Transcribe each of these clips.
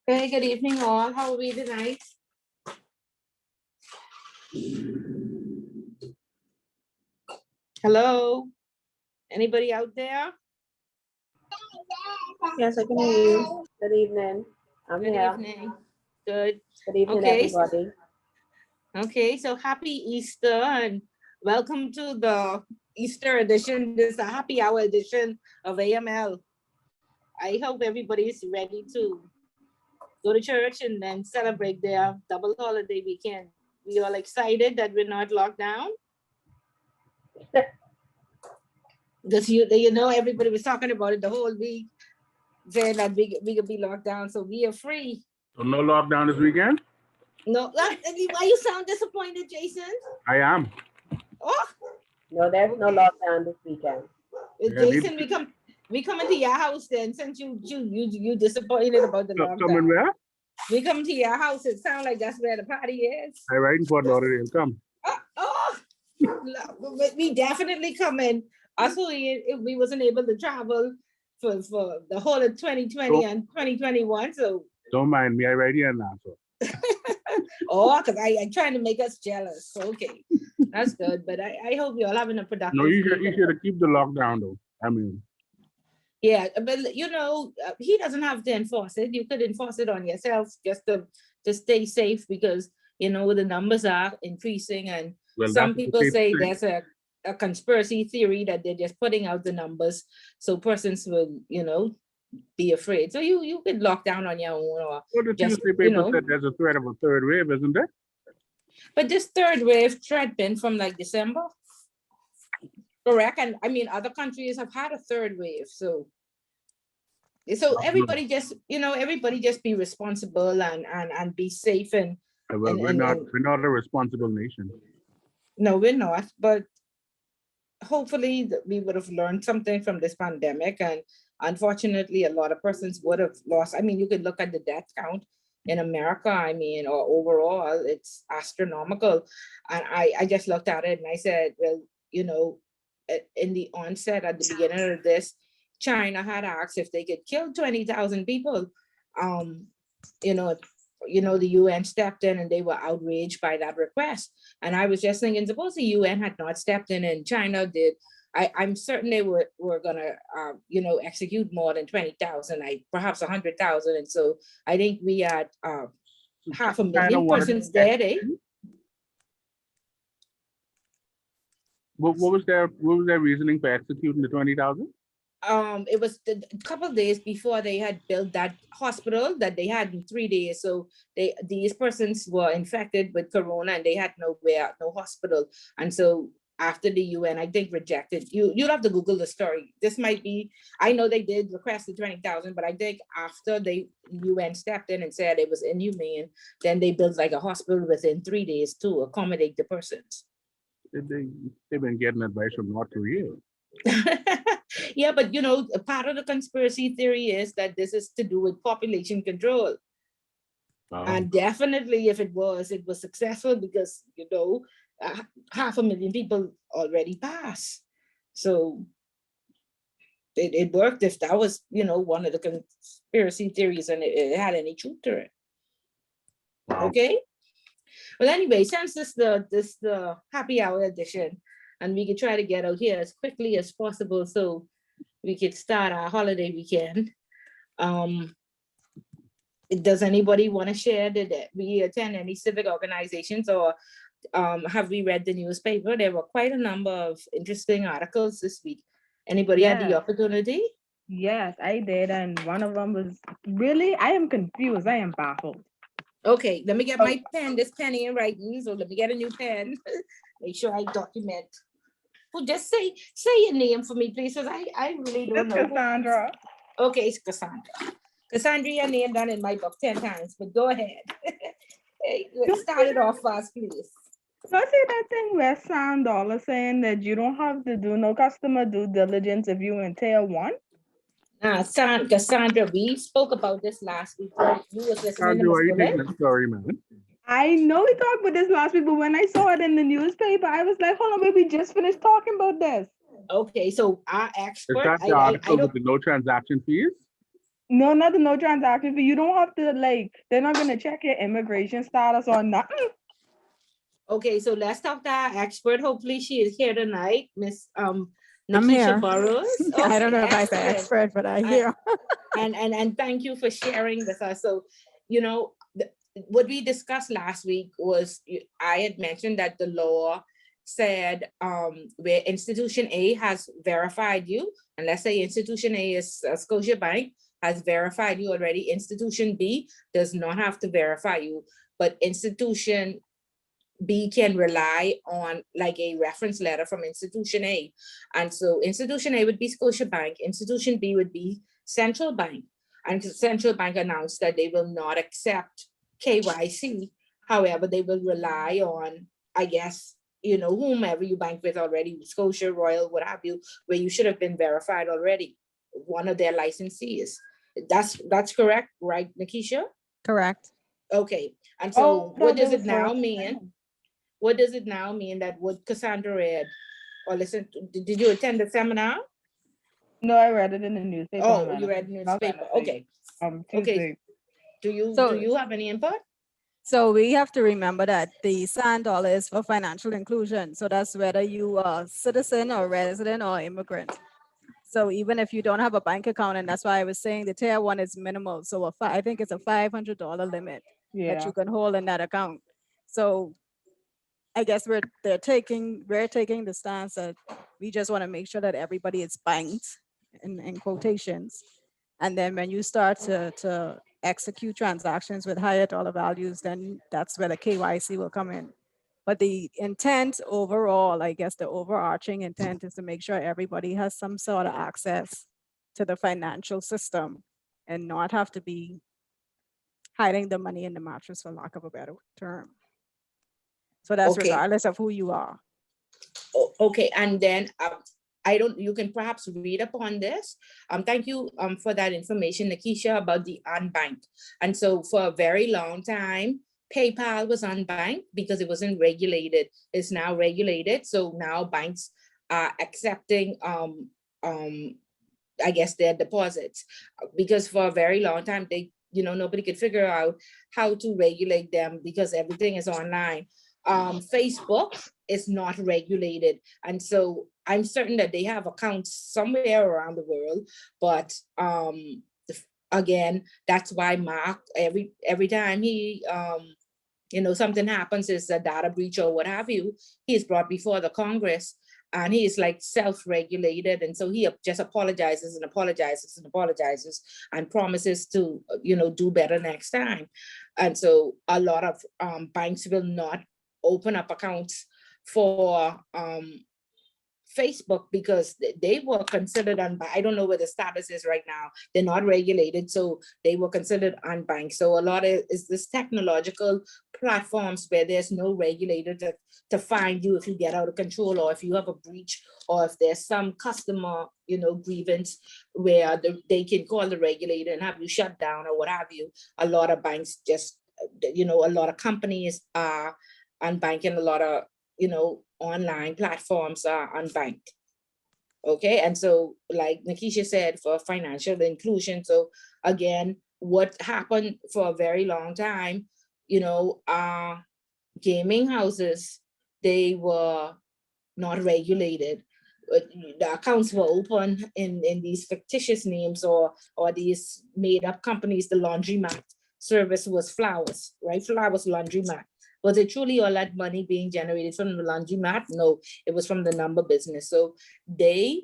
Hey, good evening all. How are we tonight? Hello? Anybody out there? Yes, I can hear you. Good evening. I'm Good here. evening. Good. Good evening, Okay. everybody. Okay, so happy Easter and welcome to the Easter edition. This is a happy hour edition of AML. I hope everybody is ready to go to church and then celebrate their double holiday weekend. We all excited that we're not locked down? Because you know, everybody was talking about it the whole week, saying that we could be locked down, so we are free. So no lockdown this weekend? No, why you sound disappointed, Jason? I am. Oh, No, there's no lockdown this weekend. Jason, we come into your house then, since you disappointed about the Coming lockdown. where? We come to your house. It sounds like that's where the party is. I ride in Fort Lauderdale. Come. We definitely come in. Also, if we wasn't able to travel for the whole of 2020 and 2021, so Don't mind me. I ride here now. So. because I trying to make us jealous. So, okay, that's good. But I hope you're all having a productive. No, you should keep the lockdown though. I mean. Yeah, but you know, he doesn't have to enforce it. You could enforce it on yourself just to stay safe, because you know the numbers are increasing, and some people say there's a conspiracy theory that they're just putting out the numbers so persons will, you know, be afraid. So you could lock down on your own, or the just, Tuesday paper said there's a threat of a third wave, isn't there? But this third wave threat been from like December. Correct. And I mean, other countries have had a third wave. So everybody just, you know, everybody just be responsible and be safe. And well, we're not a responsible nation. No, we're not. But hopefully we would have learned something from this pandemic. And unfortunately, a lot of persons would have lost. I mean, you could look at the death count in America, I mean, or overall, it's astronomical. And I just looked at it and I said, well, you know, in the onset, at the beginning of this, China had asked if they could kill 20,000 people. You know, the UN stepped in and they were outraged by that request. And I was just thinking, suppose the UN had not stepped in and China did, I'm certain they were gonna, you know, execute more than 20,000, perhaps 100,000. And so I think we had 500,000 persons dead, eh? What was their reasoning for executing the 20,000? It was a couple of days before they had built that hospital that they had in 3 days. So these persons were infected with corona and they had no hospital. And so after the UN, I think, rejected, you'll have to Google the story. This might be, I know they did request the 20,000, but I think after the UN stepped in and said it was inhumane, then they built like a hospital within 3 days to accommodate the persons. They've been getting advice from North Korea. Yeah, but you know, part of the conspiracy theory is that this is to do with population control. And definitely if it was successful, because you know 500,000 people already passed. So it worked if that was, you know, one of the conspiracy theories and it had any truth to it. Okay. Well, anyway, since this the happy hour edition, and we could try to get out here as quickly as possible so we could start our holiday weekend. Does anybody want to share that we attend any civic organizations, or have we read the newspaper? There were quite a number of interesting articles this week. Anybody had the opportunity? Yes, I did. And one of them was really, I am confused. I am baffled. Okay, let me get my pen. This pen ain't writing, so let me get a new pen. Make sure I document. Well, just say your name for me, please, because I really don't know. Cassandra. Okay, it's Cassandra. Cassandra, your name done in my book 10 times, but go ahead. Hey, let's start it off fast, please. So I see that thing where $1 saying that you don't have to do no customer due diligence if you in tier 1. Cassandra, we spoke about this last week. You was listening to Miss Story, man. I know we talked about this last week, but when I saw it in the newspaper, I was like, hold on, wait, we just finished talking about this. Okay, so our expert. Is that the article with the no transaction fees? No, not the no transaction fee. You don't have to like. They're not gonna check your immigration status or nothing. Okay, so let's talk to our expert. Hopefully she is here tonight, Miss I'm Nikisha here. Burrows. I don't Okay, know if I say excellent. expert, but I And, hear. and thank you for sharing with us. So, you know, what we discussed last week was I had mentioned that the law said where institution A has verified you, and let's say institution A is Scotiabank, has verified you already. Institution B does not have to verify you, but institution B can rely on like a reference letter from institution A. And so institution A would be Scotiabank, institution B would be Central Bank. And Central Bank announced that they will not accept KYC. However, they will rely on, I guess, whomever you bank with already, Scotia, Royal, what have you, where you should have been verified already, one of their licensees. That's correct, right, Nikisha? Correct. Okay. And Oh, so I what thought they does it was now first. mean? What does it now mean that what Cassandra read or listen to, did you attend the seminar? No, I read it in the newspaper. on Oh, you read the Wednesday. newspaper. Okay. Okay. Tuesday. Do So you have any input? So we have to remember that the SAN dollar is for financial inclusion. So that's whether you are citizen or resident or immigrant. So even if you don't have a bank account, and that's why I was saying the tier 1 is minimal. So I think it's a $500 limit that Yeah. you can hold in that account. So I guess we're taking the stance that we just want to make sure that everybody is banked in quotations. And then when you start to execute transactions with higher dollar values, then that's where the KYC will come in. But the intent overall, I guess the overarching intent is to make sure everybody has some sort of access to the financial system and not have to be hiding the money in the mattress, for lack of a better term. So that's Okay. regardless of who you are. Okay. And then you can perhaps read upon this. Thank you for that information, Nikisha, about the unbanked. And so for a very long time, PayPal was unbanked because it wasn't regulated. It's now regulated. So now banks are accepting I guess their deposits, because for a very long time nobody could figure out how to regulate them because everything is online. Facebook is not regulated, and so I'm certain that they have accounts somewhere around the world, but again, that's why Mark, every time he something happens, is a data breach or what have you, he's brought before the Congress, and he is like self-regulated, and so he just apologizes and apologizes and apologizes and promises to do better next time. And so a lot of banks will not open up accounts for Facebook because they were considered unbanked. I don't know where the status is right now. They're not regulated, so they were considered unbanked. So a lot of is this technological platforms where there's no regulator to find you if you get out of control, or if you have a breach, or if there's some customer grievance where they can call the regulator and have you shut down or what have you. A lot of banks just a lot of companies are unbanked, and a lot of online platforms are unbanked. Okay, and so like Nikisha said, for financial inclusion, so again, what happened for a very long time, gaming houses, they were not regulated. The accounts were open in these fictitious names or these made up companies. The laundromat service was Flowers, right? Flowers laundromat. Was it truly all that money being generated from the laundromat? No, it was from the number business. So they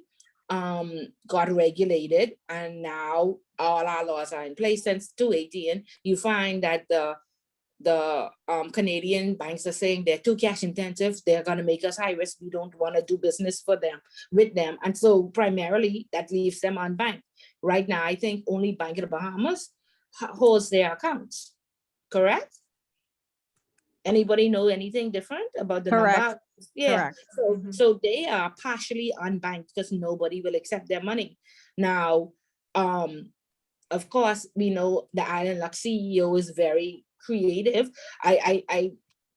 got regulated, and now all our laws are in place since 2018. You find that the Canadian banks are saying they're too cash intensive. They're going to make us high risk. We don't want to do business with them. And so primarily that leaves them unbanked. Right now, I think only Bank of the Bahamas holds their accounts. Correct? Anybody know anything different about the Correct. number? Yeah. Correct. So, Mhm. so they are partially unbanked because nobody will accept their money. Now, of course, we know the Island Luck CEO is very creative. I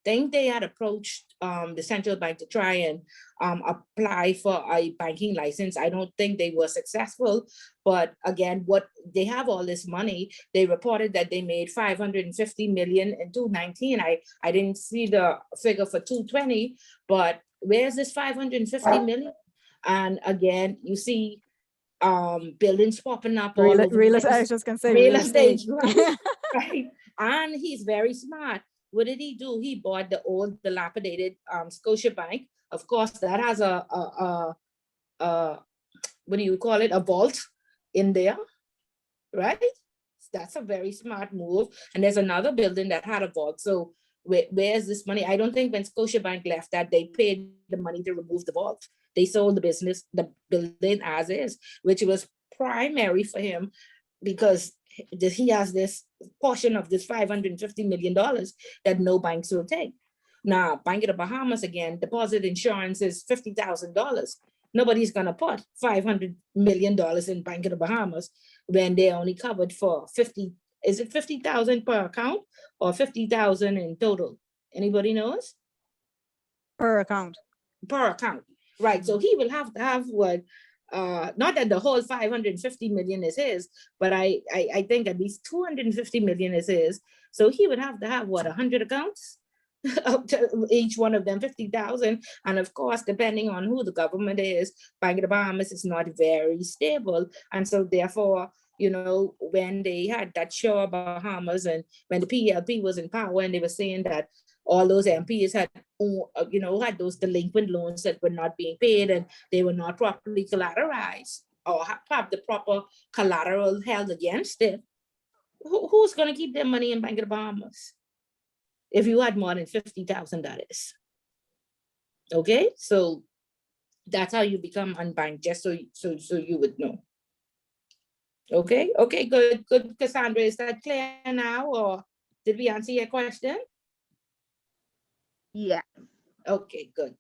think they had approached the central bank to try and apply for a banking license. I don't think they were successful, but again, what they have all this money. They reported that they made 550 million in 2019. I didn't see the figure for 2020, but where's this 550 million? And again, you see buildings popping up all over Real the estate, I place. was just gonna say Real real estate. estate, right? Right. And he's very smart. What did he do? He bought the old dilapidated Scotia Bank. Of course, that has a what do you call it? A vault in there, right? That's a very smart move. And there's another building that had a vault. So where's this money? I don't think when Scotiabank left that, they paid the money to remove the vault. They sold the business, the building as is, which was primary for him because he has this portion of this $550 million that no banks will take. Now, Bank of the Bahamas, again, deposit insurance is $50,000. Nobody's gonna put $500 million in Bank of the Bahamas when they're only covered for 50, is it 50,000 per account or 50,000 in total? Anybody knows? Per account. Per account, right? So he will have to have what, not that the whole 550 million is his, but I think at least 250 million is his. So he would have to have what, 100 accounts? Up to each one of them 50,000. And of course, depending on who the government is, Bank of the Bahamas is not very stable. And so therefore, you know, when they had that show of Bahamas and when the PLP was in power and they were saying that all those MPs had, you know, had those delinquent loans that were not being paid and they were not properly collateralized or have the proper collateral held against it, who's going to keep their money in Bank of the Bahamas? If you had more than 50,000, that is. Okay, so that's how you become unbanked, just so you would know. Okay, good, Cassandra, is that clear now, or did we answer your question? Yeah. Okay, good.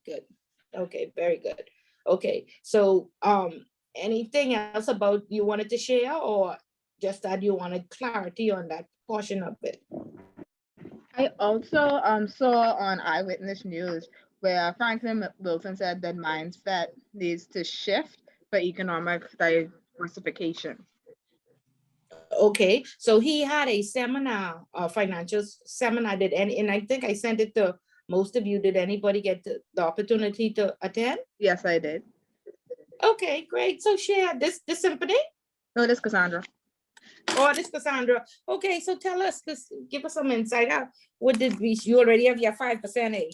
Okay, very good. Okay, so anything else about you wanted to share, or just that you wanted clarity on that portion of it? I also saw on Eyewitness News where Franklin Wilson said that mindset needs to shift for economic diversification. Okay, so he had a seminar, a financial seminar, and I think I sent it to most of you. Did anybody get the opportunity to attend? Yes, I did. Okay, great. So share this symphony. No, this Cassandra. Oh, this Cassandra. Okay, so tell us, give us some insight. What did you already have your 5%, eh?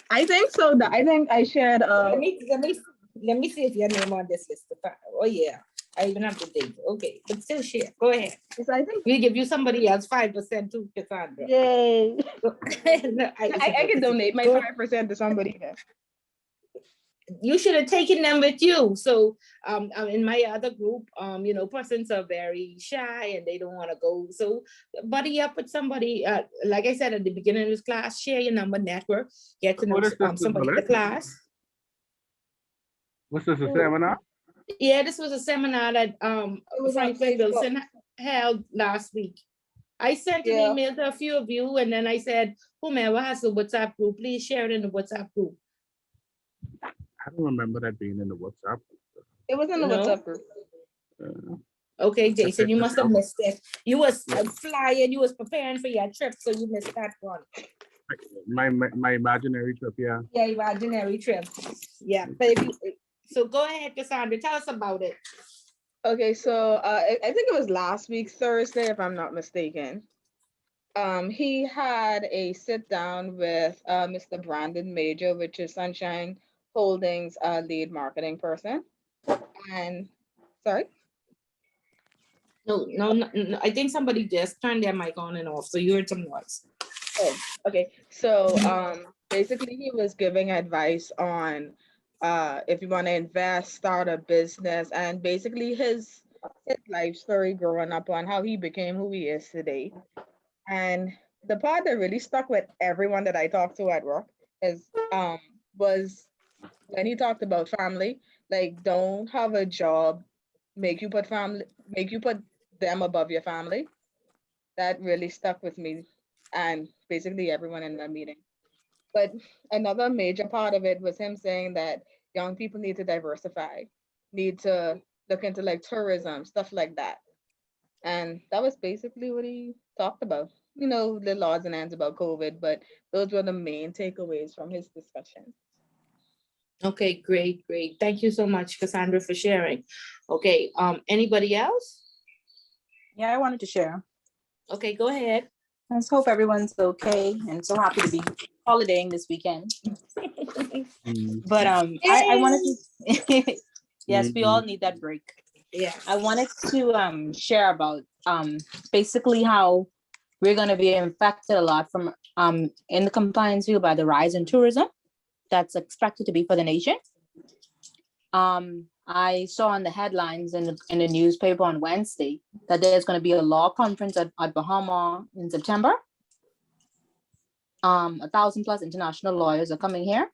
I think so. I think I shared. Let me see if your name on this list. Oh yeah, I even have the date. Okay, but still share. Go ahead. Yes, I think. We give you somebody else 5% too, Cassandra. Yay! No, I can donate my 5% to somebody there. You should have taken them with you. So in my other group, you know, persons are very shy and they don't want to go. So buddy up with somebody. Like I said at the beginning of this class, share your number, network, get to know somebody in the class. What's this, a seminar? Yeah, this was a seminar that Franklin Wilson held last week. I sent an email to a few of you, and then I said, whomever has a WhatsApp group, please share it in the WhatsApp group. I don't remember that being in the WhatsApp. It was in the WhatsApp group. Okay, Jason, you must have missed it. You was flying, you was preparing for your trip, so you missed that one. My imaginary trip, yeah. Yeah, imaginary trip. Yeah, but so go ahead, Cassandra, tell us about it. Okay, so I think it was last week, Thursday, if I'm not mistaken. He had a sit down with Mr. Brandon Major, which is Sunshine Holdings lead marketing person. And sorry? No, I think somebody just turned their mic on and off, so you heard some noise. Oh, okay. So basically he was giving advice on if you want to invest, start a business, and basically his life story growing up on how he became who he is today. And the part that really stuck with everyone that I talked to at work is was when he talked about family. Like, don't have a job make you put them above your family. That really stuck with me and basically everyone in the meeting. But another major part of it was him saying that young people need to diversify, need to look into like tourism, stuff like that. And that was basically what he talked about. Little odds and ends about COVID, but those were the main takeaways from his discussion. Okay, great, great. Thank you so much, Cassandra, for sharing. Okay, anybody else? Yeah, I wanted to share. Okay, go ahead. Let's hope everyone's okay and so happy to be holidaying this weekend. But I wanted to yes, we all need that break. Yeah. I wanted to share about basically how we're gonna be impacted a lot from in the compliance field by the rise in tourism that's expected to be for the nation. I saw on the headlines in the newspaper on Wednesday that there's going to be a law conference at Bahama in September. 1,000+ international lawyers are coming here.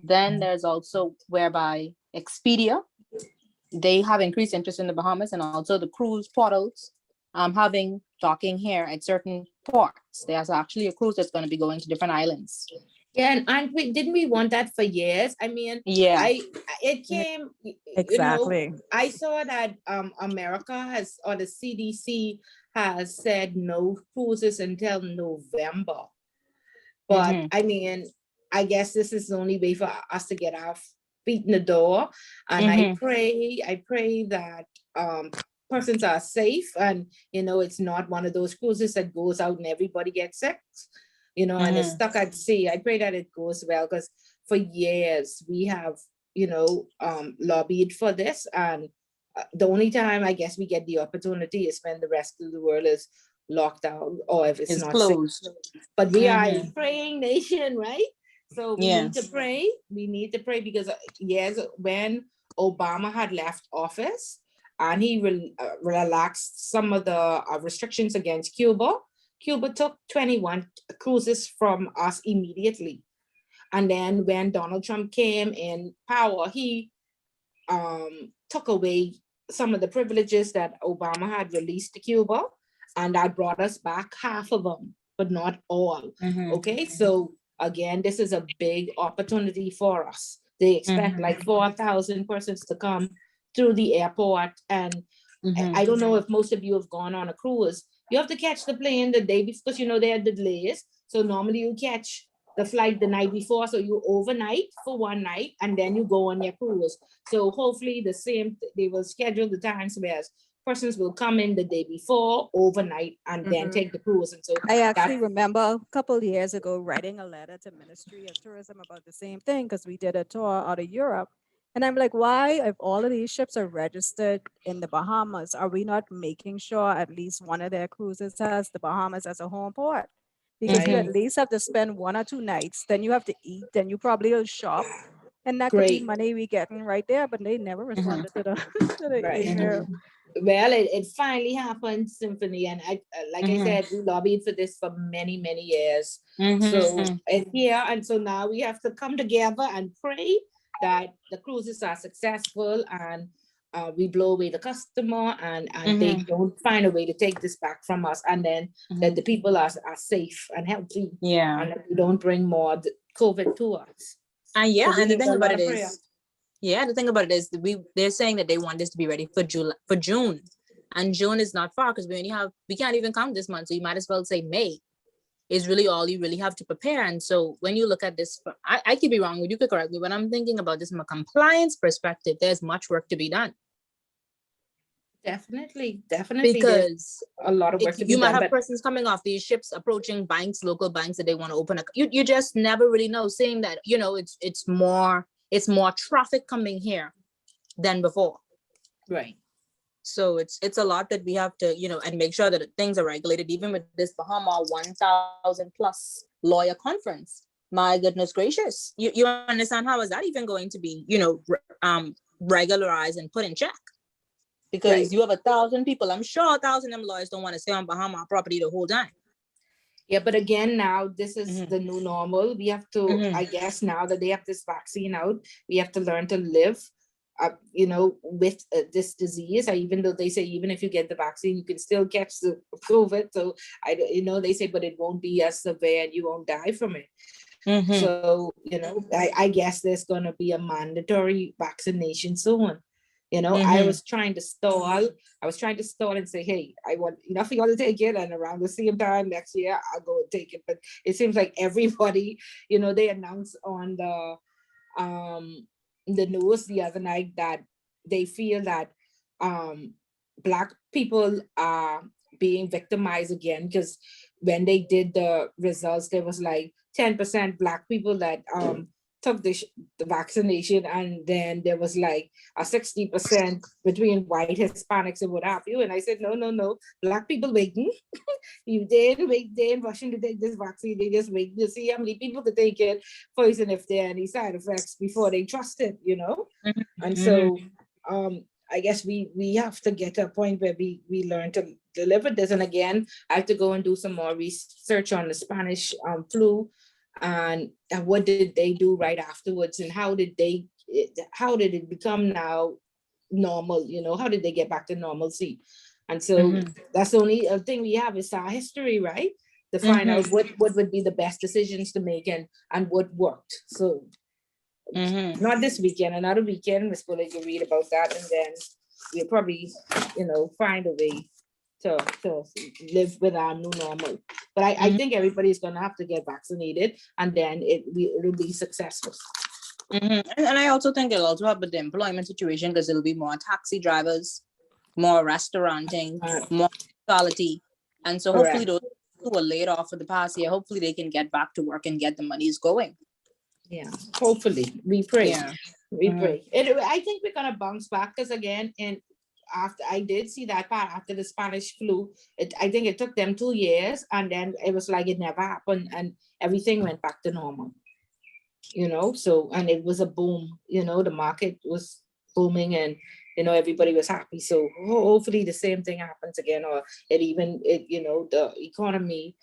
Then there's also whereby Expedia, they have increased interest in the Bahamas, and also the cruise portals having docking here at certain ports. There's actually a cruise that's going to be going to different islands. Yeah, and didn't we want that for years? I mean, Yeah. it came, Exactly. I saw that America has, or the CDC has said no cruises until November. But I mean, I guess this is the only way for us to get our feet in the door. And I pray that persons are safe, and it's not one of those cruises that goes out and everybody gets sick. And it's stuck at sea. I pray that it goes well, because for years we have, lobbied for this. And the only time I guess we get the opportunity is when the rest of the world is locked down, or if it's not closed. safe. But we are a praying nation, right? So we need to Yes. pray. We need to pray, because years when Obama had left office and he relaxed some of the restrictions against Cuba, Cuba took 21 cruises from us immediately. And then when Donald Trump came in power, he took away some of the privileges that Obama had released to Cuba, and that brought us back half of them, but not all. Okay, so again, this is a big opportunity for us. They expect like 4,000 persons to come through the airport. And I don't know if most of you have gone on a cruise. You have to catch the plane the day before, because they had the delays. So normally you catch the flight the night before, so you overnight for one night and then you go on your cruise. So hopefully they will schedule the times where persons will come in the day before, overnight, and then take the cruise. And so I actually remember a couple of years ago writing a letter to Ministry of Tourism about the same thing, because we did a tour out of Europe. And I'm like, why, if all of these ships are registered in the Bahamas, are we not making sure at least one of their cruises has the Bahamas as a home port? Because you at least have to spend 1 or 2 nights, then you have to eat, then you probably will shop. And that could be money we getting right there, but they never responded to the email. Well, it finally happened, Symphony, and I said, we lobbied for this for many, many years. So it's here, and so now we have to come together and pray that the cruises are successful, and we blow away the customer, and they don't find a way to take this back from us, and then that the people are safe and healthy, and that we don't bring more COVID to us. And the thing about it is, the thing about it is they're saying that they want this to be ready for June, and June is not far, because we can't even count this month, so you might as well say May is really all you really have to prepare. And so when you look at this, I could be wrong, you could correct me, when I'm thinking about this from a compliance perspective, there's much work to be done. Definitely. Because a lot of work to be you might done, have persons coming off these ships approaching banks, local banks, that they want to open you just never really know, saying that it's more traffic coming here than before. Right. So it's a lot that we have to, and make sure that things are regulated, even with this Bahama 1,000+ lawyer conference. My goodness gracious. You understand, how is that even going to be, regularized and put in check? Because you have 1,000 people. I'm sure 1,000 of them lawyers don't want to stay on Bahama property the whole time. Yeah, but again, now this is the new normal. We have to, I guess, now that they have this vaccine out, we have to learn to live with this disease. Even though they say, even if you get the vaccine, you can still catch the COVID. So they say, but it won't be as severe and you won't die from it. Mhm. So, I guess there's gonna be a mandatory vaccination soon. I Mhm. was trying to stall. I was trying to stall and say, hey, I want enough of y'all to take it, and around the same time next year, I'll go and take it. But it seems like everybody, they announced on the news the other night that they feel that Black people are being victimized again, because when they did the results, there was like 10% Black people that took the vaccination, and then there was like a 60% between white Hispanics and what have you. And I said, no, no, no, Black people waiting. You didn't wait, they ain't rushing to take this vaccine. They just wait to see how many people to take it first, and if there are any side effects before they trust it. Mhm. And so I guess we have to get to a point where we learn to deliver this. And again, I have to go and do some more research on the Spanish flu, and what did they do right afterwards, and how did it become now normal? How did they get back to normalcy? And so Mhm. that's the only thing we have is our history, right? To find out Mhm. what would be the best decisions to make, and what worked. So Mhm. not this weekend, another weekend, Miss Bullock will read about that, and then we'll probably, find a way to live with our new normal. But I Mhm. think everybody's gonna have to get vaccinated, and then it'll be successful. Mhm. And I also think it'll also help with the employment situation, because it'll be more taxi drivers, more restauranting, Uh, more quality. And so hopefully Correct. those who were laid off for the past year, hopefully they can get back to work and get the monies going. Yeah, hopefully, we pray. Yeah. We Mhm. pray. I think we're gonna bounce back, because again, and after I did see that part after the Spanish flu, I think it took them 2 years, and then it was like it never happened, and everything went back to normal. So, and it was a boom. The market was booming, and everybody was happy. So hopefully the same thing happens again, or the economy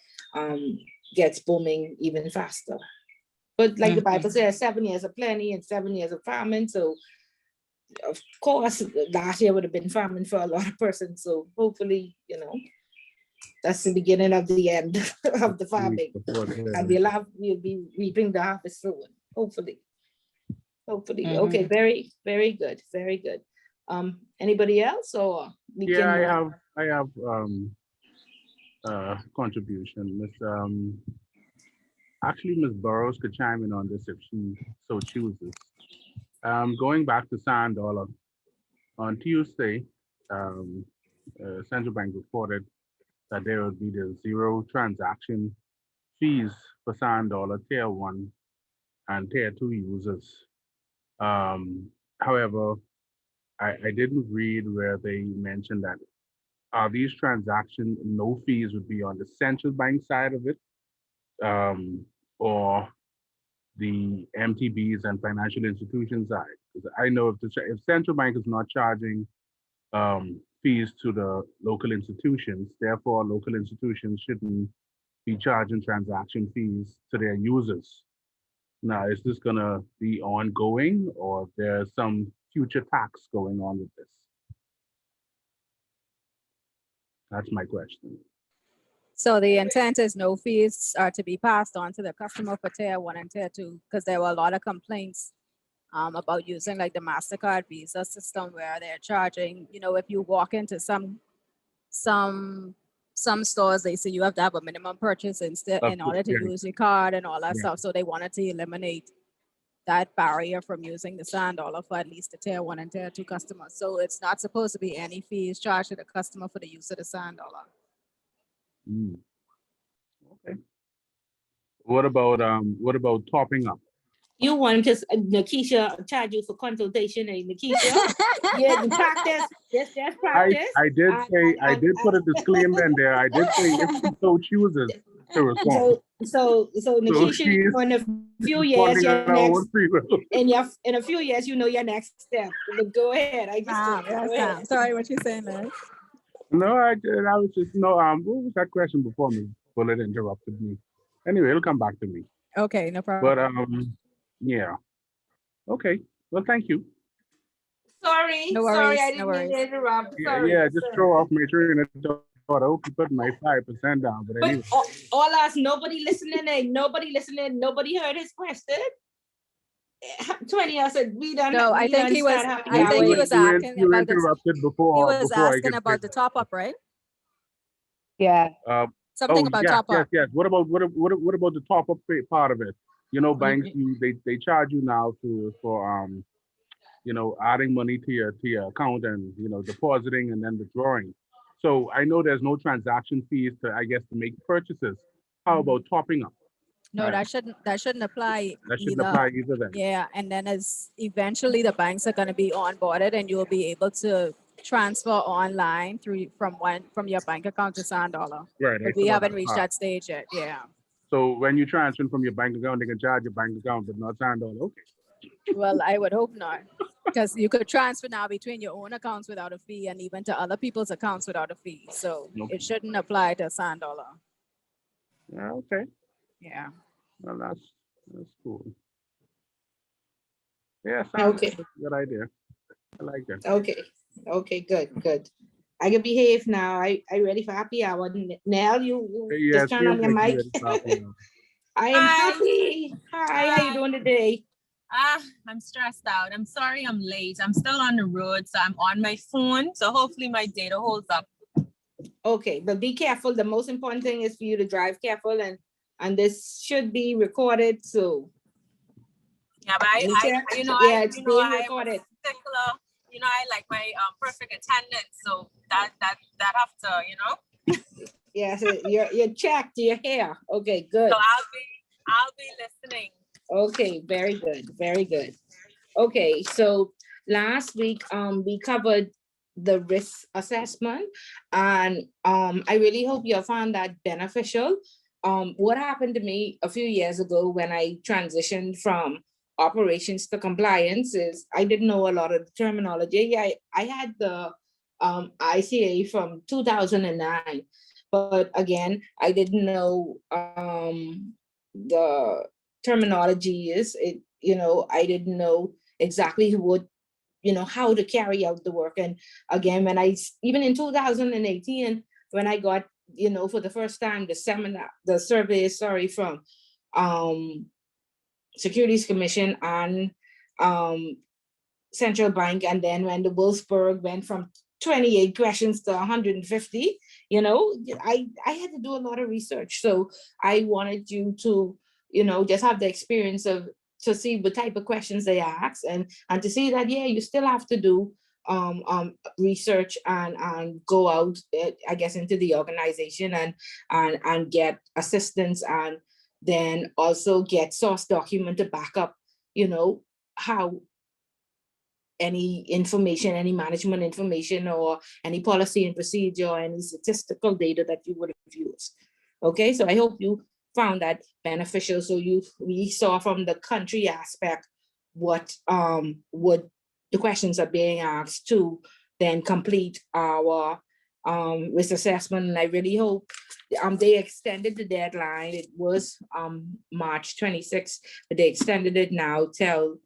gets booming even faster. But like the Bible Mhm. says, 7 years of plenty and 7 years of famine. So of course, last year would have been famine for a lot of persons. So hopefully, that's the beginning of the end of the farming, and we'll be reaping the harvest soon. Hopefully, okay, Mhm. very, very good, very good. Anybody else, or we Yeah, can I move? have I have contribution. Actually, Miss Burrows could chime in on this if she so chooses. Going back to Sand Dollar, on Tuesday, um, central bank reported that there would be the zero transaction fees for Sand Dollar Tier 1 and Tier 2 users. However, I didn't read where they mentioned that these transactions, no fees would be on the central bank side of it, or the MTBs and financial institution side. Because I know if central bank is not charging fees to the local institutions, therefore local institutions shouldn't be charging transaction fees to their users. Now, is this gonna be ongoing, or there's some future tax going on with this? That's my question. So the intent is no fees are to be passed on to the customer for tier 1 and tier 2, because there were a lot of complaints about using like the MasterCard Visa system, where they're charging, if you walk into some stores, they say you have to have a minimum purchase Of in course, order to yeah, use your card and all that yeah. stuff. So they wanted to eliminate that barrier from using the Sand Dollar for at least the tier 1 and tier 2 customers. So it's not supposed to be any fees charged to the customer for the use of the Sand Dollar. Mm, okay. What about topping up? You want to Nikisha charge you for consultation, and Nikisha, yeah, the practice, just I practice. I did And, say I and, did put a disclaimer in there. I did say if she so chooses to respond. so So Nikisha, she's in a few years, responding your on her next own free will. in a few years, your next step. But go ahead. I just told you. Go ahead. Sorry, what you saying there? No, I did. I was just no. What was that question before me? Bullet interrupted me. Anyway, it'll come back to me. Okay, no But problem. yeah. Okay. Well, thank you. Sorry, No sorry, worries, I no didn't mean worries. to interrupt. Yeah, Sorry, yeah. Just throw off my train of thought. I hope you put my 5% down, but But anyway. all us, nobody listening, nobody heard his question. 20, I said, No, I we think done he was, start happy I think hour. he was asking You about the, interrupted he before was I asking get about the finished. top up, right? Yeah. Something about yes, top yes, up. yes. What about the top up part of it? You know, banks they charge you now for adding money to your account and depositing and then withdrawing. So I know there's no transaction fees to make purchases. How about topping up? No, that shouldn't apply That shouldn't either. apply either then. Yeah, and then as eventually the banks are going to be onboarded and you'll be able to transfer online from your bank account to $1. Right. But I we saw haven't that reached part. that stage yet. Yeah. So when you transfer from your bank account, they can charge your bank account, but not $10. Okay. Well, I would hope not, because you could transfer now between your own accounts without a fee and even to other people's accounts without a fee. So Okay. it shouldn't apply to $100. Yeah, okay. Yeah. Well, that's cool. Yeah, sounds Okay. like a good idea. I like that. Okay, good. I can behave now. I ready for happy hour. Nell, you Yeah, just turn on seems your like mic. you ready for happy hour. I am Hi. happy. Hi, how you doing today? I'm stressed out. I'm sorry I'm late. I'm still on the road, so I'm on my phone. So hopefully my data holds up. Okay, but be careful. The most important thing is for you to drive careful, and this should be recorded. So Yeah, but you check. I It's being am a recorded. stickler. I like my perfect attendance. So that have to. Yes, you're checked. You're here. Okay, good. So I'll be listening. Okay, very good. Okay, so last week we covered the risk assessment, and I really hope you found that beneficial. What happened to me a few years ago when I transitioned from operations to compliance is I didn't know a lot of the terminology. I had the ICA from 2009, but again, I didn't know the terminology is it. I didn't know exactly how to carry out the work. And again, even in 2018, when I got, for the first time, the survey, from Securities Commission and Central Bank. And then when the Wolfsburg went from 28 questions to 150, I had to do a lot of research. So I wanted you to, just have the experience to see what type of questions they ask and to see that, yeah, you still have to do research and go out, I guess, into the organization and get assistance, and then also get source document to back up, how any information, any management information, or any policy and procedure, or any statistical data that you would have used. Okay, so I hope you found that beneficial. So we saw from the country aspect what the questions are being asked to then complete our risk assessment. And I really hope they extended the deadline. It was March 26th, but they extended it now till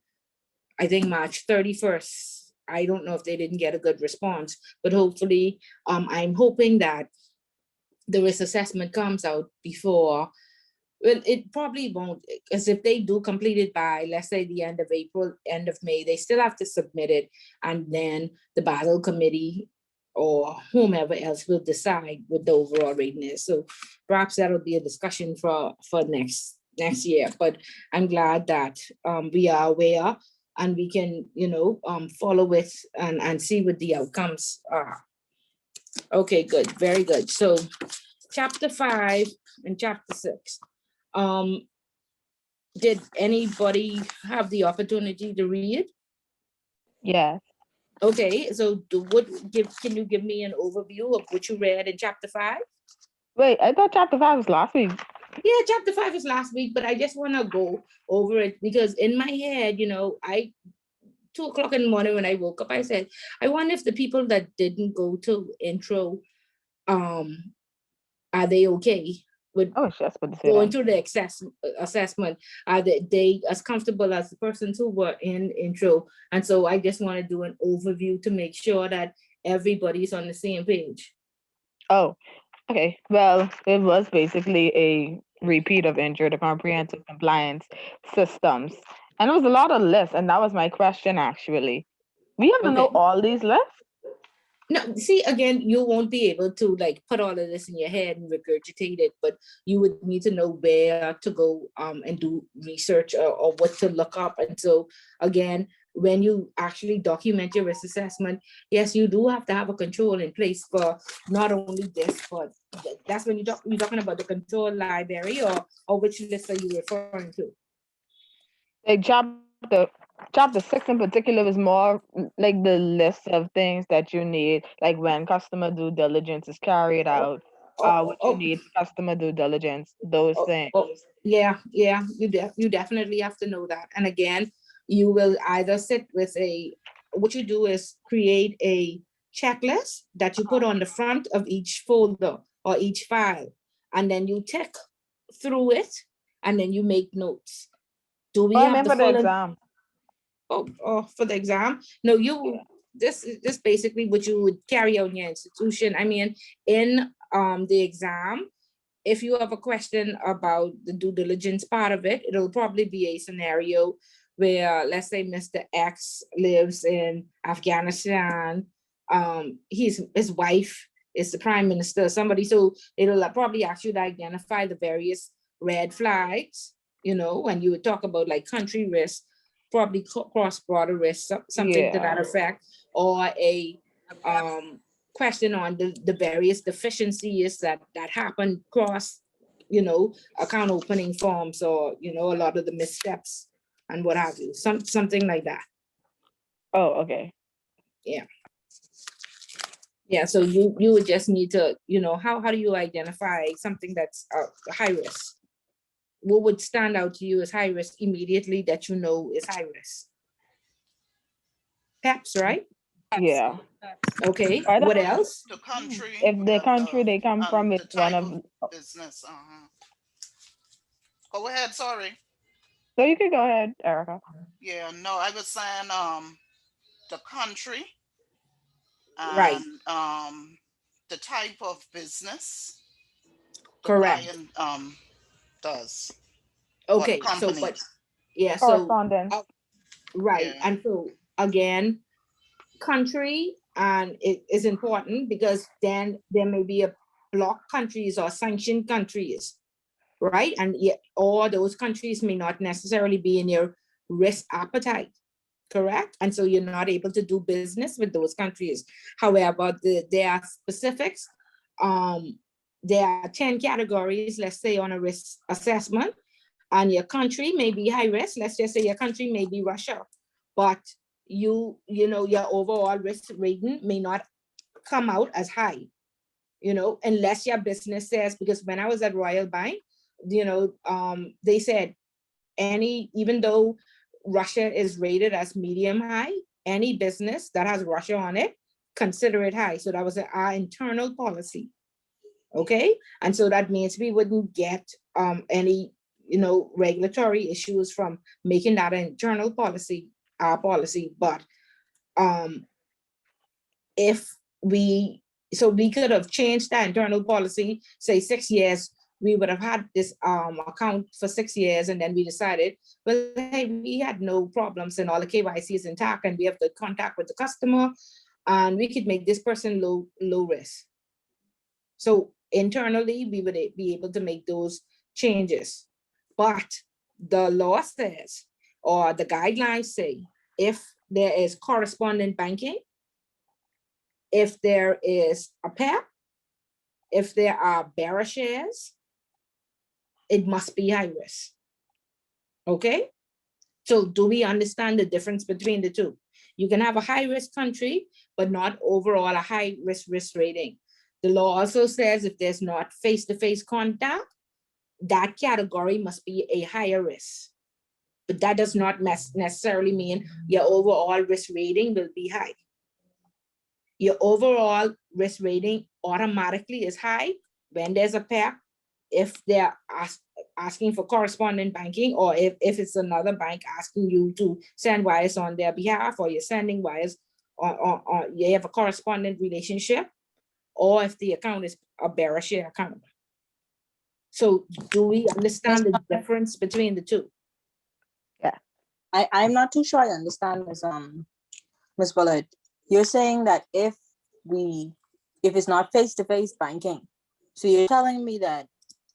I think March 31st. I don't know if they didn't get a good response, but hopefully I'm hoping that the risk assessment comes out before. Well, it probably won't, because if they do complete it by, let's say, the end of April, end of May, they still have to submit it. And then the Basel Committee or whomever else will decide what the overall rating is. So perhaps that'll be a discussion for next year. But I'm glad that we are aware and we can, follow it and see what the outcomes are. Okay, good, very good. So chapter 5 and chapter 6. Did anybody have the opportunity to read? Yes. Okay, so can you give me an overview of what you read in chapter 5? Wait, I thought chapter 5 was last week. Yeah, chapter 5 was last week, but I just want to go over it because in my head, 2:00 in the morning when I woke up, I said, I wonder if the people that didn't go to intro, are they okay with Just about to say going that. through the assessment? Are they as comfortable as the persons who were in intro? And so I just want to do an overview to make sure that everybody's on the same page. Oh, okay. Well, it was basically a repeat of intro to comprehensive compliance systems. And it was a lot of lists, and that was my question actually. We have to know Okay. all these lists? No, see, again, you won't be able to like put all of this in your head and regurgitate it, but you would need to know where to go and do research, or what to look up. And so again, when you actually document your risk assessment, yes, you do have to have a control in place for not only this, but that's when you're talking about the control library, or which list are you referring to? Like chapter 6 in particular is more like the list of things that you need, like when customer due diligence is carried out, Oh, what you oh, need for customer due diligence, those oh, things. oh, yeah, yeah, you definitely have to know that. And again, you will either sit with what you do is create a checklist that you put on the front of each folder or each file, and then you tick through it, and then you make notes. Do we Oh, I have meant the for the full? exam. Oh, for the exam? No, this is just basically what you would carry out in your institution. I mean, in the exam, if you have a question about the due diligence part of it, it'll probably be a scenario where, let's say, Mr. X lives in Afghanistan. His wife is the prime minister, somebody. So it'll probably ask you to identify the various red flags, when you would talk about like country risk, probably cross-border risk, something to that Yeah. effect, or a question on the various deficiencies that happen across, account opening forms, or, a lot of the missteps and what have you, something like that. Oh, okay. Yeah. Yeah, so you would just need to, how do you identify something that's high risk? What would stand out to you as high risk immediately that you know is high risk? PEPs, right? Yeah. Okay, I what don't, else? The country if the and country they come from is the one type of, of business. Go ahead. Sorry. so you can go ahead, Erica. Yeah. No, I was saying the country Right, and the type of business the correct. client does or the Okay, so company. but yeah, so Correspondence. right, Yeah. and so again, country, and it is important because then there may be a block countries or sanctioned countries, right? And yet all those countries may not necessarily be in your risk appetite, correct? And so you're not able to do business with those countries. However, there are specifics. um there are 10 categories, let's say, on a risk assessment, and your country may be high risk. Let's just say your country may be Russia, but your overall risk rating may not come out as high, unless your business says, because when I was at Royal Bank, they said, even though Russia is rated as medium high, any business that has Russia on it, consider it high. So that was our internal policy. Okay. And so that means we wouldn't get any, regulatory issues from making that an internal policy, our policy. But if we we could have changed that internal policy, say 6 years, we would have had this account for 6 years, and then we decided, well, hey, we had no problems and all the KYC is intact and we have the contact with the customer, and we could make this person low risk. So internally, we would be able to make those changes. But the law says, or the guidelines say, if there is correspondent banking, if there is a PEP, if there are bearer shares, it must be high risk. Okay? So do we understand the difference between the two? You can have a high risk country, but not overall a high risk rating. The law also says if there's not face-to-face contact, that category must be a higher risk. But that does not necessarily mean your overall risk rating will be high. Your overall risk rating automatically is high when there's a PEP, if they're asking for correspondent banking, or if it's another bank asking you to send wires on their behalf, or you're sending wires, or you have a correspondent relationship, or if the account is a bearer share account. So do we understand the difference between the two? I'm not too sure I understand, Ms. Willard. You're saying that if it's not face-to-face banking, so you're telling me that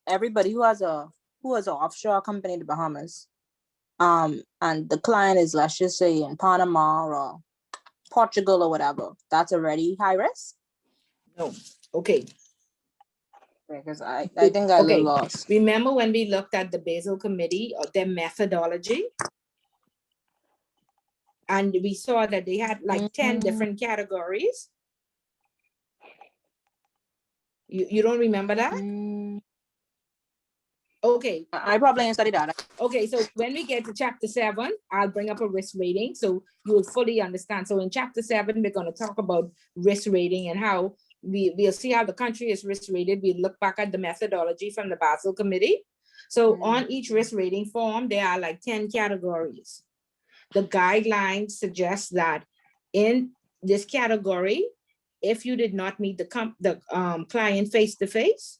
everybody who has an offshore company in the Bahamas, and the client is, let's just say, in Panama or Portugal or whatever, that's already high risk? No. Okay. Because I think I Okay. lost. Remember when we looked at the Basel Committee or their methodology? And we saw that they had like 10 different categories. You don't remember that? Okay. I probably didn't study that. Okay, so when we get to chapter 7, I'll bring up a risk rating so you will fully understand. So in chapter 7, we're going to talk about risk rating and how we'll see how the country is risk rated. We look back at the methodology from the Basel Committee. So on each risk rating form, there are like 10 categories. The guidelines suggest that in this category, if you did not meet the client face-to-face,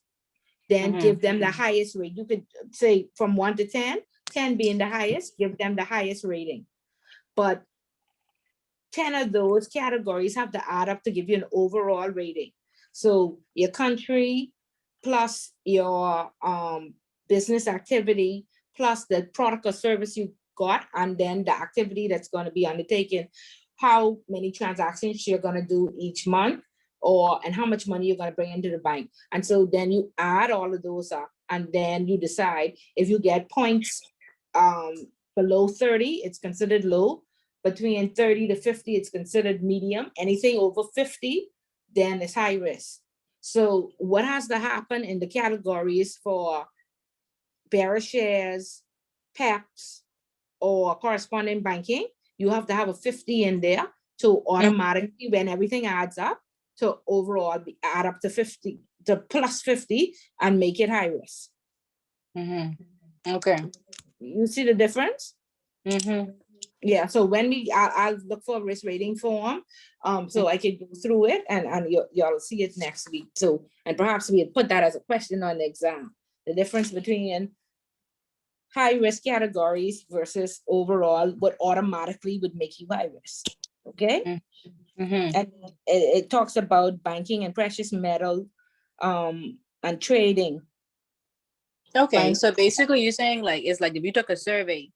then give them the highest rate. You could say from 1 to 10, 10 being the highest, give them the highest rating. But 10 of those categories have to add up to give you an overall rating. So your country plus your business activity plus the product or service you got, and then the activity that's going to be undertaken, how many transactions you're going to do each month, and how much money you're going to bring into the bank. And so then you add all of those up, and then you decide if you get points below 30, it's considered low. Between 30 to 50, it's considered medium. Anything over 50, then it's high risk. So what has to happen in the categories for bearer shares, PEPs, or corresponding banking? You have to have a 50 in there to automatically, when everything adds up, to overall add up to 50, to plus 50, and make it high risk. Okay. You see the difference? Yeah, so when I'll look for a risk rating form, so I can go through it, and y'all see it next week. So, and perhaps we'll put that as a question on the exam, the difference between high risk categories versus overall what automatically would make you high risk. Okay. And it talks about banking and precious metal and trading. Okay, so basically you're saying like, it's like if you took a survey,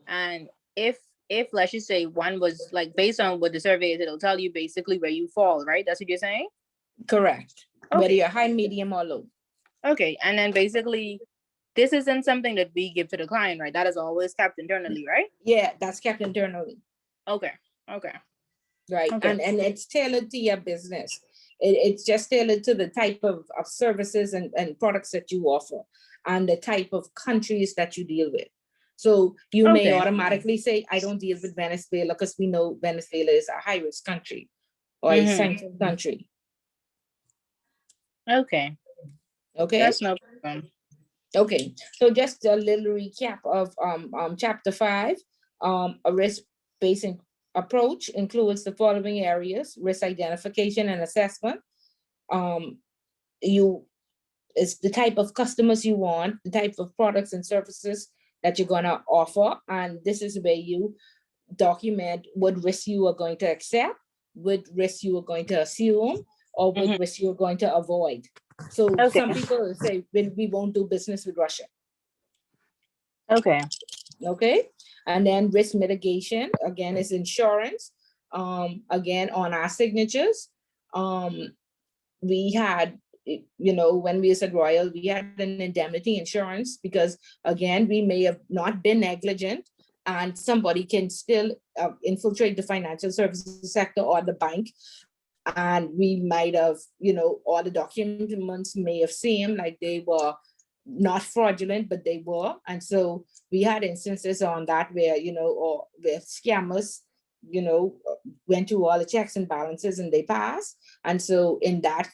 and if let's just say one was like, based on what the survey is, it'll tell you basically where you fall, right? That's what you're saying? Correct. Okay. Whether you're high, medium, or low. Okay, and then basically this isn't something that we give to the client, right? That is always kept internally, right? Yeah, that's kept internally. Okay. Right. Okay. And it's tailored to your business. It's just tailored to the type of services and products that you offer and the type of countries that you deal with. So you may automatically say, I don't deal with Venezuela because we know Venezuela is a high risk country or a sanctioned country. Okay. That's no problem. Okay, so just a little recap of chapter 5. A risk-based approach includes the following areas: risk identification and assessment. It's the type of customers you want, the type of products and services that you're gonna offer, and this is where you document what risk you are going to accept, what risk you are going to assume, or what risk you're going to avoid. So some people say, we won't do business with Russia. Okay. And then risk mitigation, again, is insurance. Again, on our signatures, we had, when we was at Royal, we had an indemnity insurance because, again, we may have not been negligent and somebody can still infiltrate the financial services sector or the bank. And we might have, all the documents may have seemed like they were not fraudulent, but they were. And so we had instances on that where, or where scammers, went through all the checks and balances and they passed. And so in that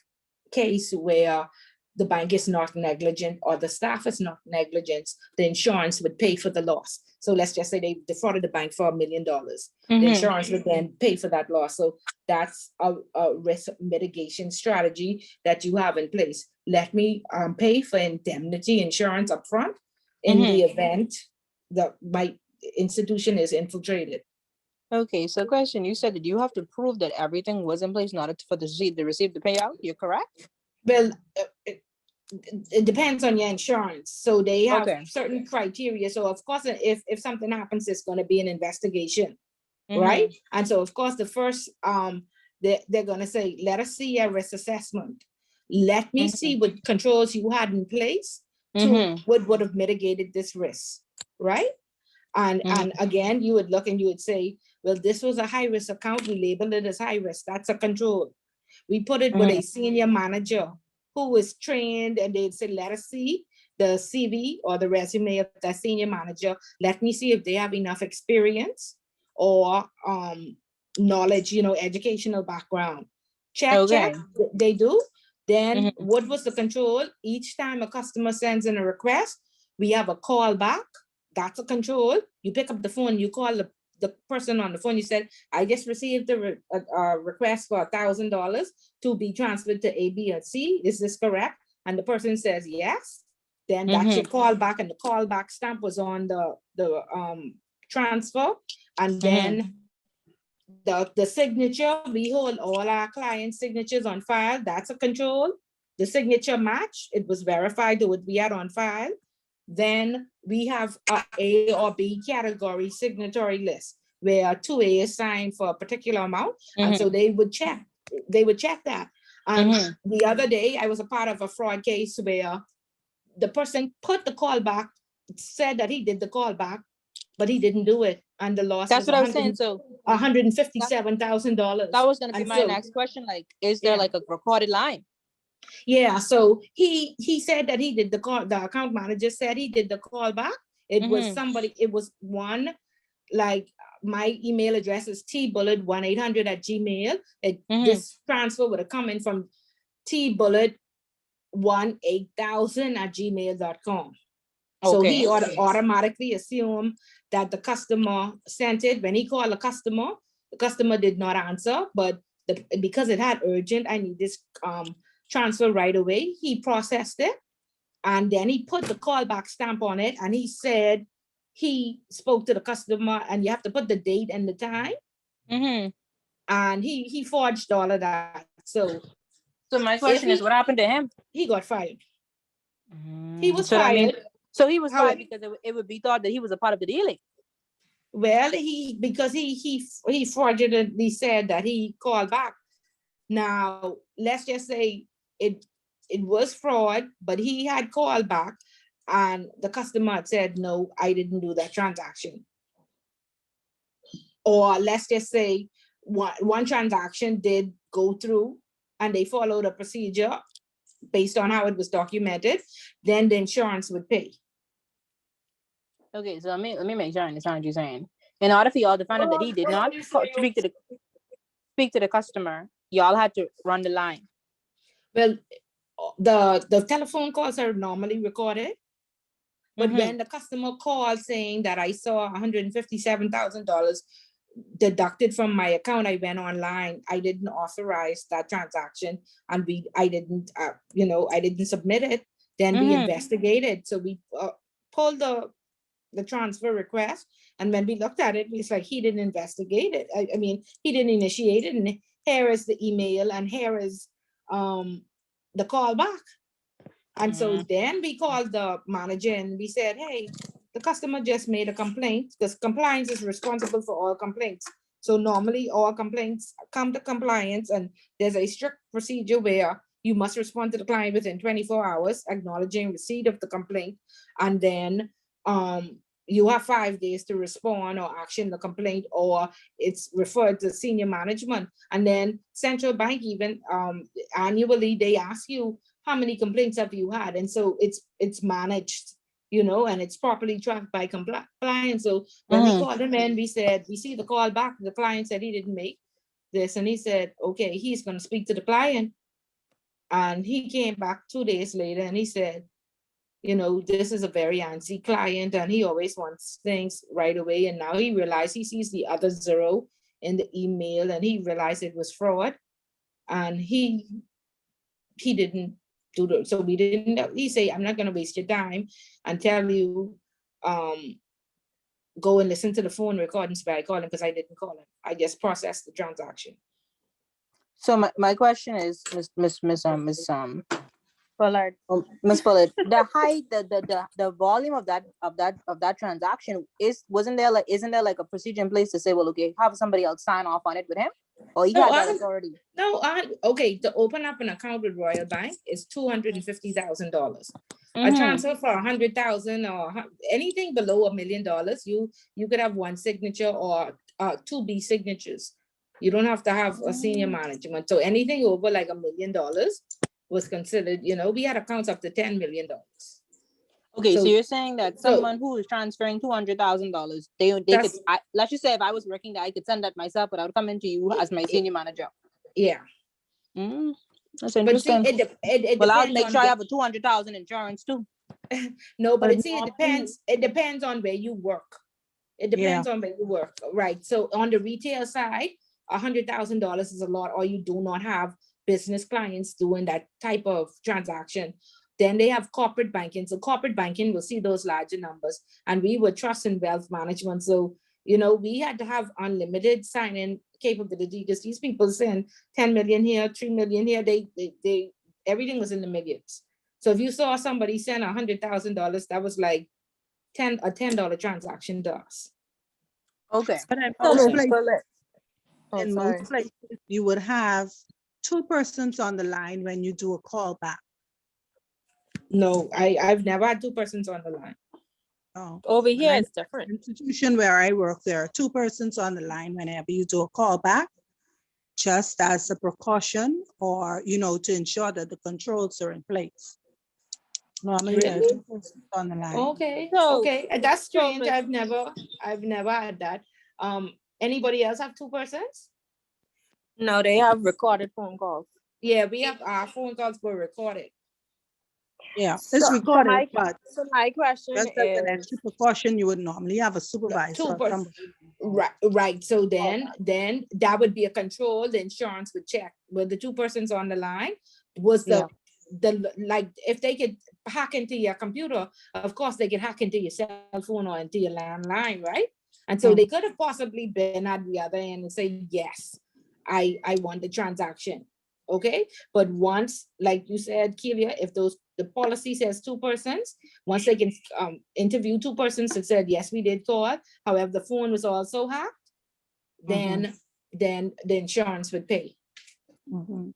case where the bank is not negligent or the staff is not negligent, the insurance would pay for the loss. So let's just say they defrauded the bank for $1 million. The insurance would then pay for that loss. So that's a risk mitigation strategy that you have in place. Let me pay for indemnity insurance upfront in the event that my institution is infiltrated. Okay, so question, you said that you have to prove that everything was in place in order for the receive the payout. You're correct? Well, it depends on your insurance. So they have certain criteria. So of course, if something happens, it's going to be an investigation, right? And so of course, the first, they're going to say, let us see a risk assessment. Let me see what controls you had in place to what would have mitigated this risk, right? And again, you would look and you would say, well, this was a high risk account. We labeled it as high risk. That's a control. We put it with a senior manager who is trained, and they'd say, let us see the CV or the resume of the senior manager. Let me see if they have enough experience or knowledge, educational background. Check, they do. Then what was the control? Each time a customer sends in a request, we have a call back. That's a control. You pick up the phone, you call the person on the phone, you said, I just received a request for $1,000 to be transferred to A, B, and C. Is this correct? And the person says yes. Then that's your call back, and the call back stamp was on the transfer. And then the signature, we hold all our client signatures on file. That's a control. The signature match, it was verified to what we had on file. Then we have a or B category signatory list where 2A is signed for a particular amount. And so they would check that. And the other day I was a part of a fraud case where the person put the call back, said that he did the call back, but he didn't do it. And the loss That's was what I was saying. So $157,000. That was going to be my next question. Like, is there like a recorded line? Yeah, so he said that he did the call. The account manager said he did the call back. It was somebody, it was one, like my email address is tbullet1800@gmail. This transfer would have come in from tbullet18,000@gmail.com. So he automatically assumed that the customer sent it. When he called the customer did not answer, but because it had urgent, I need this transfer right away, he processed it, and then he put the callback stamp on it, and he said he spoke to the customer, and you have to put the date and the time, and he forged all of that. So my question is, what happened to him? He got fired. He was fired. So he was fired because it would be thought that he was a part of the dealing. Well, because he fraudulently said that he called back. Now, let's just say it was fraud, but he had called back, and the customer had said, no, I didn't do that transaction. Or let's just say one transaction did go through and they followed a procedure based on how it was documented, then the insurance would pay. Okay, so let me make sure I understand what you're saying. In order for y'all to find out that he did not speak to the customer, y'all had to run the line. Well, the telephone calls are normally recorded, but when the customer called saying that I saw $157,000 deducted from my account, I went online, I didn't authorize that transaction, and I didn't submit it, then we investigated. So we pulled the transfer request, and when we looked at it, it's like he didn't investigate it. I mean, he didn't initiate it, and here is the email, and here is the call back. And so then we called the manager and we said, hey, the customer just made a complaint, because compliance is responsible for all complaints. So normally all complaints come to compliance, and there's a strict procedure where you must respond to the client within 24 hours, acknowledging receipt of the complaint. And then you have 5 days to respond or action the complaint, or it's referred to senior management. And then central bank even annually, they ask you, how many complaints have you had? And so it's managed, and it's properly tracked by compliance. So when we called him in, we said, we see the call back. The client said he didn't make this. And he said, okay, he's going to speak to the client. And he came back 2 days later and he said, this is a very antsy client and he always wants things right away. And now he realized he sees the other zero in the email and he realized it was fraud. And he didn't do it. So we didn't, he say, I'm not going to waste your time and tell you, go and listen to the phone recordings by calling, because I didn't call him. I just processed the transaction. So my question is, Miss Pollard. Miss Fuller, the volume of that transaction isn't there like a procedure in place to say, well, okay, have somebody else sign off on it with him, or he had that authority? Okay, to open up an account with Royal Bank is $250,000. A Mhm. transfer for 100,000 or anything below $1 million, you could have one signature or 2B signatures. You don't have to have a senior management. So anything over like $1 million was considered, we had accounts up to $10 million. Okay, so So- you're saying that someone who is transferring $200,000, they could, That's- let's just say if I was working there, I could send that myself, but I would come into you as my senior manager. Yeah. That's But see, interesting. it Well, I'll depends make on sure I the- have a 200,000 insurance too. No, but But see, it depends on where you work. It depends on where you work, right? So on the retail side, $100,000 is a lot, or you do not have business clients doing that type of transaction. Then they have corporate banking. So corporate banking will see those larger numbers, and we were trust and wealth management. So, we had to have unlimited sign-in capability, because these people send 10 million here, 3 million here. They everything was in the millions. So if you saw somebody send $100,000, that was like a $10 transaction to us. Okay. But in So, most Miss places, Fuller. Oh, in sorry. most places, you would have two persons on the line when you do a call back. No, I've never had two persons on the line. Oh, Over when here, I- it's different. institution where I work, there are two persons on the line whenever you do a call back, just as a precaution or, to ensure that the controls are in place. Normally, there are Really? two persons on the line. Okay, So- okay. That's so strange. Miss- I've never had that. Anybody else have two persons? No, they have recorded phone calls. Yeah, we have our phone calls were recorded. Yeah, it's So recorded, but So my question just as an is, extra precaution, you would normally have a supervisor. Two or persons. somebody. Right. So then that would be a control. The insurance would check were the two persons on the line. Was the like, if they could hack into your computer, of course they could hack into your cell phone or into your landline, right? And so they could have possibly been at the other end and say, yes, I want the transaction. Okay. But once, like you said, Kelia, if the policy says two persons, once they can interview two persons and said, yes, we did call, however, the phone was also hacked, then the insurance would pay. Mhm.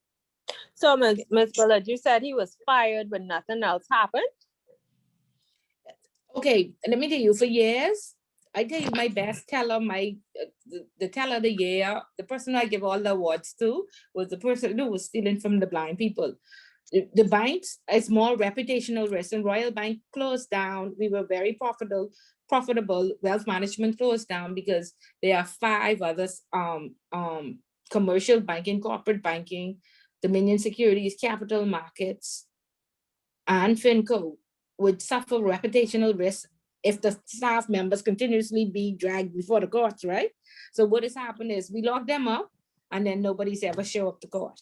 so Miss Bullard, you said he was fired, but nothing else happened. Okay, let me tell you, for years, I tell you, my best teller, the teller of the year, the person I give all the awards to was the person who was stealing from the blind people. The banks is more reputational risk, and Royal Bank closed down. We were very profitable. Wealth management closed down because there are 5 others, commercial banking, corporate banking, Dominion Securities, capital markets, and FinCo would suffer reputational risk if the staff members continuously be dragged before the courts, right? So what has happened is we lock them up and then nobody's ever show up to court.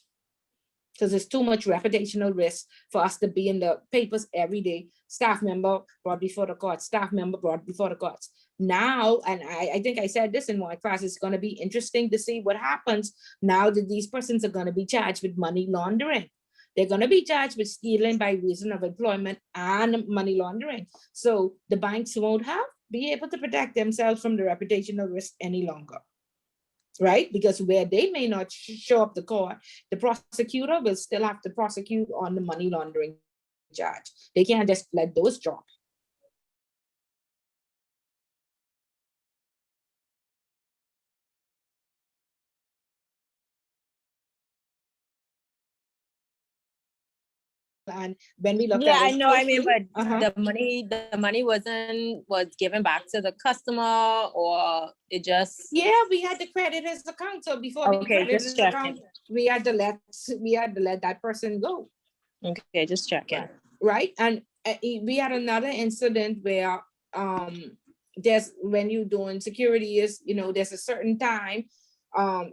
Because there's too much reputational risk for us to be in the papers every day. Staff member brought before the courts, staff member brought before the courts. Now, and I think I said this in my class, it's going to be interesting to see what happens now that these persons are going to be charged with money laundering. They're going to be charged with stealing by reason of employment and money laundering. So the banks won't be able to protect themselves from the reputational risk any longer. Right? Because where they may not show up to court, the prosecutor will still have to prosecute on the money laundering charge. They can't just let those drop. And when we look Yeah, at I it know. I mean, closely, but the money was given back to the customer, or it just. yeah, we had to credit his account. So before we Okay, credit just his checking. account, we had to let that person go. Okay, just checking. Right? And we had another incident where there's when you're doing security is, there's a certain time,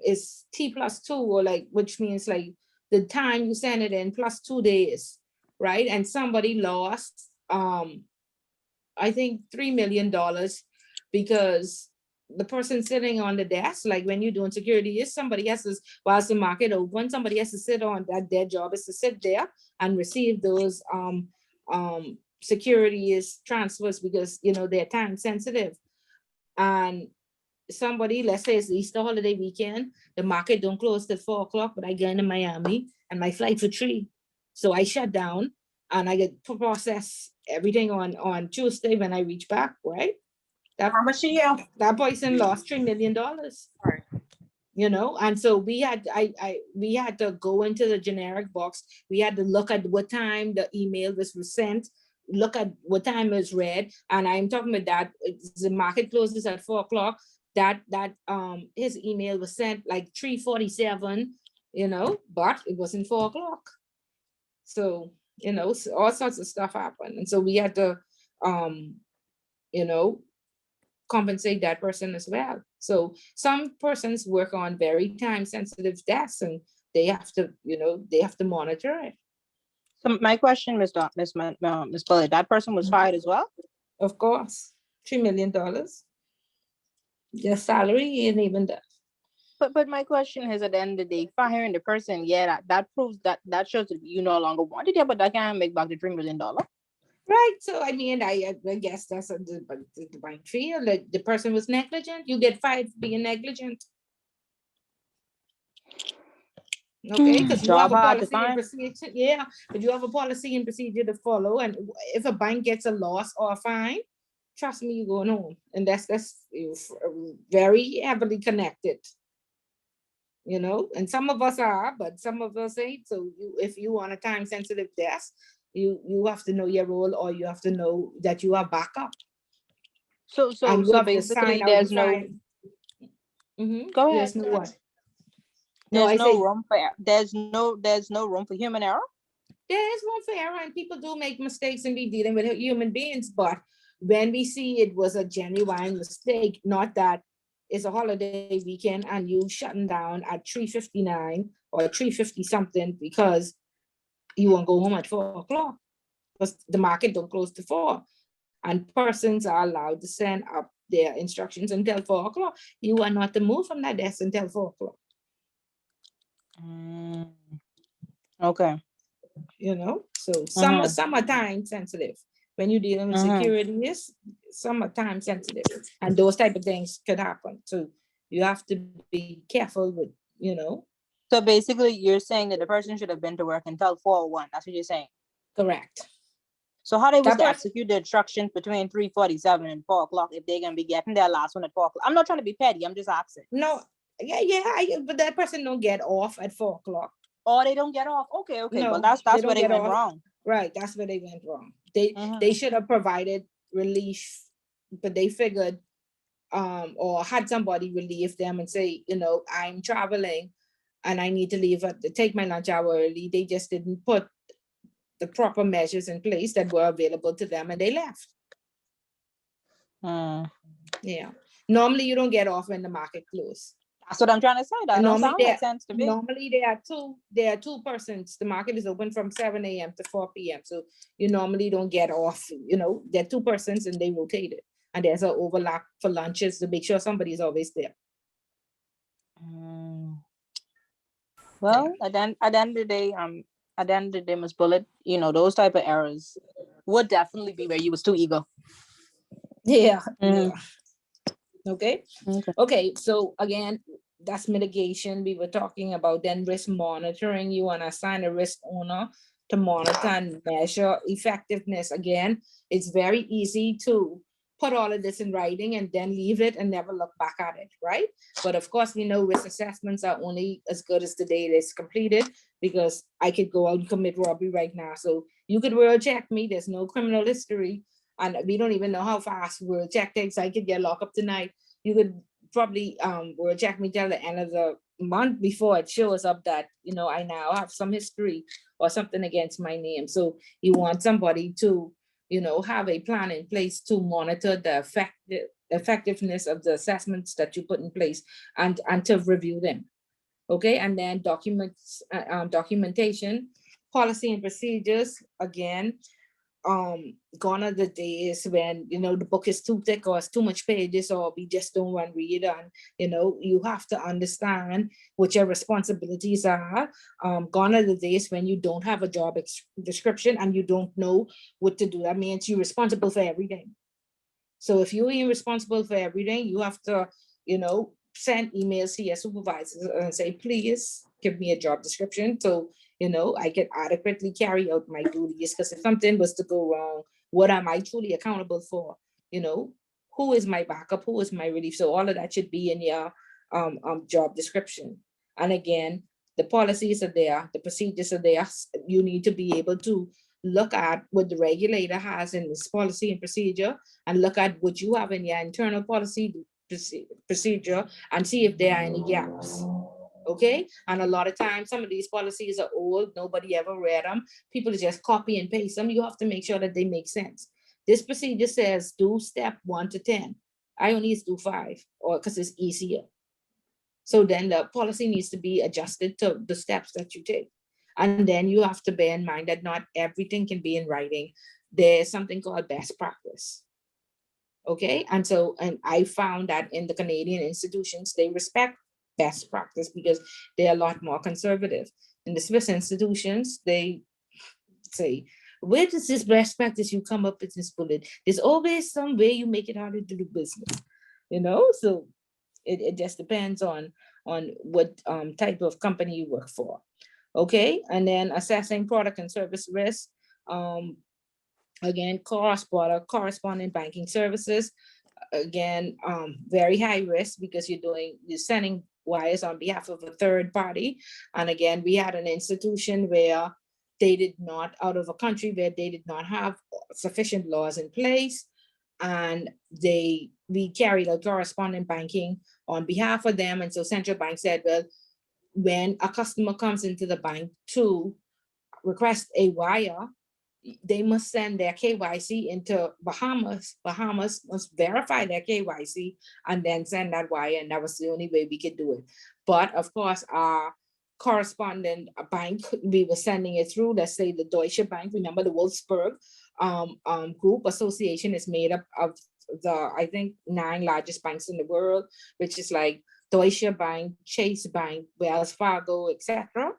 is T+2, or like, which means like the time you send it in plus 2 days, right? And somebody lost I think $3 million because the person sitting on the desk, like when you're doing security, is somebody has to, whilst the market open, somebody has to sit on that. Their job is to sit there and receive those securities transfers, because they're time sensitive. And somebody, let's say it's Easter holiday weekend, the market don't close till 4 o'clock, but I get into Miami and my flight for 3. So I shut down and I get to process everything on Tuesday when I reach back, right? How much a year? That person lost $3 million. Right. And so we had to go into the generic box. We had to look at what time the email was sent, look at what time it was read. And I'm talking about that the market closes at 4 o'clock. That his email was sent like 3:47, but it wasn't 4 o'clock. So, so all sorts of stuff happened. And so we had to compensate that person as well. So some persons work on very time sensitive desks, and they have to monitor it. So my question, Miss Bullitt, that person was fired as well? Of course, $3 million. Their salary ain't even that. But my question is, at the end of the day, firing the person, yeah, that proves that shows that you no longer wanted it, but that can't make back the $3 million. Right. So I mean, I guess that's the bank feel like the person was negligent. You get fired for being negligent. Okay, because you have a policy and procedure. Yeah, but you have a policy and procedure to follow. And if a bank gets a loss or a fine, trust me, you're going home. And that's very heavily connected. And some of us are, but some of us ain't. So if you on a time sensitive desk, you have to know your role, or you have to know that you are backup. So basically there's no. Go ahead. There's no what? There's no room for human error. There is room for error, and people do make mistakes, and be dealing with human beings. But when we see it was a genuine mistake, not that it's a holiday weekend and you shutting down at 3:59 or 3:50 something because you won't go home at 4 o'clock, because the market don't close to 4, and persons are allowed to send up their instructions until 4 o'clock. You are not to move from that desk until 4 o'clock. Okay. So some are time sensitive. When you're dealing with security, some are time sensitive, and those type of things could happen. So you have to be careful with, So basically, you're saying that the person should have been to work until 4:01. That's what you're saying. Correct. So how they was to execute the instructions between 3:47 and 4 o'clock if they're gonna be getting their last one at 4 o'clock? I'm not trying to be petty. I'm just asking. No, but that person don't get off at 4 o'clock. Or they don't get off. Okay. No, but that's where they went wrong. Right, that's where they went wrong. They should have provided relief, but they figured, or had somebody relieve them and say, I'm traveling and I need to leave to take my lunch hour early. They just didn't put the proper measures in place that were available to them, and they left. Yeah. Normally you don't get off when the market closes. That's what I'm trying to say. That don't sound like sense to me. Normally there are two persons. The market is open from 7 a.m. to 4 p.m. So you normally don't get off, there are two persons and they rotate it. And there's an overlap for lunches to make sure somebody's always there. Well, at the end of the day, Ms. Bullitt, those type of errors would definitely be where you was too eager. Yeah. Okay. So again, that's mitigation. We were talking about then risk monitoring. You want to assign a risk owner to monitor and measure effectiveness. Again, it's very easy to put all of this in writing and then leave it and never look back at it, right? But of course, we know risk assessments are only as good as the day it is completed, because I could go out and commit robbery right now. So you could world check me. There's no criminal history. And we don't even know how fast world check takes. I could get locked up tonight. You could probably world check me till the end of the month before it shows up that, I now have some history or something against my name. So you want somebody to, have a plan in place to monitor the effectiveness of the assessments that you put in place, and to review them. Okay, and then documentation, policy and procedures. Again, gone are the days when the book is too thick or it's too much pages, or we just don't want to read. And you have to understand what your responsibilities are. Gone are the days when you don't have a job description and you don't know what to do. That means you're responsible for everything. So if you're responsible for everything, you have to send emails to your supervisors and say, please give me a job description, so I can adequately carry out my duties. Because if something was to go wrong, what am I truly accountable for? Who is my backup? Who is my relief? So all of that should be in your job description. And again, the policies are there, the procedures are there. You need to be able to look at what the regulator has in this policy and procedure, and look at what you have in your internal policy procedure, and see if there are any gaps. Okay, and a lot of times some of these policies are old, nobody ever read them, people just copy and paste them. You have to make sure that they make sense. This procedure says do step 1 to 10. I only do 5, or because it's easier. So then the policy needs to be adjusted to the steps that you take. And then you have to bear in mind that not everything can be in writing. There's something called best practice. Okay, and I found that in the Canadian institutions, they respect best practice because they're a lot more conservative. In the Swiss institutions, they say, where does this best practice you come up with this bullet? There's always some way you make it harder to do business, so it just depends on what type of company you work for. Okay, and then assessing product and service risk. Again, cross-border correspondent banking services. Again, very high risk because you're sending wires on behalf of a third party. And again, we had an institution where they did not, out of a country where they did not have sufficient laws in place, and we carried out correspondent banking on behalf of them. And so central bank said, well, when a customer comes into the bank to request a wire, they must send their KYC into Bahamas. Bahamas must verify their KYC and then send that wire. And that was the only way we could do it. But of course, our correspondent bank, we were sending it through, let's say the Deutsche Bank. Remember, the Wolfsburg group association is made up of the, I think, 9 largest banks in the world, which is like Deutsche Bank, Chase Bank, Wells Fargo, etc.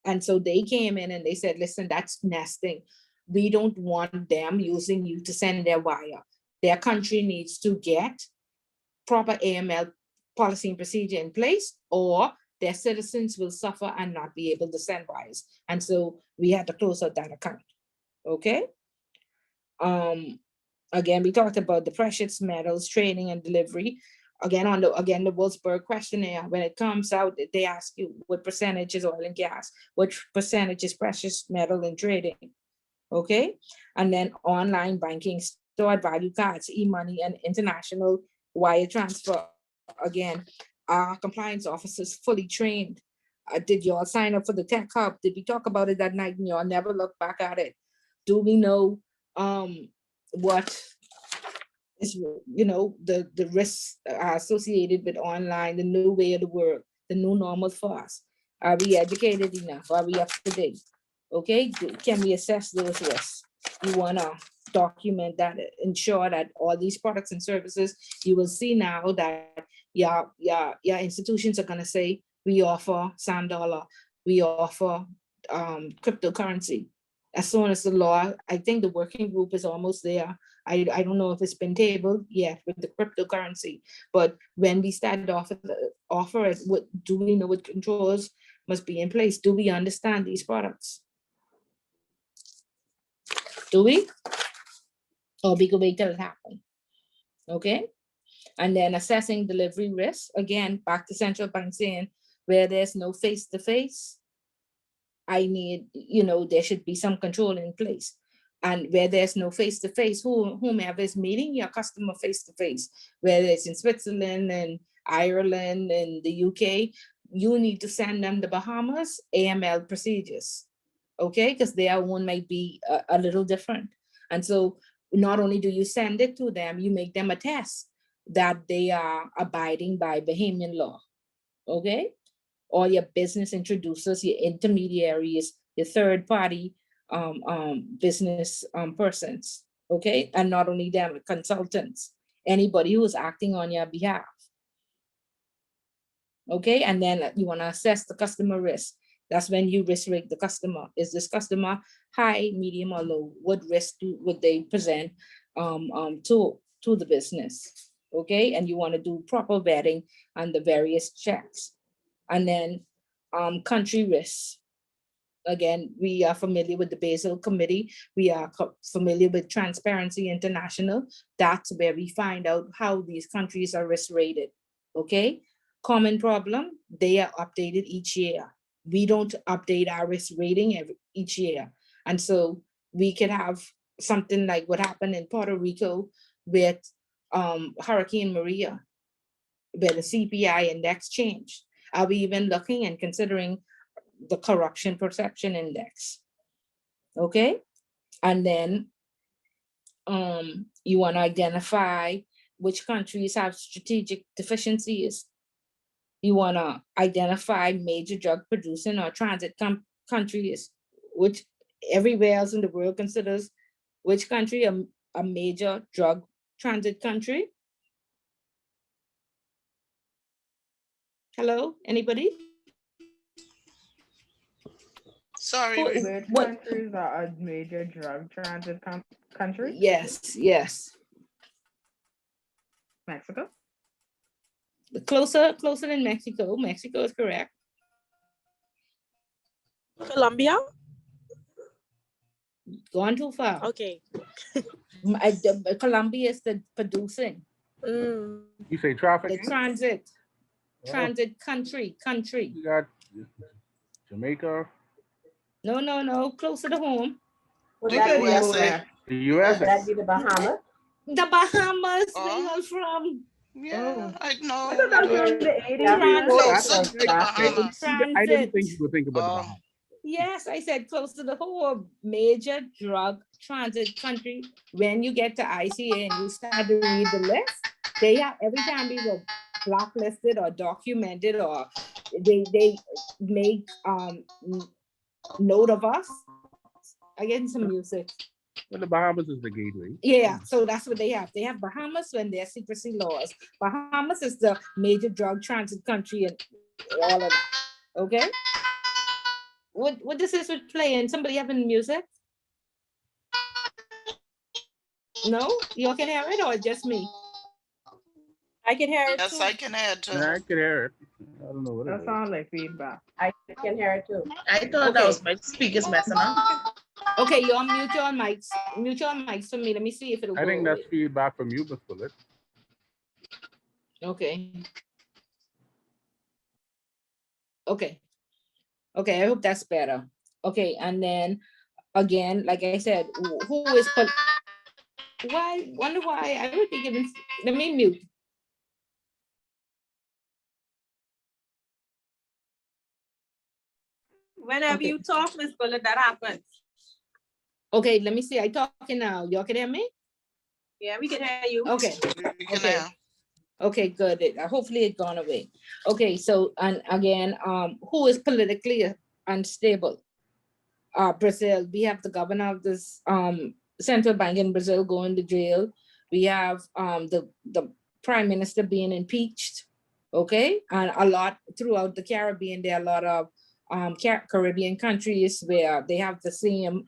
And so they came in and they said, listen, that's nesting. We don't want them using you to send their wire. Their country needs to get proper AML policy and procedure in place, or their citizens will suffer and not be able to send wires. And so we had to close out that account. Okay. Again, we talked about the precious metals trading and delivery. Again, the Wolfsburg questionnaire, when it comes out, they ask you what percentage is oil and gas, what percentage is precious metal and trading. Okay, and then online banking, stored value cards, e-money, and international wire transfer. Again, our compliance officers fully trained. Did y'all sign up for the tech hub? Did we talk about it that night and y'all never look back at it? Do we know what is, the risks are associated with online, the new way of the world, the new normal for us? Are we educated enough? Are we up to date? Okay, can we assess those risks? You want to document that, ensure that all these products and services, you will see now that your institutions are going to say, we offer sand dollar, we offer cryptocurrency. As soon as the law, I think the working group is almost there. I don't know if it's been tabled yet with the cryptocurrency, but when we start to offer it, what do we know what controls must be in place? Do we understand these products? Do we? Or we could wait till it happens. Okay. And then assessing delivery risk. Again, back to central bank saying, where there's no face-to-face, I need, there should be some control in place. And where there's no face-to-face, whomever is meeting your customer face-to-face, whether it's in Switzerland and Ireland and the UK, you need to send them the Bahamas AML procedures. okay? Because their own might be a little different. And so not only do you send it to them, you make them attest that they are abiding by Bahamian law, okay? All your business introducers, your intermediaries, your third party business persons, okay? And not only them, consultants, anybody who is acting on your behalf. Okay, and then you want to assess the customer risk. That's when you risk rate the customer. Is this customer high, medium, or low? What risk would they present to the business? Okay, and you want to do proper vetting on the various checks. And then country risks. Again, we are familiar with the Basel Committee. We are familiar with Transparency International. That's where we find out how these countries are risk rated. Okay, common problem, they are updated each year. We don't update our risk rating each year. And so we could have something like what happened in Puerto Rico with Hurricane Maria, where the CPI index changed. Are we even looking and considering the corruption perception index? Okay, and then you want to identify which countries have strategic deficiencies. You want to identify major drug producing or transit countries, which everywhere else in the world considers which country a major drug transit country. Hello, anybody? Sorry. Which countries are a major drug transit country? Yes, yes. Mexico? Closer than Mexico. Mexico is correct. Colombia? Gone too far. Okay. Colombia is the producing. You say trafficking? The transit country. You got Jamaica. No, closer to home. The USA. The US. That'd be the Bahamas. The Bahamas, they are from. Yeah, I know. I thought that was from the 80s. Closer to the Bahamas. I didn't think you would think about the Bahamas. Yes, I said close to the whole major drug transit country. When you get to ICA and you start to read the list, they have, every time we were blacklisted or documented or they make note of us. I get some music. Well, the Bahamas is the gateway. Yeah, so that's what they have. They have Bahamas when there's secrecy laws. Bahamas is the major drug transit country and all of that. Okay. What this is with playing? Somebody having music? No? You can hear it or just me? I can hear it Yes, too. I can hear it too. Yeah, I could hear it. I don't know what That sounds like feedback. I can hear it too. I thought that was my speakers messing up. Okay, you unmute your mics. Mute your mics for me. Let me see if it'll I go think that's away. feedback from you, Miss Bullet. Okay. Okay, I hope that's better. Okay, and then again, like I said, who is why? Wonder why I would be given. Let me mute. Whenever you talk, Miss Bullet, that happens. Okay, let me see. I talking now. Y'all can hear me? Yeah, we can hear you. Okay. You can Okay. hear. Okay, good. Hopefully it gone away. Okay, so and again, who is politically unstable? Brazil. We have the governor of this central bank in Brazil going to jail. We have the prime minister being impeached. Okay, and a lot throughout the Caribbean, there are a lot of Caribbean countries where they have the same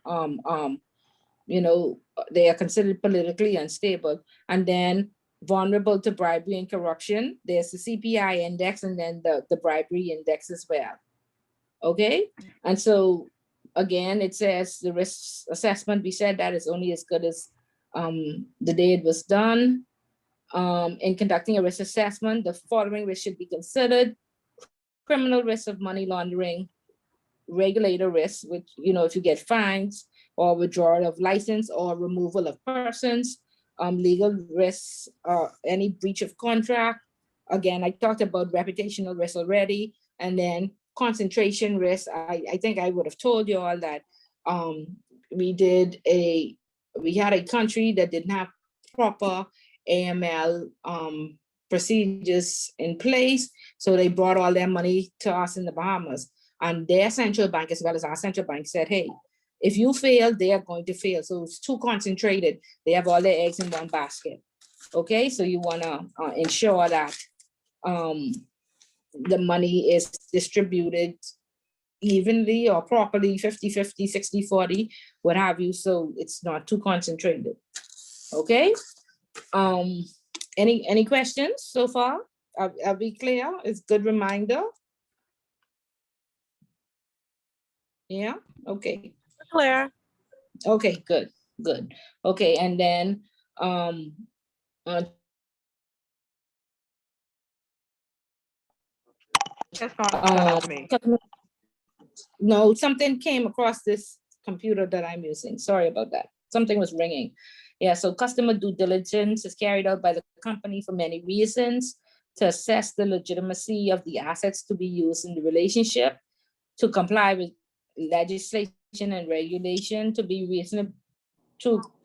they are considered politically unstable, and then vulnerable to bribery and corruption. There's the CPI index and then the bribery index as well. Okay, and so again, it says the risk assessment, we said that is only as good as the day it was done. In conducting a risk assessment, the following risks should be considered: criminal risk of money laundering, regulator risk, which, if you get fines or withdrawal of license or removal of persons, legal risks, any breach of contract. Again, I talked about reputational risk already, and then concentration risk. I think I would have told you all that We had a country that didn't have proper AML procedures in place. So they brought all their money to us in the Bahamas. And their central bank, as well as our central bank, said, hey, if you fail, they are going to fail. So it's too concentrated. They have all their eggs in one basket. Okay, so you want to ensure that the money is distributed evenly or properly, 50-50, 60-40, what have you, so it's not too concentrated. Okay. Any questions so far? Are we clear? It's good reminder. Yeah, okay. Clear. Okay, good. Okay, and then no, something came across this computer that I'm using. Sorry about that. Something was ringing. Yeah, so customer due diligence is carried out by the company for many reasons: to assess the legitimacy of the assets to be used in the relationship, to comply with legislation and regulation, to be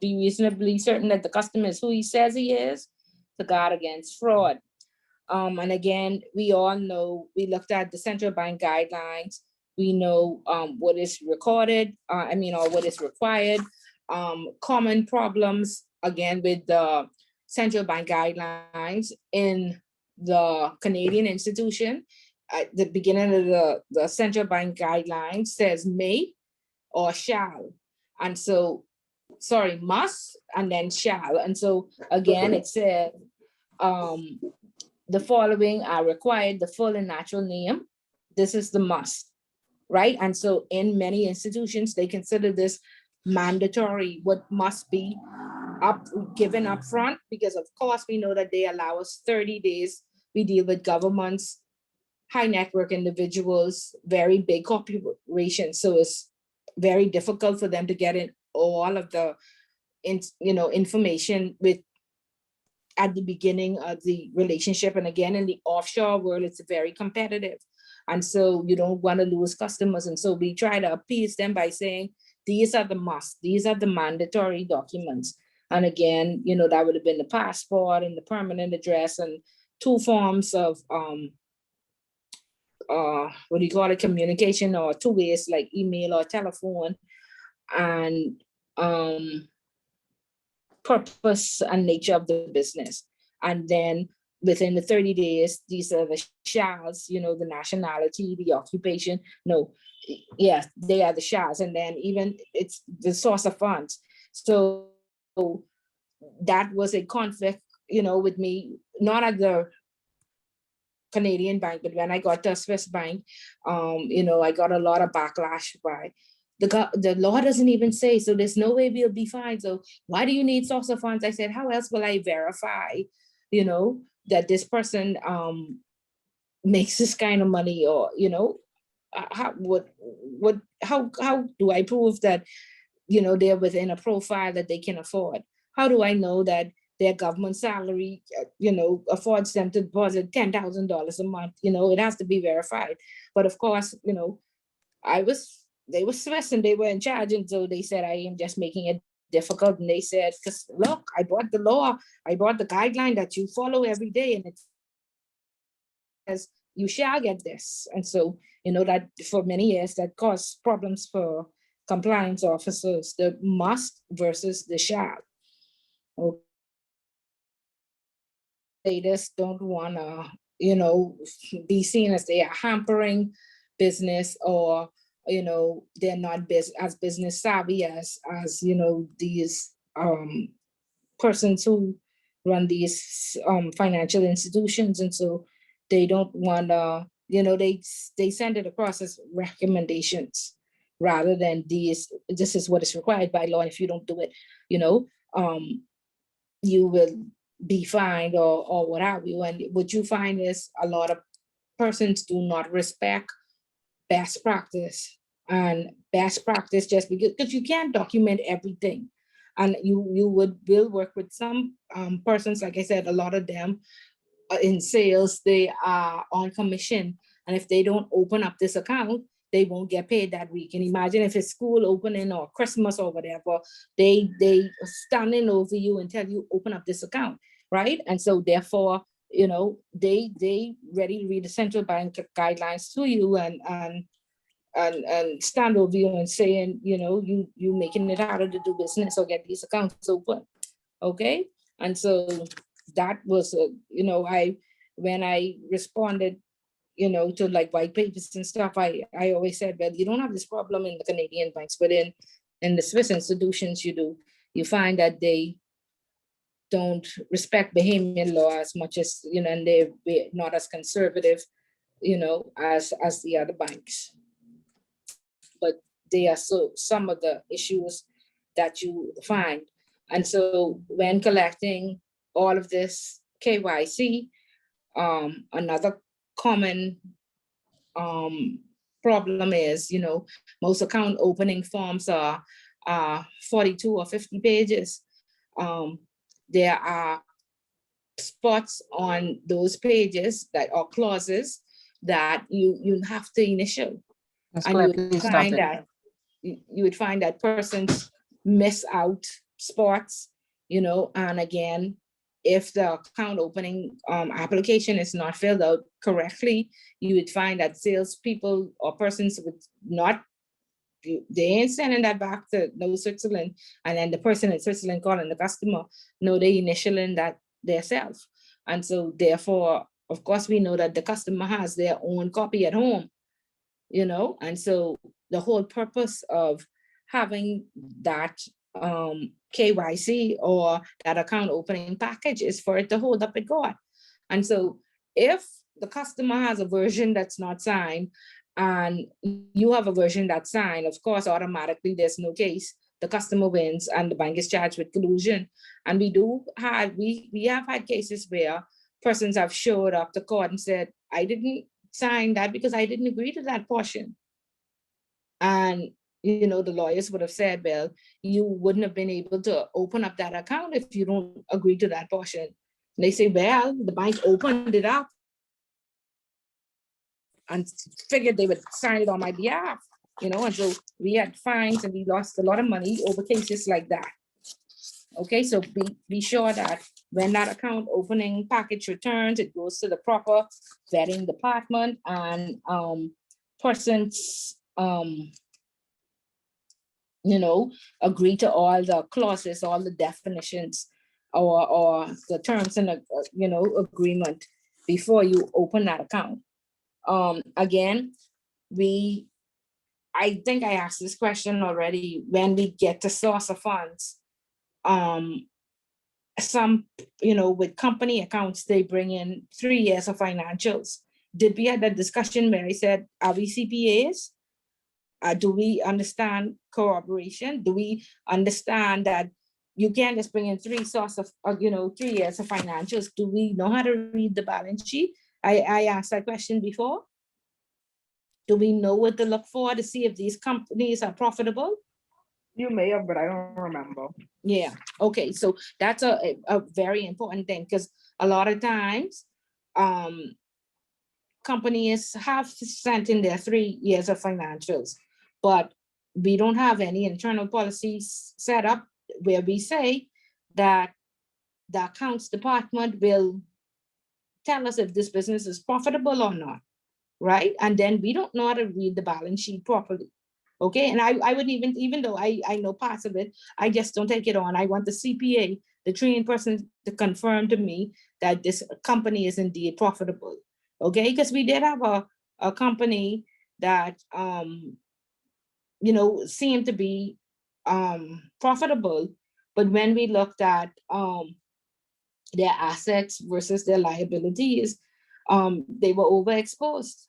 reasonably certain that the customer is who he says he is, to guard against fraud. And again, we all know, we looked at the central bank guidelines. We know what is recorded, or what is required. Common problems, again, with the central bank guidelines in the Canadian institution. At the beginning of the central bank guidelines says may or shall. And so, sorry, must and then shall. And so again, it said, the following are required: the full and natural name. This is the must, right? And so in many institutions, they consider this mandatory, what must be given up front, because of course we know that they allow us 30 days. We deal with governments, high network individuals, very big corporations. So it's very difficult for them to get in all of the information at the beginning of the relationship. And again, in the offshore world, it's very competitive. And so you don't want to lose customers. And so we try to appease them by saying, these are the must, these are the mandatory documents. And again, that would have been the passport and the permanent address and 2 forms of, communication, or 2 ways like email or telephone, and purpose and nature of the business. And then within the 30 days, these are the shalls, the nationality, the occupation. No, yeah, they are the shalls. And then even it's the source of funds. So that was a conflict, with me, not at the Canadian bank, but when I got to a Swiss bank, I got a lot of backlash by the law doesn't even say, so there's no way we'll be fine. So why do you need source of funds? I said, how else will I verify, that this person makes this kind of money, or how do I prove that they're within a profile that they can afford? How do I know that their government salary affords them to deposit $10,000 a month? It has to be verified. But of course, they were Swiss and they were in charge. And so they said, I am just making it difficult. And they said, because look, I brought the law, I brought the guideline that you follow every day. And it says, you shall get this. And so, that for many years, that caused problems for compliance officers, the must versus the shall. Okay. They just don't want to, be seen as they are hampering business, or they're not as business savvy as these persons who run these financial institutions. And so they don't want to, they send it across as recommendations rather than this is what is required by law. If you don't do it, you will be fined or what have you. And what you find is a lot of persons do not respect best practice. And best practice, just because you can't document everything. And you will work with some persons, like I said, a lot of them in sales, they are on commission. And if they don't open up this account, they won't get paid that week. And imagine if it's school opening or Christmas or whatever, they standing over you and tell you open up this account, right? And so therefore, they ready to read the central bank guidelines to you and stand over you and saying, you making it harder to do business or get these accounts open. Okay. And so that was, when I responded, to like white papers and stuff, I always said, well, you don't have this problem in the Canadian banks, but in the Swiss institutions, you do. You find that they don't respect Bahamian law as much as, and they're not as conservative, as the other banks. But they are some of the issues that you find. And so when collecting all of this KYC, another common problem is, most account opening forms are 42 or 50 pages. There are spots on those pages that are clauses that you have to initial. Ms. And Claire, you would please stop find it. that you would find that persons miss out spots, and again, if the account opening application is not filled out correctly, you would find that salespeople or persons would not, they ain't sending that back to no Switzerland, and then the person in Switzerland calling the customer, no, they initialing that themselves. And so therefore, of course, we know that the customer has their own copy at home, and so the whole purpose of having that KYC or that account opening package is for it to hold up at God. And so if the customer has a version that's not signed and you have a version that's signed, of course, automatically there's no case. The customer wins and the bank is charged with collusion. And we have had cases where persons have showed up to court and said, I didn't sign that because I didn't agree to that portion. And the lawyers would have said, well, you wouldn't have been able to open up that account if you don't agree to that portion. And they say, well, the bank opened it up and figured they would sign it on my behalf, and so we had fines and we lost a lot of money over cases like that. Okay, so be sure that when that account opening package returns, it goes to the proper vetting department, and persons agree to all the clauses, all the definitions, or the terms in a agreement before you open that account. Again, I think I asked this question already. When we get to source of funds, some, with company accounts, they bring in 3 years of financials. Did we have that discussion where I said, are we CPAs? Do we understand corroboration? Do we understand that you can't just bring in 3 years of financials? Do we know how to read the balance sheet? I asked that question before. Do we know what to look for to see if these companies are profitable? You may have, but I don't remember. Yeah, okay, so that's a very important thing, because a lot of times companies have sent in their 3 years of financials, but we don't have any internal policies set up where we say that the accounts department will tell us if this business is profitable or not, right? And then we don't know how to read the balance sheet properly. Okay, and I wouldn't even though I know parts of it, I just don't take it on. I want the CPA, the trained person, to confirm to me that this company is indeed profitable. Okay, because we did have a company that seemed to be profitable, but when we looked at their assets versus their liabilities, they were overexposed.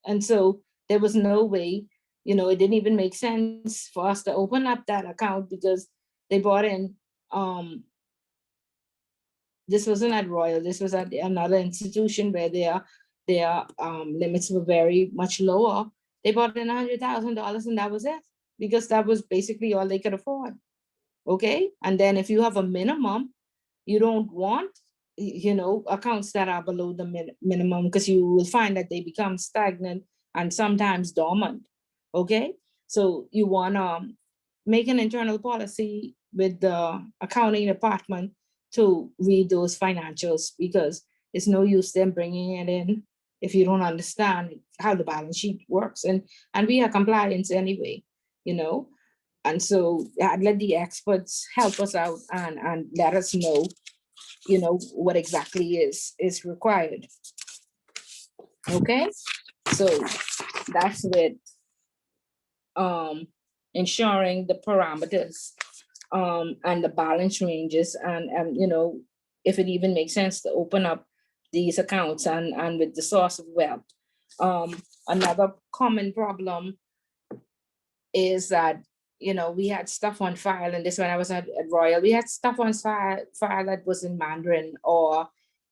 And so there was no way, it didn't even make sense for us to open up that account, because they brought in, this wasn't at Royal, this was at another institution where their limits were very much lower. They brought in $100,000 and that was it, because that was basically all they could afford. Okay, and then if you have a minimum, you don't want accounts that are below the minimum, because you will find that they become stagnant and sometimes dormant. Okay, so you want to make an internal policy with the accounting department to read those financials, because it's no use them bringing it in if you don't understand how the balance sheet works. And we are compliance anyway, you know. And so I'd let the experts help us out and let us know, you know, what exactly is required. Okay, so that's with ensuring the parameters and the balance ranges, and you know, if it even makes sense to open up these accounts and with the source of wealth. Another common problem is that, you know, we had stuff on file, and this when I was at Royal, we had stuff on file that was in Mandarin, or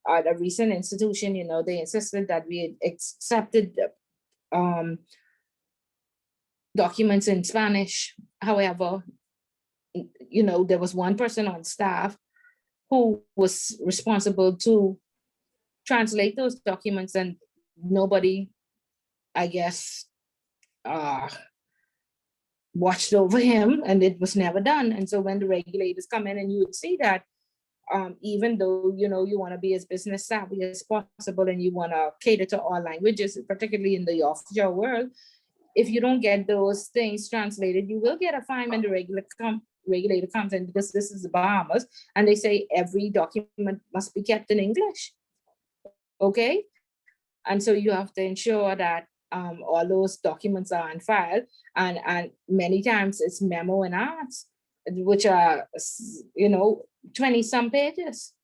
at a recent institution, you know, they insisted that we had accepted documents in Spanish. However, you know, there was one person on staff who was responsible to translate those documents, and nobody, I guess, watched over him, and it was never done. And so when the regulators come in, and you would see that even though, you know, you want to be as business savvy as possible, and you want to cater to all languages, particularly in the offshore world, if you don't get those things translated, you will get a fine when the regulator comes in, because this is the Bahamas, and they say every document must be kept in English. Okay, and so you have to ensure that all those documents are on file, and many times it's memo and arts, which are, you know, 20 some pages.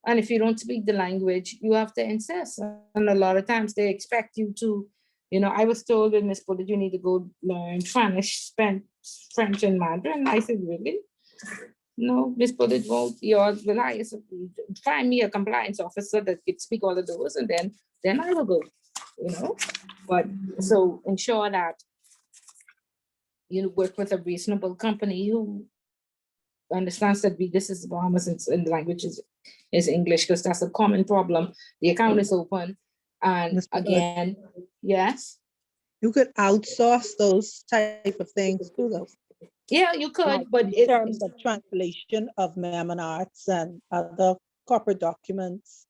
And if you don't speak the language, you have to insist. And a lot of times they expect you to, you know, I was told with Miss Bullitt, you need to go learn Spanish, French and Mandarin. I said, really? No, Miss Bullitt won't. You're find me a compliance officer that could speak all of those, and then I will go, you know. But so ensure that you work with a reasonable company who understands that this is Bahamas, and the language is English, because that's a common problem. The account is open, and Ms. Bullitt, again, yes. you could outsource those type of things too, though. Yeah, you could, Like but in terms of translation of mem and arts and other corporate documents.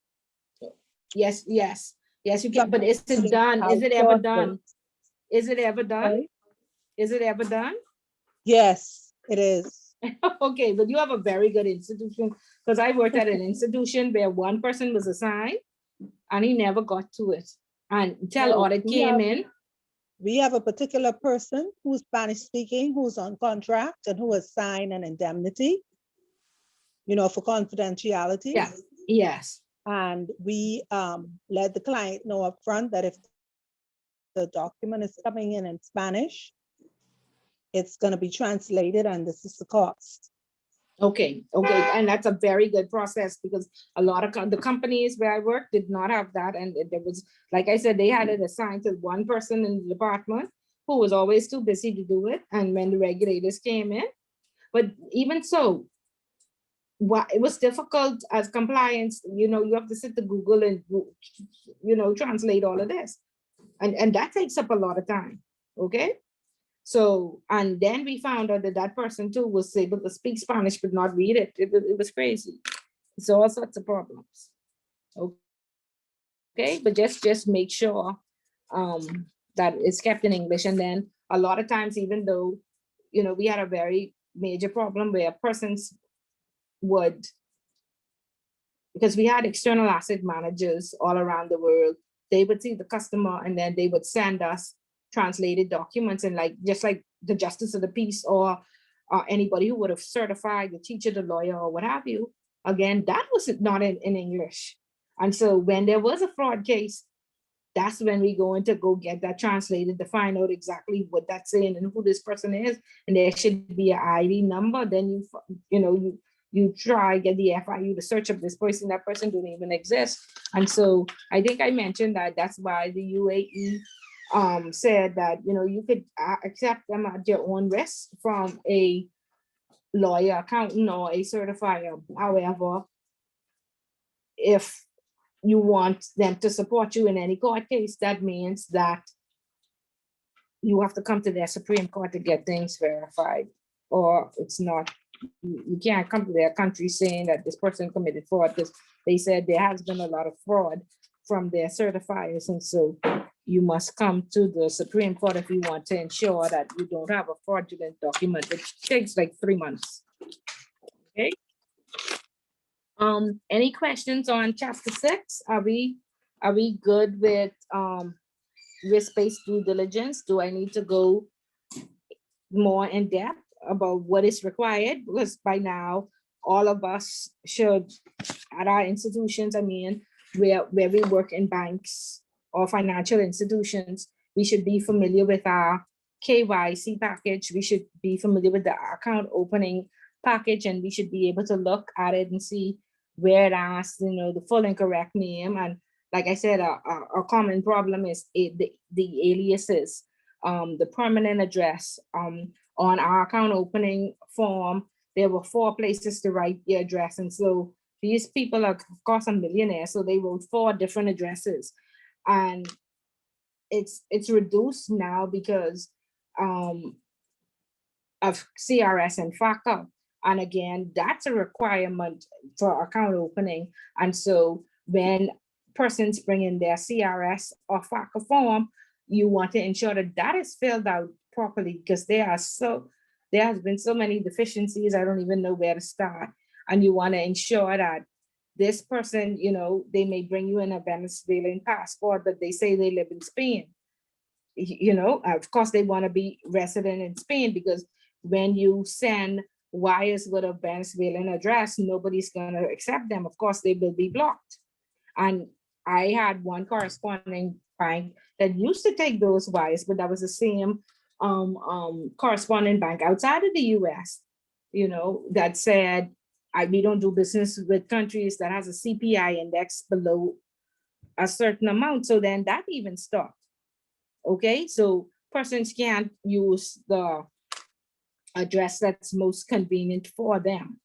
yes, you can. But is it Sometimes done? Is it ever outsource done? those. Is it ever done? Sorry? Is it ever done? Yes, it is. Okay, but you have a very good institution, because I worked at an institution where one person was assigned and he never got to it. And until No, audit came in. We have a particular person who's Spanish speaking, who's on contract, and who has signed an indemnity, you know, for confidentiality. Yeah. Yes. And we let the client know upfront that if the document is coming in Spanish, it's going to be translated, and this is the cost. Okay, and that's a very good process, because a lot of the companies where I worked did not have that, and there was, like I said, they had it assigned to one person in the department who was always too busy to do it. And when the regulators came in, but even so, it was difficult as compliance. You know, you have to sit to Google and, you know, translate all of this, and that takes up a lot of time. Okay. So, and then we found out that person too was able to speak Spanish but not read it. It was crazy. So all sorts of problems. Okay, but just make sure that it's kept in English. And then a lot of times, even though, you know, we had a very major problem where persons would, because we had external asset managers all around the world, they would see the customer and then they would send us translated documents, and just like the justice of the peace, or anybody who would have certified, the teacher, the lawyer, or what have you, again, that was not in English. And so when there was a fraud case, that's when we go get that translated to find out exactly what that's saying and who this person is. And there should be an ID number. Then you try get the FIU to search up this person. That person don't even exist. And so I think I mentioned that that's why the UAE said that, you know, you could accept them at your own risk from a lawyer, accountant, or a certifier. However, if you want them to support you in any court case, that means that you have to come to their Supreme Court to get things verified, or it's not, you can't come to their country saying that this person committed fraud, because they said there has been a lot of fraud from their certifiers, and so you must come to the Supreme Court if you want to ensure that you don't have a fraudulent document, which takes like 3 months. Okay. Any questions on chapter 6? Are we good with risk-based due diligence? Do I need to go more in depth about what is required? Because by now, all of us should, at our institutions, I mean, where we work in banks or financial institutions, we should be familiar with our KYC package. We should be familiar with the account opening package, and we should be able to look at it and see where it asks, the full and correct name. And like I said, a common problem is the aliases, the permanent address. On our account opening form, there were 4 places to write the address. And so these people are, of course, a millionaire, so they wrote 4 different addresses. And it's reduced now because of CRS and FACA. And again, that's a requirement for account opening. And so when persons bring in their CRS or FACA form, you want to ensure that that is filled out properly, because there has been so many deficiencies, I don't even know where to start. And you want to ensure that this person, they may bring you in a Venezuelan passport, but they say they live in Spain. Of course, they want to be resident in Spain, because when you send wires with a Venezuelan address, nobody's going to accept them. Of course, they will be blocked. And I had one corresponding bank that used to take those wires, but that was the same correspondent bank outside of the US, that said, we don't do business with countries that has a CPI index below a certain amount. So then that even stopped. Okay, so persons can't use the address that's most convenient for them.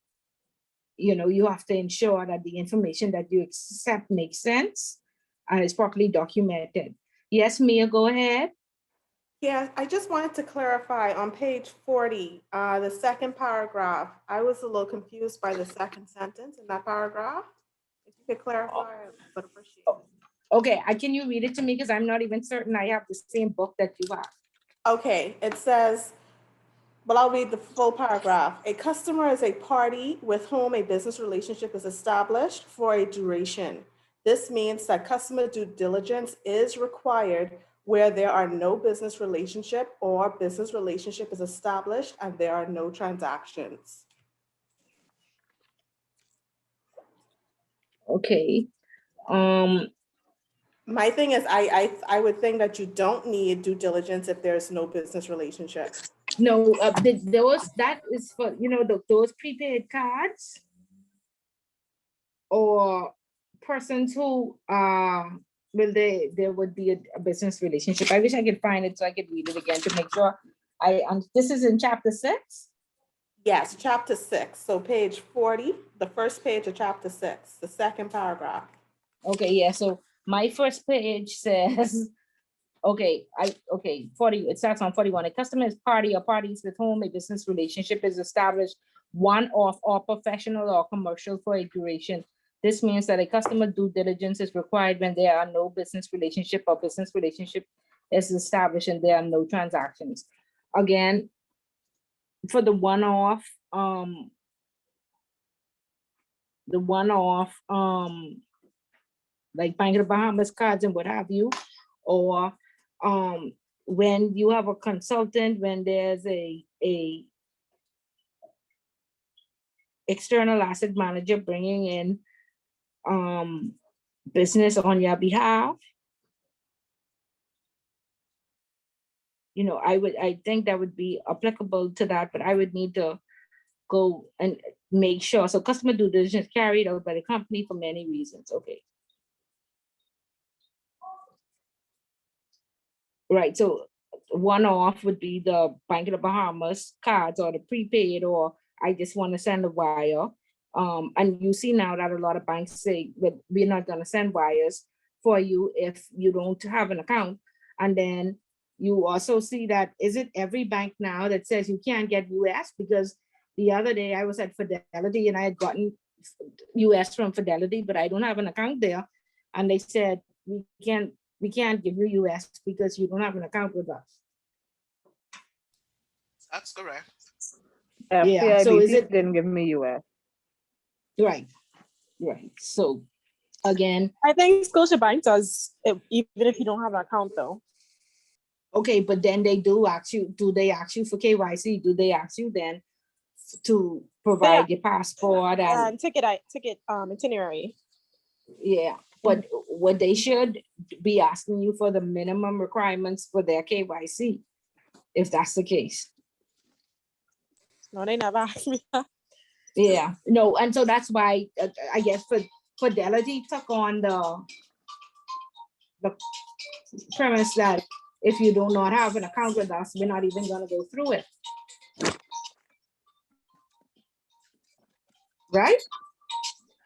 You have to ensure that the information that you accept makes sense and is properly documented. Yes, Mia, go ahead. Yeah, I just wanted to clarify on page 40, the second paragraph. I was a little confused by the second sentence in that paragraph. If you could clarify, I would appreciate it. Okay, can you read it to me? Because I'm not even certain I have the same book that you have. Okay, it says, but I'll read the full paragraph. A customer is a party with whom a business relationship is established for a duration. This means that customer due diligence is required where there are no business relationship or business relationship is established and there are no transactions. Okay. My thing is, I would think that you don't need due diligence if there's no business relationship. No, that is for, those prepaid cards or persons who, there would be a business relationship. I wish I could find it so I could read it again to make sure this is in chapter 6? Yes, chapter 6. So page 40, the first page of chapter 6, the second paragraph. Okay, yeah, so my first page says, 40, it starts on 41. A customer is party or parties with whom a business relationship is established, one-off or professional or commercial for a duration. This means that a customer due diligence is required when there are no business relationship or business relationship is established and there are no transactions. Again, for the one-off, like Bank of the Bahamas cards and what have you, or when you have a consultant, when there's a external asset manager bringing in business on your behalf, I think that would be applicable to that, but I would need to go and make sure. So customer due diligence carried out by the company for many reasons. Okay. Right, so one-off would be the Bank of the Bahamas cards or the prepaid, or I just want to send a wire. And you see now that a lot of banks say that we're not going to send wires for you if you don't have an account. And then you also see that, is it every bank now that says you can't get US? Because the other day I was at Fidelity and I had gotten US from Fidelity, but I don't have an account there. And they said, we can't give you US because you don't have an account with us. That's correct. Yeah, so is it didn't give me US. right? Right. So again, I think Scotiabank does, even if you don't have an account though. okay, but then they do ask you, do they ask you for KYC? Do they ask you then to provide your passport and ticket itinerary. yeah, but what they should be asking you for the minimum requirements for their KYC, if that's the case. No, they never asked me that. Yeah, no, and so that's why I guess Fidelity took on the premise that if you do not have an account with us, we're not even going to go through it. Right?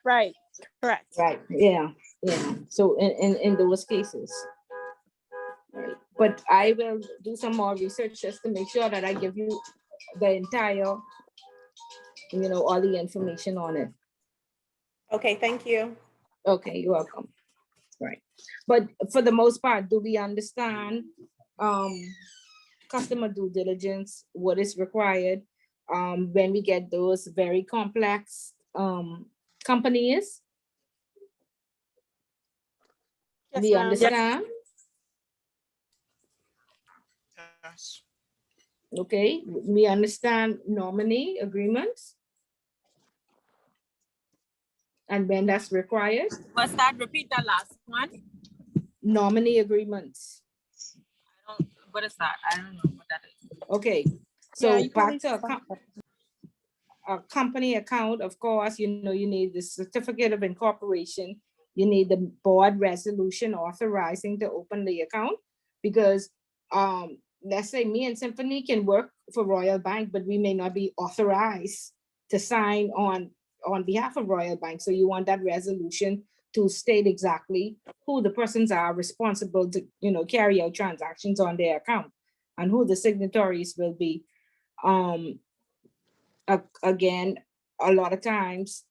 Right. Correct. Right. Yeah. Yeah. So in those cases. Right. But I will do some more research just to make sure that I give you the entire, all the information on it. Okay, thank you. Okay, you're welcome. Right. But for the most part, do we understand customer due diligence, what is required when we get those very complex companies? Yes, We ma'am. understand? Yes. Okay, we understand nominee agreements and when that's required. What's that? Repeat that last one. Nominee agreements. What is that? I don't know what that is. Okay, so you back probably to a company account, of course, you need the certificate of incorporation. You need the board resolution authorizing to open the account, because let's say me and Symphony can work for Royal Bank, but we may not be authorized to sign on behalf of Royal Bank. So you want that resolution to state exactly who the persons are responsible to, carry out transactions on their account and who the signatories will be. Again, a lot of times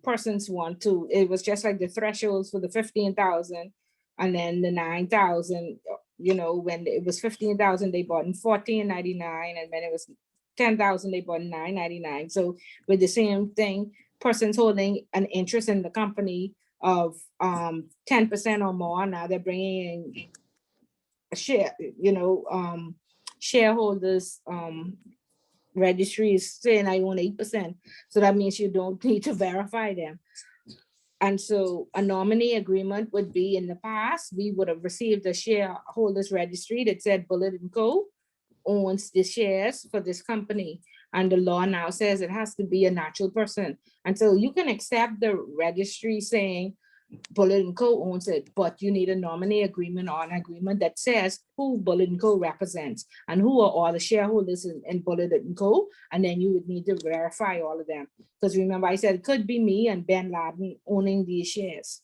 persons want to, it was just like the thresholds for the 15,000 and then the 9,000, when it was 15,000, they bought in 14.99, and when it was 10,000, they bought in 9.99. So with the same thing, persons holding an interest in the company of 10% or more, now they're bringing in a share, shareholders registry is saying I own 8%. So that means you don't need to verify them. And so a nominee agreement would be, in the past, we would have received a shareholders registry that said Bullet & Co. owns the shares for this company. And the law now says it has to be a natural person. And so you can accept the registry saying Bullet & Co. owns it, but you need a nominee agreement or an agreement that says who Bullet & Co. represents and who are all the shareholders in Bullet & Co. And then you would need to verify all of them. Because remember, I said it could be me and Ben Laden owning these shares,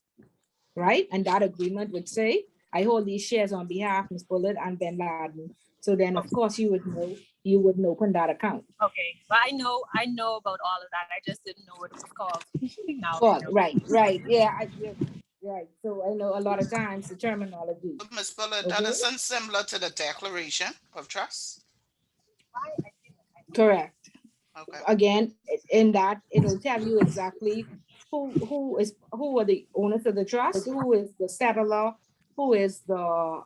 right? And that agreement would say, I hold these shares on behalf of Ms. Bullet and Ben Laden. So then, of course, you wouldn't open that account. Okay, but I know about all of that. I just didn't know what it was called. Now Well, right, yeah, right. So I know a lot of times the terminology. Ms. Bullet, that isn't similar to the declaration of trust? Correct. Okay. Again, in that it'll tell you exactly who are the owners of the trust, who is the settlor, who is the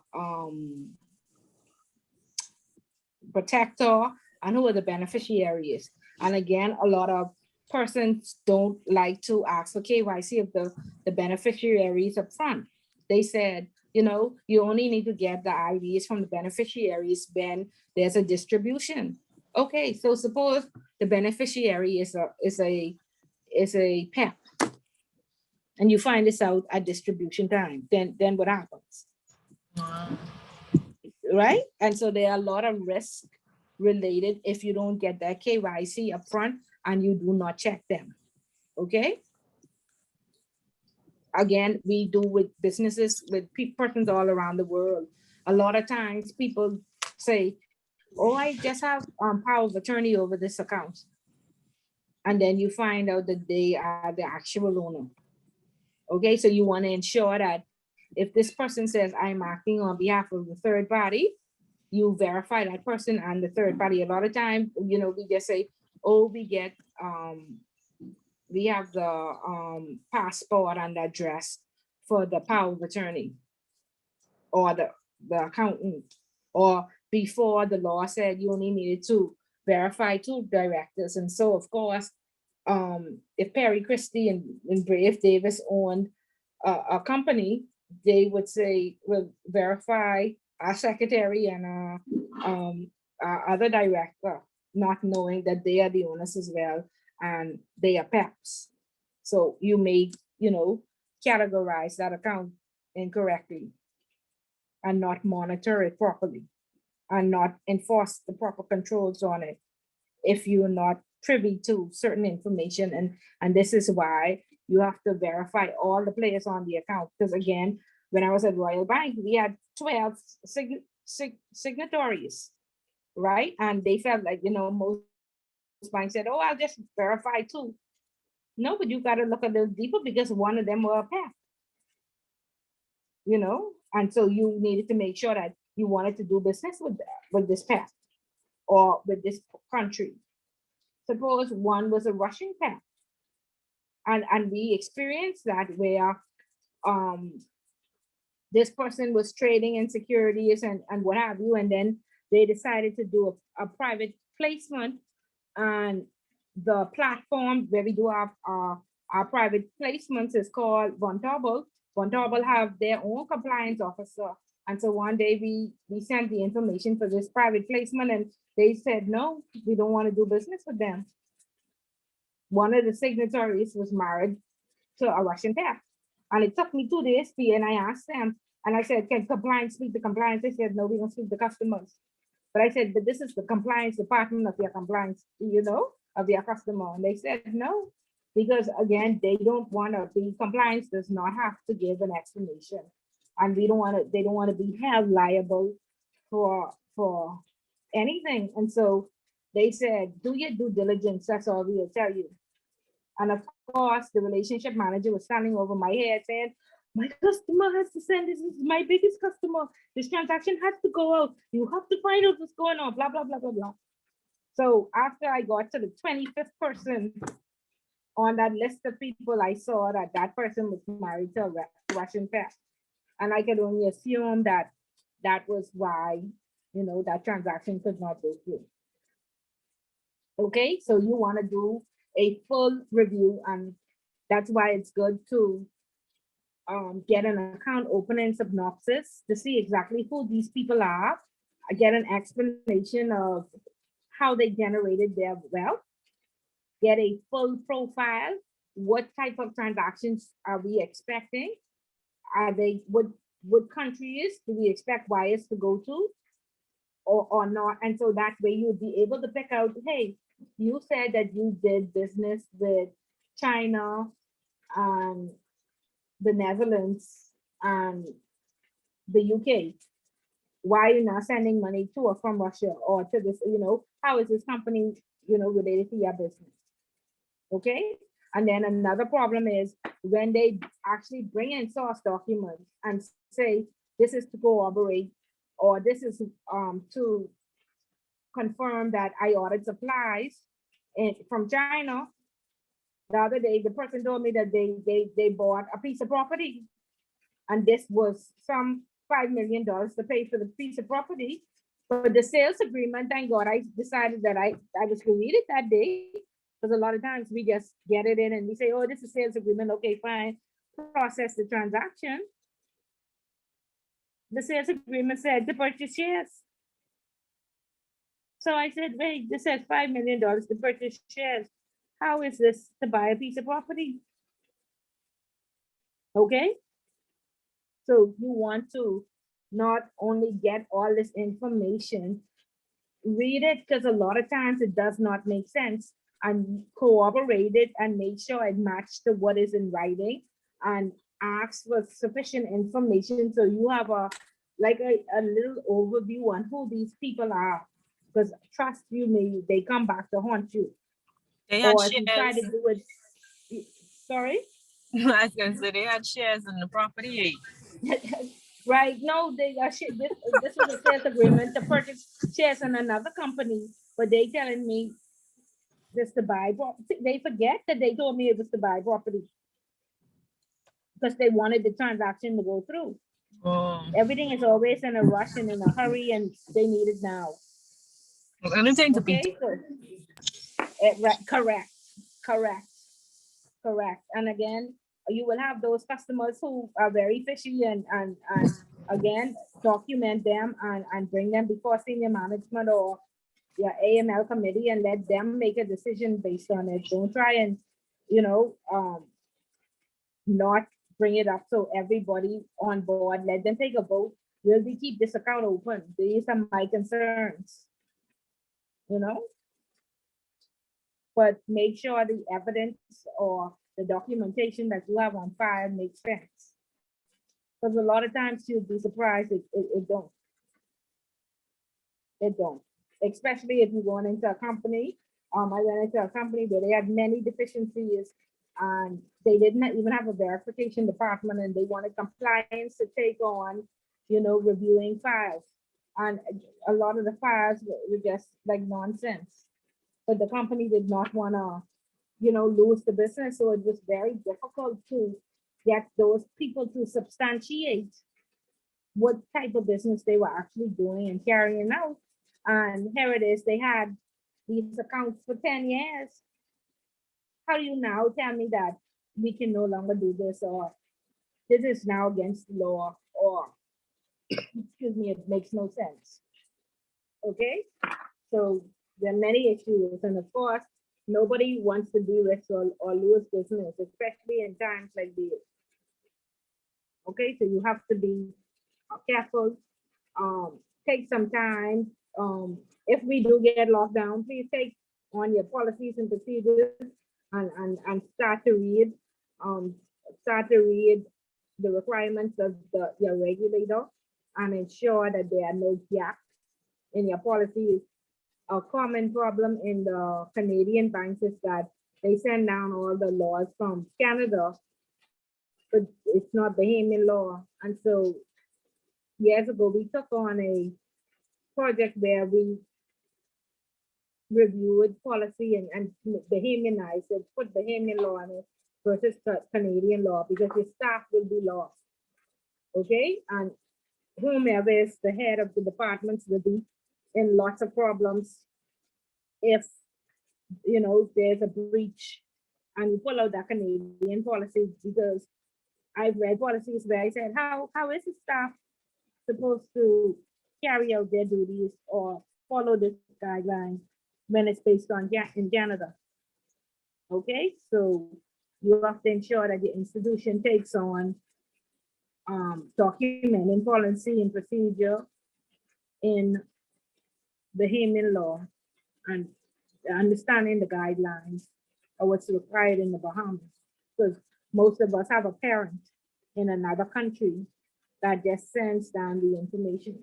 protector, and who are the beneficiaries. And again, a lot of persons don't like to ask for KYC of the beneficiaries up front. They said, you only need to get the IDs from the beneficiaries when there's a distribution. Okay, so suppose the beneficiary is a PEP, and you find this out at distribution time. Then what happens? Right? And so there are a lot of risks related if you don't get that KYC up front and you do not check them. Okay? Again, we do with businesses, with persons all around the world. A lot of times people say, oh, I just have power of attorney over this account. And then you find out that they are the actual owner. Okay, so you want to ensure that if this person says, I'm acting on behalf of the third party, you verify that person and the third party. A lot of time, we just say, oh, we have the passport and address for the power of attorney or the accountant. Or before, the law said you only needed to verify 2 directors. And so, of course, if Perry Christie and Brave Davis owned a company, they would say, well, verify our secretary and our other director, not knowing that they are the owners as well, and they are PEPs. So you may, categorize that account incorrectly and not monitor it properly and not enforce the proper controls on it if you're not privy to certain information. And this is why you have to verify all the players on the account. Because again, when I was at Royal Bank, we had 12 signatories, right? And they felt like, most banks said, oh, I'll just verify 2. No, but you got to look a little deeper because one of them were a PEP, and so you needed to make sure that you wanted to do business with this PEP or with this country. Suppose one was a Russian PEP, and we experienced that where this person was trading in securities and what have you, and then they decided to do a private placement, and the platform where we do our private placements is called Vontobel. Vontobel have their own compliance officer. And so one day we sent the information for this private placement and they said, no, we don't want to do business with them. One of the signatories was married to a Russian PEP. And it took me 2 days and I asked them, and I said, can compliance speak to compliance? They said, no, we don't speak to customers. But I said, but this is the compliance department of your compliance, of your customer. And they said, no, because again, they don't want to be, compliance does not have to give an explanation. And they don't want to be held liable for anything. And so they said, do your due diligence. That's all we will tell you. And of course, the relationship manager was standing over my head saying, my customer has to send this. This is my biggest customer. This transaction has to go out. You have to find out what's going on, blah, blah, blah, blah, blah. So after I got to the 25th person on that list of people, I saw that person was married to a Russian PEP. And I could only assume that was why, that transaction could not go through. Okay, so you want to do a full review, and that's why it's good to get an account opening synopsis to see exactly who these people are. I get an explanation of how they generated their wealth, get a full profile. What type of transactions are we expecting? Are they, what countries do we expect wires to go to or not? And so that way you'd be able to pick out, hey, you said that you did business with China and the Netherlands and the UK. Why are you not sending money to or from Russia or to this, how is this company, related to your business? Okay. And then another problem is when they actually bring in source documents and say, this is to corroborate, or this is to confirm that I ordered supplies from China. The other day, the person told me that they bought a piece of property, and this was some $5 million to pay for the piece of property. But the sales agreement, thank God, I decided that I was going to read it that day, because a lot of times we just get it in and we say, oh, this is sales agreement. Okay, fine. Process the transaction. The sales agreement said to purchase shares. So I said, wait, this says $5 million to purchase shares. How is this to buy a piece of property? Okay. So you want to not only get all this information, read it, because a lot of times it does not make sense, and corroborate it and make sure it matches to what is in writing, and ask for sufficient information so you have a like a little overview on who these people are. Because trust you me, they come back to haunt you. They had Or if you try shares. to do it, sorry? I was gonna say they had shares in the property. Right? No, they are shit. This was a sales agreement to purchase shares in another company, but they telling me this to buy property. They forget that they told me it was to buy property because they wanted the transaction to go through. Oh, Everything is always in a rush and in a hurry, and they need it now. anything to be. Okay, so right, correct, correct, correct. And again, you will have those customers who are very fishy and again document them and bring them before senior management or your AML committee and let them make a decision based on it. Don't try and you know not bring it up so everybody on board. Let them take a vote. Will we keep this account open? These are my concerns. You know, but make sure the evidence or the documentation that you have on file makes sense. Because a lot of times you'll be surprised it don't. It don't. Especially if you're going into a company. I went into a company where they had many deficiencies and they didn't even have a verification department and they wanted compliance to take on, reviewing files. And a lot of the files were just like nonsense. But the company did not want to, lose the business. So it was very difficult to get those people to substantiate what type of business they were actually doing and carrying out. And here it is, they had these accounts for 10 years. How do you now tell me that we can no longer do this or this is now against the law or, excuse me, it makes no sense. Okay, so there are many issues. And of course, nobody wants to de-risk or lose business, especially in times like these. Okay, so you have to be careful, take some time. If we do get locked down, please take on your policies and procedures and um, start to read the requirements of your regulator and ensure that there are no gaps in your policies. A common problem in the Canadian banks is that they send down all the laws from Canada, but it's not Bahamian law. And so years ago, we took on a project where we reviewed policy and Bahamianized it, put Bahamian law on it versus Canadian law because your staff will be lost. Okay, and whomever is the head of the departments will be in lots of problems if there's a breach and you pull out that Canadian policy because I've read policies where I said, how is the staff supposed to carry out their duties or follow this guideline when it's based on in Canada? Okay, so you have to ensure that the institution takes on documenting policy and procedure in Bahamian law and understanding the guidelines of what's required in the Bahamas. Because most of us have a parent in another country that just sends down the information.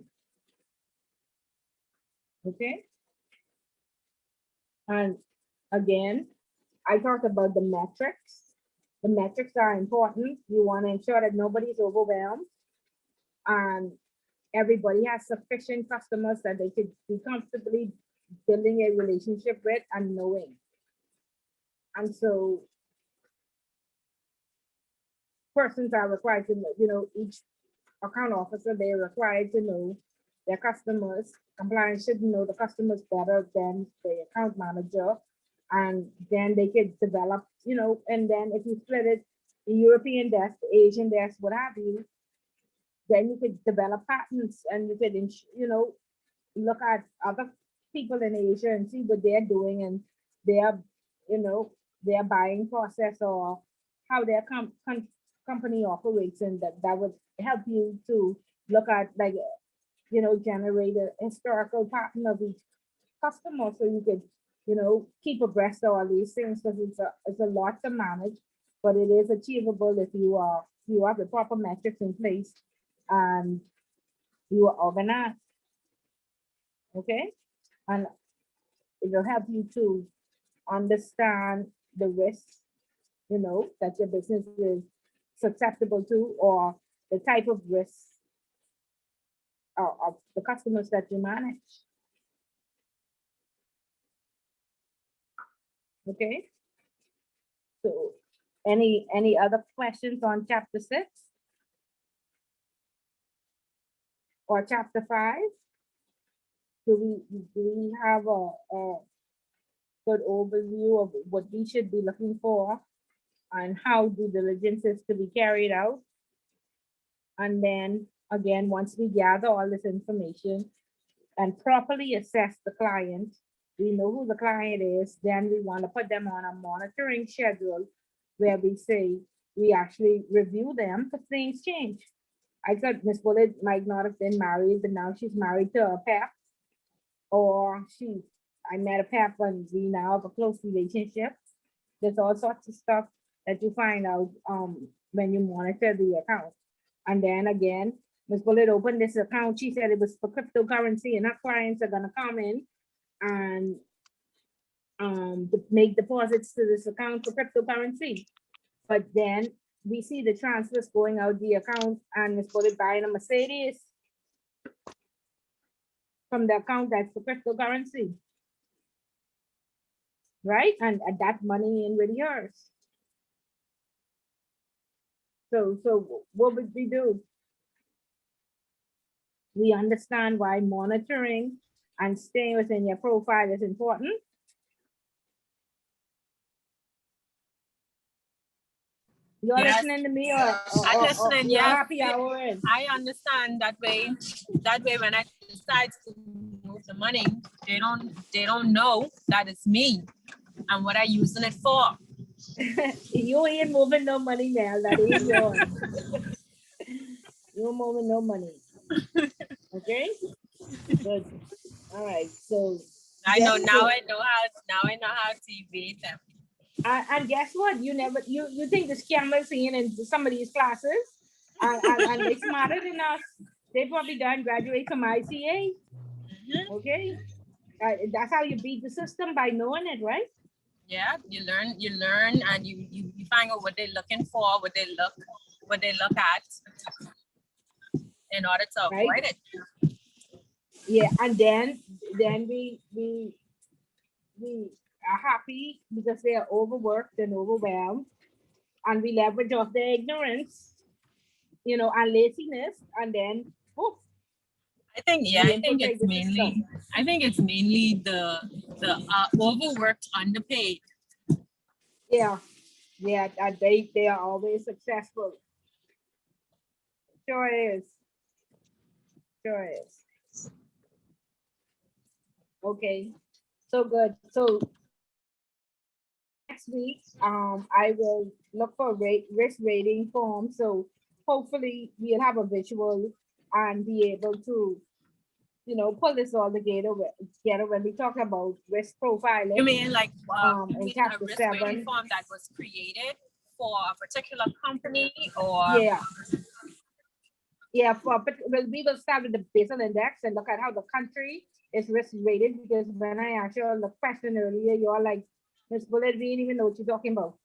Okay. And again, I talked about the metrics. The metrics are important. You want to ensure that nobody's overwhelmed and everybody has sufficient customers that they could be comfortably building a relationship with and knowing. And so persons are required to know, each account officer, they're required to know their customers. Compliance should know the customers better than the account manager. And then they could develop, and then if you split it, the European desk, the Asian desk, what have you, then you could develop patterns and you could, look at other people in Asia and see what they're doing and their, their buying process or how their company operates, and that would help you to look at like generate a historical pattern of each customer so you could keep abreast of all these things because it's a lot to manage, but it is achievable if you have the proper metrics in place and You are organized. Okay? And it will help you to understand the risks, that your business is susceptible to, or the type of risks of the customers that you manage. Okay? So any other questions on chapter 6 or chapter 5? Do we have a good overview of what we should be looking for and how due diligence is to be carried out? And then again, once we gather all this information and properly assess the client, we know who the client is, then we want to put them on a monitoring schedule where we say we actually review them because things change. I thought Miss Bullet might not have been married, but now she's married to a pep, or I met a pep and we now have a close relationship. There's all sorts of stuff that you find out when you monitor the account. And then again, Ms. Bullet opened this account. She said it was for cryptocurrency, and her clients are gonna come in and make deposits to this account for cryptocurrency. But then we see the transfers going out the account, and Ms. Bullet buying a Mercedes from the account that's for cryptocurrency. Right? And that money in with yours. So what would we do? We understand why monitoring and staying within your profile is important. You're Yes. listening to me, or I'm listening, you're yes. happy hour in? I understand that way. That way, when I decide to move the money, they don't know that it's me and what I using it for. You ain't moving no money now. That ain't yours. You're moving no money. Okay. Good. All right. So I know now. I know how to evade them. And guess what? You think the scammers in some of these classes, and they smarter than us. They probably done graduate from ICA. Okay. That's how you beat the system, by knowing it, right? Yeah, you learn, and you find out what they're looking for, what they look at, in order to avoid it. Yeah, and then we are happy because they are overworked and overwhelmed, and we leverage off their ignorance, and laziness, and then poof. I think it's mainly the overworked, underpaid. Yeah, they are always successful. Sure is. Okay, so good. So next week, I will look for risk rating form. So hopefully we'll have a visual and be able to, pull this all together when we talk about risk profiling. You mean like in a chapter risk 7 rating form that was created for a particular company, or we will start with the basal index and look at how the country is risk rated, because when I asked you the question earlier, you're like, Ms. Bullet, we didn't even know what you're talking about.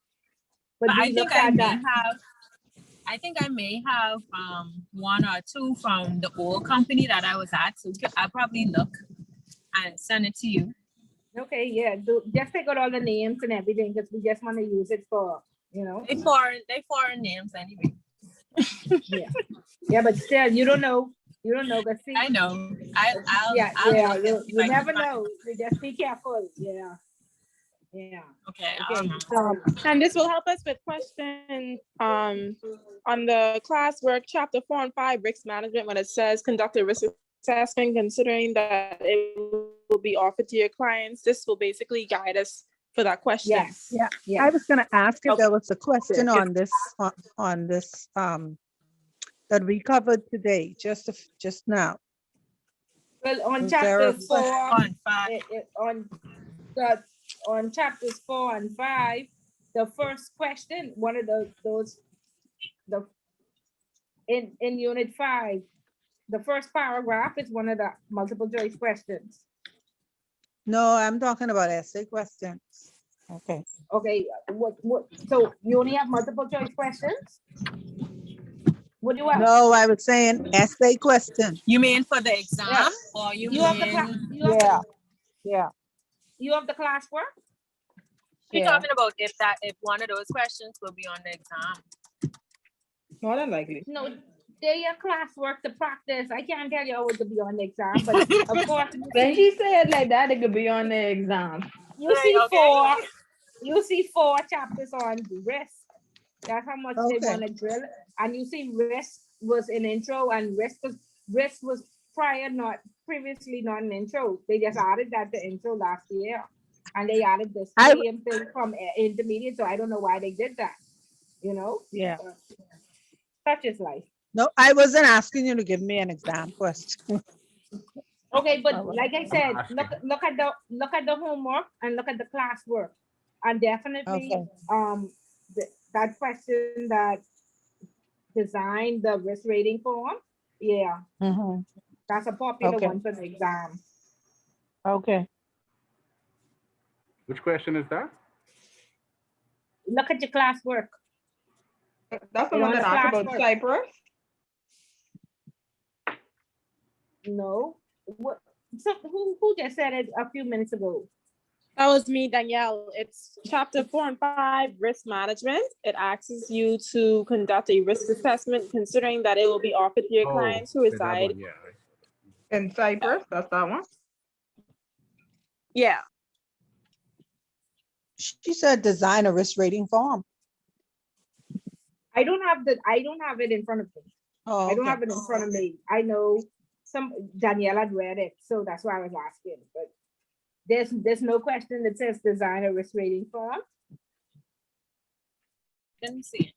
But I think I may have one or two from the old company that I was at, so I'll probably look and send it to you. Okay, yeah, just take out all the names and everything, because we just want to use it for, They foreign names anyway. Yeah, but still, you don't know, but see, I know. You never know. You just be careful. Yeah. Okay. And this will help us with questions on the classwork, chapter 4 and 5, risk management, when it says conduct a risk assessment, considering that it will be offered to your clients. This will basically guide us for that question. Yes. Yeah. I was going to ask if there was a question on this that we covered today, just now. Well, on Is there chapters 4 and 5, on chapters 4 and 5, the first question, one of those in unit 5, The first paragraph is one of the multiple choice questions. No, I'm talking about essay questions. Okay. Okay, so you only have multiple choice questions? What do you have? No, I was saying essay question. You mean for the exam, Yeah. or you You have the class, mean? Yeah. you have the classwork? We're Yeah. talking about if one of those questions will be on the exam. More than likely. No, they're your classwork to practice. I can't tell you what to be on the exam, but of course, When she said like that, it could be on the exam. you Right, see okay. you see 4 chapters on risk. That's how much they Okay. want to drill. And you see risk was an intro, and risk was previously not an intro. They just added that to intro last year. And they added the same thing from intermediate. So I don't know why they did that. You know? Yeah. Such is life. No, I wasn't asking you to give me an exam question. Okay, but Oh, well. like I said, asking. look at the homework and look at the classwork. And definitely Okay. that question that designed the risk rating form, yeah, Mhm. that's a popular Okay. one for the exam. Okay. Which question is that? Look at your classwork. That's the You one know, that the asked about classwork. Cyprus. No. What? So who just said it a few minutes ago? That was me, Danielle. It's chapter 4 and 5, risk management. It asks you to conduct a risk assessment considering that it will be offered to your clients who that reside. one, yeah. Right. In Cyprus, that's that one. Yeah. She said design a risk rating form. I don't have it in front of me. Oh, I don't okay. have it in front of me. I know Danielle had read it, so that's why I was asking. But there's no question that says design a risk rating form. Let me see.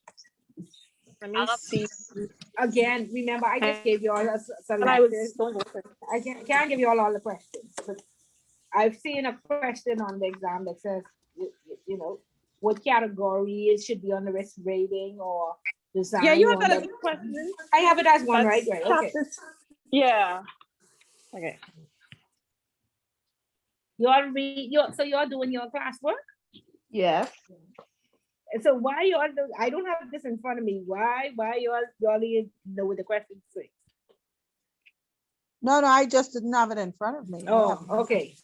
Let me see. Again, remember, I just gave you all a And I was selected. I can't give you all the questions, but I've seen a question on the exam that says, you know, what category it should be on the risk rating or design. Yeah, you have on that as the- a question. I have it as one, right? That's Right. Okay. Yeah. Okay. So you're doing your classwork? Yes. So why y'all do, I don't have this in front of me. Why y'all even know what the question say? No, I just didn't have it in front of me. I Oh, have- okay.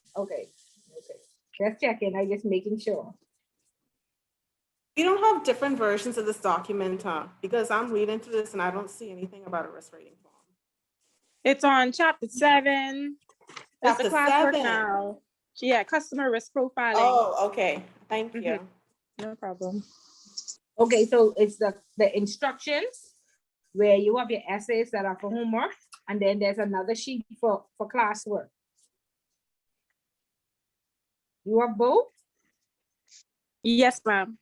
Just checking. I just making sure. You don't have different versions of this document, huh? Because I'm reading through this and I don't see anything about a risk rating form. It's on chapter 7. It's the Chapter classwork 7. now. Yeah, customer risk profiling. Oh, okay. Thank you. No problem. Okay, so it's the instructions where you have your essays that are for homework, and then there's another sheet for classwork. You have both? Yes, ma'am.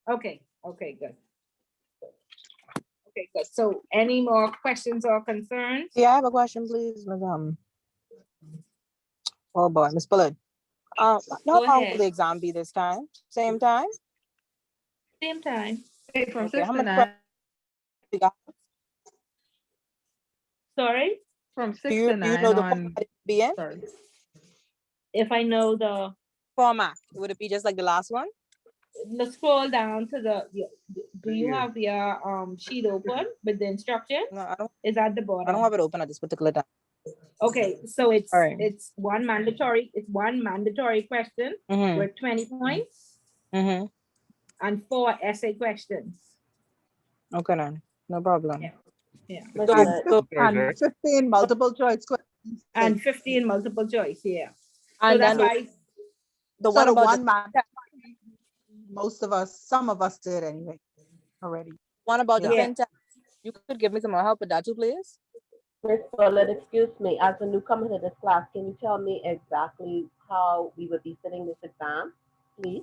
Okay, good. Okay, good. So any more questions or concerns? Yeah, I have a question, please, madam. Oh boy, Miss Bullard. How Go long ahead. will the exam be this time? Same time? Same time. From Okay, 6 how to much 9. we got? Sorry? From Do 6 you to 9 know the on. format it will be in? Sorry. If I know the, Format, would it be just like the last one? let's scroll down to do you Yeah. have your sheet open with the instruction? No, I don't. Is at the I bottom? don't have it open at this particular time. Okay, so it's All right. it's one mandatory question Mm-hmm. with 20 points Mm-hmm. and 4 essay questions. Okay, then. No problem. Yeah. And 15 multiple choice questions. And 15 multiple choice, yeah. So And that's then why the So one the about one man, some of us did anyway, already. one about the Yeah. fintech. You could give me some more help with that too, please. Miss Bullard, excuse me, as a newcomer to this class, can you tell me exactly how we would be sitting this exam, please?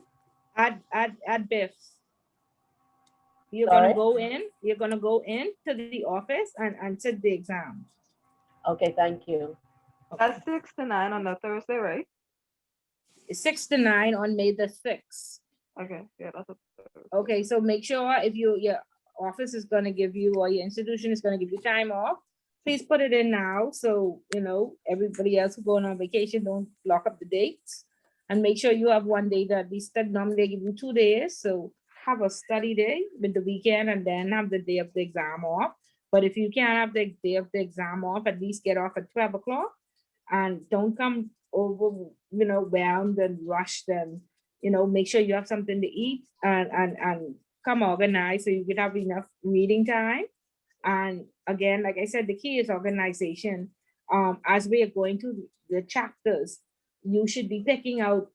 at BIFs. You're Sorry? gonna go in to the office and sit the exam. Okay, thank you. That's 6 to 9 on the Thursday, right? 6 to 9 on May the 6th. Okay, yeah, that's a Thursday. Okay, so make sure if your office is gonna give you, or your institution is gonna give you time off, please put it in now. So, everybody else who going on vacation, don't lock up the dates. And make sure you have one day that we study. Normally they give you 2 days. So have a study day with the weekend and then have the day of the exam off. But if you can't have the day of the exam off, at least get off at 12 o'clock and don't come over, wound and rushed and, make sure you have something to eat and come organized so you can have enough reading time. And again, like I said, the key is organization. As we are going through the chapters, you should be picking out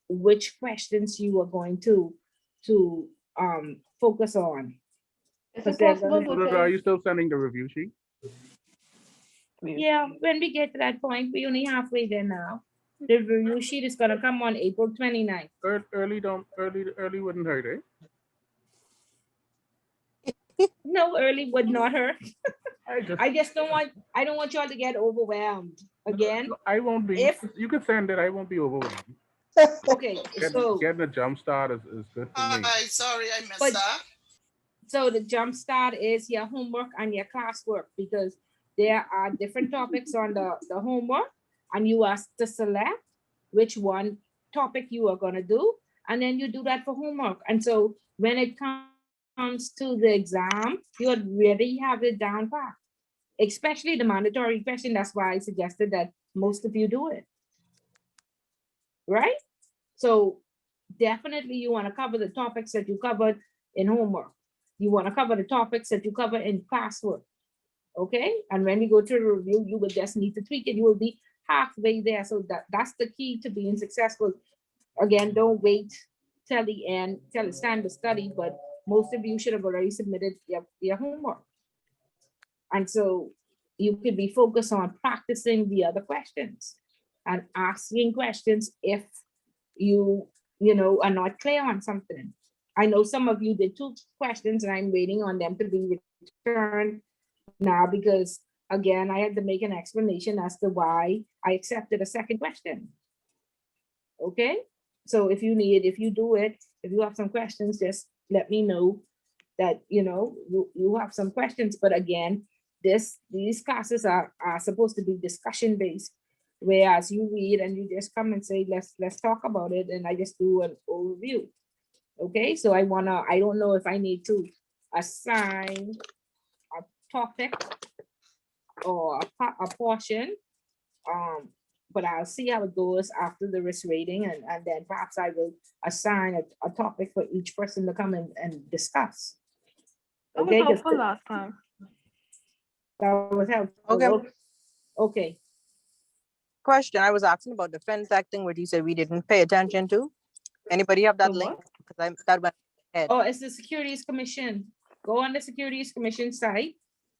which questions you are going to focus on. Is Because it they're possible gonna, to Are say, you still sending the review sheet? yeah, when we get to that point, we only halfway there now. The review sheet is gonna come on April 29th. Early wouldn't hurt, eh? No, early would not hurt. I just I don't want y'all to get overwhelmed again. I won't be. If You could send it. I won't be overwhelmed. okay, so Getting a jump start is good for me. Hi, sorry, I missed But- that. so the jump start is your homework and your classwork because there are different topics on the homework and you are to select which one topic you are going to do and then you do that for homework. And so when it comes to the exam, you already have it down pat, especially the mandatory question. That's why I suggested that most of you do it. Right? So definitely you want to cover the topics that you covered in homework. You want to cover the topics that you cover in classwork. Okay? And when we go to the review, you will just need to tweak it. You will be halfway there. So that's the key to being successful. Again, don't wait till the end, till it's time to study, but most of you should have already submitted your homework. And so you could be focused on practicing the other questions and asking questions if you are not clear on something. I know some of you did 2 questions and I'm waiting on them to be returned now because again, I had to make an explanation as to why I accepted a second question. Okay, so if you do it, if you have some questions, just let me know that you have some questions. But again, these classes are supposed to be discussion based, whereas you read and you just come and say let's talk about it, and I just do an overview. Okay, so I don't know if I need to assign a topic or a portion, but I'll see how it goes after the risk rating, and then perhaps I will assign a topic for each person to come and discuss. That was helpful last time. That was helpful. Okay. Okay. Question, I was asking about the fintech thing where you said we didn't pay attention to. Anybody have that The link? what? Because that went ahead. Oh, it's the Securities Commission. Go on the Securities Commission site,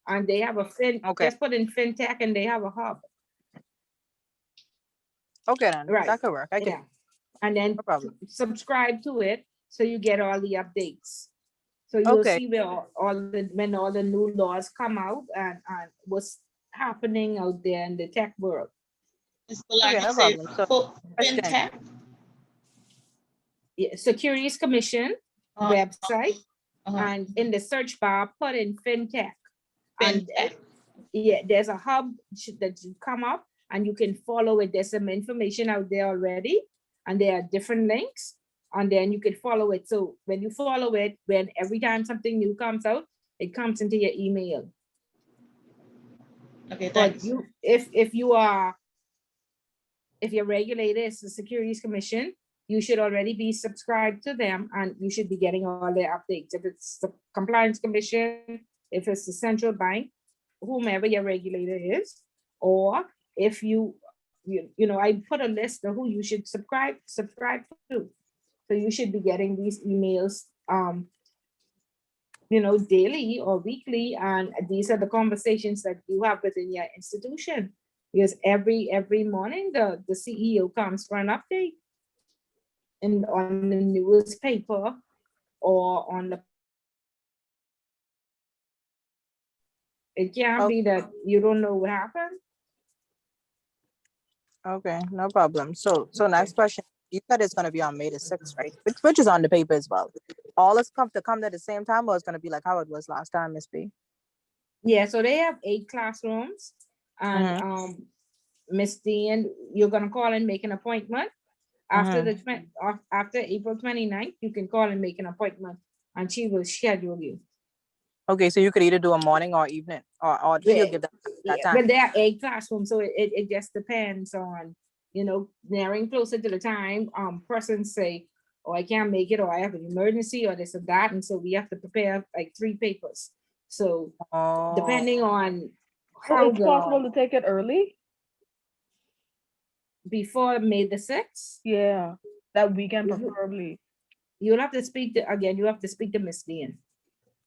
and they have Okay. just put in fintech, and they have a hub. Okay then. Right. That could work. I can. Yeah. And then No problem. subscribe to it so you get all the updates. So you'll Okay. see where when all the new laws come out and what's happening out there in the tech world. It's Okay, no problem. So, question. fintech. Yeah, Securities Commission Uh, website, uh-huh. and in the search bar, put in fintech. And Fintech. yeah, there's a hub that you come up and you can follow it. There's some information out there already, and there are different links, and then you can follow it. So when you follow it, when every time something new comes out, it comes into your email. Okay, But thanks. you, if your regulator is the Securities Commission, you should already be subscribed to them and you should be getting all their updates. If it's the Compliance Commission, if it's the central bank, whomever your regulator is, or if I put a list of who you should subscribe to. So you should be getting these emails, daily or weekly, and these are the conversations that you have within your institution. Because every morning the CEO comes for an update on the newspaper or on the. It can't be that you don't know what happened. Okay, no problem. So next question. You said it's gonna be on May the 6th, right? Which is on the paper as well. All is come at the same time, or it's gonna be like how it was last time, Miss B? Yeah, so they have 8 classrooms, and Miss Dean, you're gonna call and make an appointment. After after April 29th, you can call and make an appointment, and she will schedule you. Okay, so you could either do a morning or evening, or she'll give that time. But there are 8 classrooms, so it just depends on, nearing closer to the time, persons say, oh, I can't make it, or I have an emergency, or this or that, and so we have to prepare like 3 papers. So depending on So how it's possible to take it early? Before May the 6th? Yeah, that weekend preferably. You'll have to speak to Miss Dean.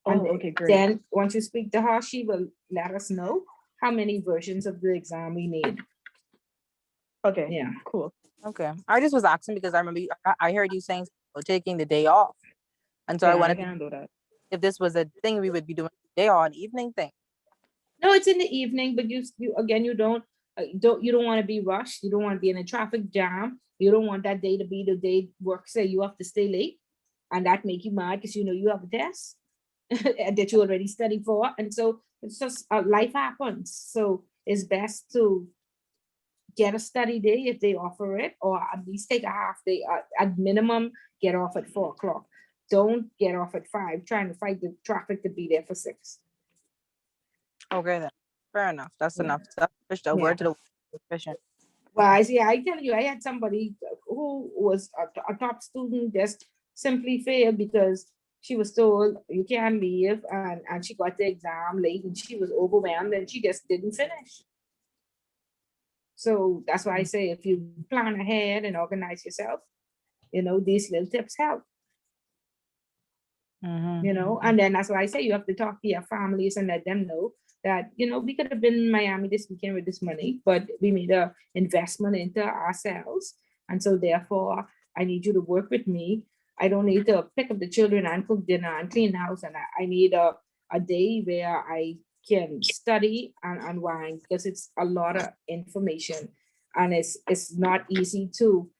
Oh, And okay, great. then once you speak to her, she will let us know how many versions of the exam we need. Okay. Yeah. Cool. Okay. I just was asking because I remember I heard you saying taking the day off. And so I wanted to do that. If this was a thing we would be doing day or an evening thing. No, it's in the evening, but you don't want to be rushed. You don't want to be in a traffic jam. You don't want that day to be the day work say you have to stay late, and that make you mad because you have a test that you already studied for, and so it's just life happens. So it's best to get a study day if they offer it, or at least take a half day. At minimum, get off at 4 o'clock. Don't get off at 5 trying to fight the traffic to be there for 6. Okay, then. Fair enough. That's enough. That's a word to the efficient. Well, I tell you, I had somebody who was a top student just simply failed because she was told you can't leave, and she got the exam late and she was overwhelmed and she just didn't finish. So that's why I say if you plan ahead and organize yourself, these little tips help. And then that's why I say you have to talk to your families and let them know that, we could have been in Miami this weekend with this money, but we made an investment into ourselves. And so therefore, I need you to work with me. I don't need to pick up the children and cook dinner and clean the house. And I need a day where I can study and unwind, because it's a lot of information and it's not easy to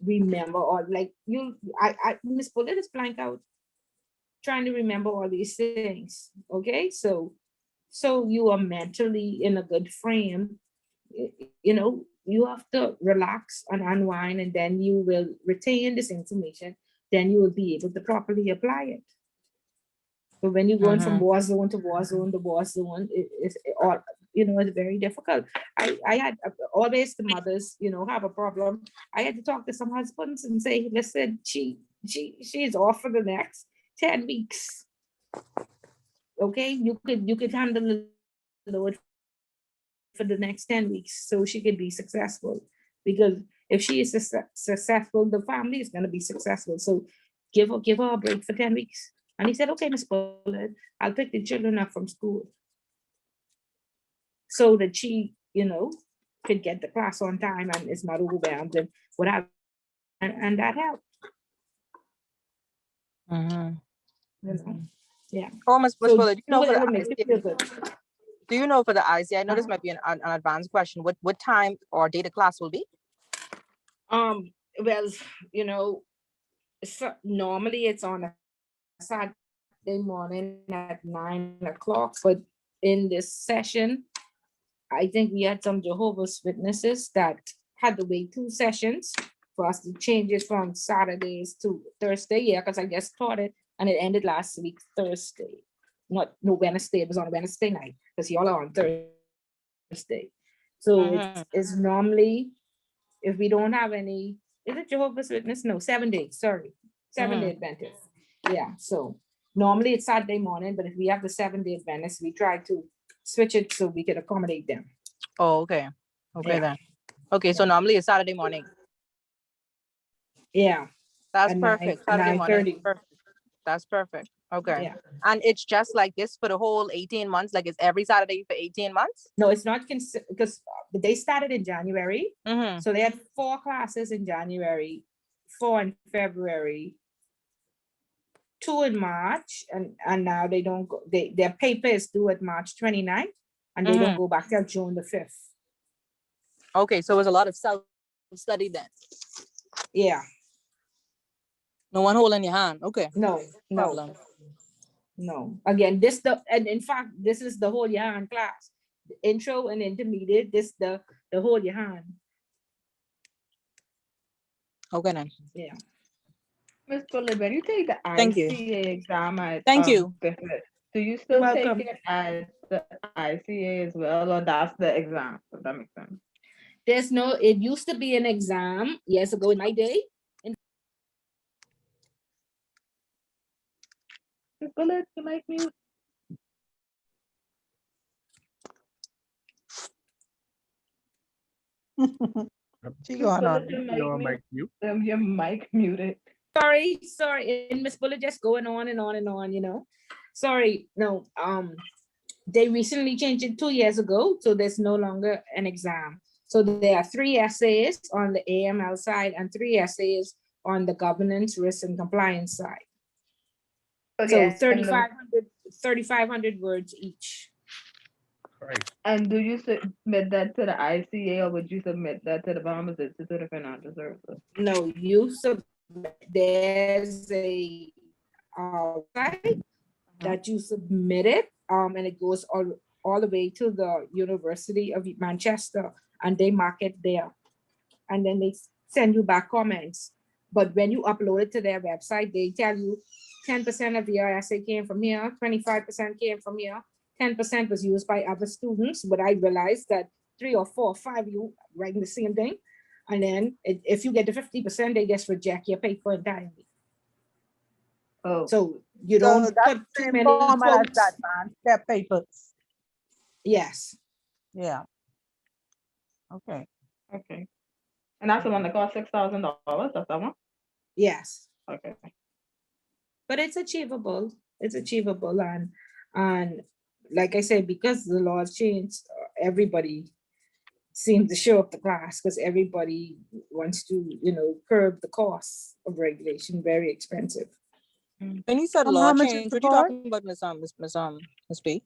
remember, or like Miss Bullet is blank out trying to remember all these things. Okay, so you are mentally in a good frame. You have to relax and unwind, and then you will retain this information. Then you will be able to properly apply it. But when you're going from war zone to war zone to war zone, it's very difficult. I had always the mothers, have a problem. I had to talk to some husbands and say, listen, she's off for the next 10 weeks. Okay, you could handle the load for the next 10 weeks so she could be successful. Because if she is successful, the family is going to be successful. So give her a break for 10 weeks. And he said, okay, Miss Bullet, I'll pick the children up from school so that she, could get the class on time and is not overwhelmed and whatever. And that helped. Yeah. Oh, Ms. So Bullet, do whatever makes you feel good. Do you know for the IC? I know this might be an advanced question. What time or date of class will be? Well, normally it's on a Saturday morning at 9 o'clock, but in this session, I think we had some Jehovah's Witnesses that had to wait 2 sessions for us to change it from Saturdays to Thursday. Yeah, because I just taught it and it ended last week, Thursday. No, Wednesday. It was on a Wednesday night because y'all are on Thursday. So it's normally, if we don't have any, is it Jehovah's Witness? No, 7 days, sorry. 7-day Adventist. Yeah, so normally it's Saturday morning, but if we have the 7-day Adventist, we try to switch it so we can accommodate them. Oh, okay. Okay, then. Okay, so normally it's Saturday morning. Yeah. That's At perfect. 9, Saturday morning. 9:30. Perfect. That's perfect. Okay. Yeah. And it's just like this for the whole 18 months? Like it's every Saturday for 18 months? No, it's not because they started in January. So they had 4 classes in January, 4 in February, 2 in March, and now they don't go, their paper is due at March 29th, and they don't go back till June the 5th. Okay, so it was a lot of self-study then. Yeah. No one holding your hand. Okay. No. Problem. No. Again, and in fact, this is the whole yarn class. The intro and intermediate, this the whole yarn. Okay then. Yeah. Miss Bullet, when you take the Thank you. ICA exam at Thank you. Griffith, do you You're still welcome. take it as the ICA as well, or that's the exam? If that makes sense. There's no, it used to be an exam years ago in my day. Miss Bullet, you might mute. She Miss going Bullet, on. your mic Your mute. mic mute. Your mic muted. Sorry, and Miss Bullet just going on and on and on, you know. Sorry, no, they recently changed it 2 years ago, so there's no longer an exam. So there are 3 essays on the AML side and 3 essays on the governance, risk, and compliance side. Okay, So 3,500 words each. Right. And do you submit that to the ICA, or would you submit that to the Bahamas Institute of Financial Services? No, there's a site that you submit it, and it goes all the way to the University of Manchester, and they mark it there. And then they send you back comments. But when you upload it to their website, they tell you 10% of your essay came from here, 25% came from here, 10% was used by other students. But I realized that 3 or 4 or 5 of you writing the same thing. And then if you get to 50%, they just reject your paper entirely. Oh, so you don't So that's put the too same many format as quotes. that, man. Their papers. Yes. Yeah. Okay. okay. And that's the one that costs $6,000. That's that one. Yes. Okay. But it's achievable. It's achievable, and like I said, because the laws changed, everybody seems to show up to class because everybody wants to, curb the costs of regulation. Very expensive. When you said law How much is change, the what you cost? talking about, Miss B?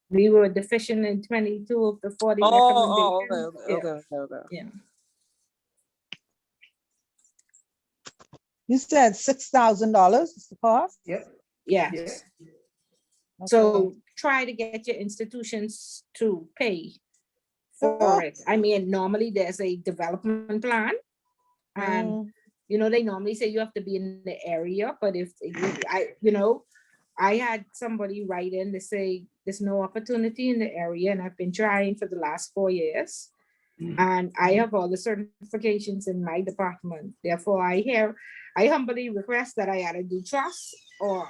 We were deficient in 22 of the 40 Oh, recommendations. okay. Yeah. You said $6,000 is the cost? Yep. Yes. Okay. So try to get your institutions to pay for it. I mean, normally there's a development plan, and they normally say you have to be in the area, but if I had somebody write in to say there's no opportunity in the area, and I've been trying for the last 4 years, and I have all the certifications in my department. Therefore, I humbly request that I either do trust or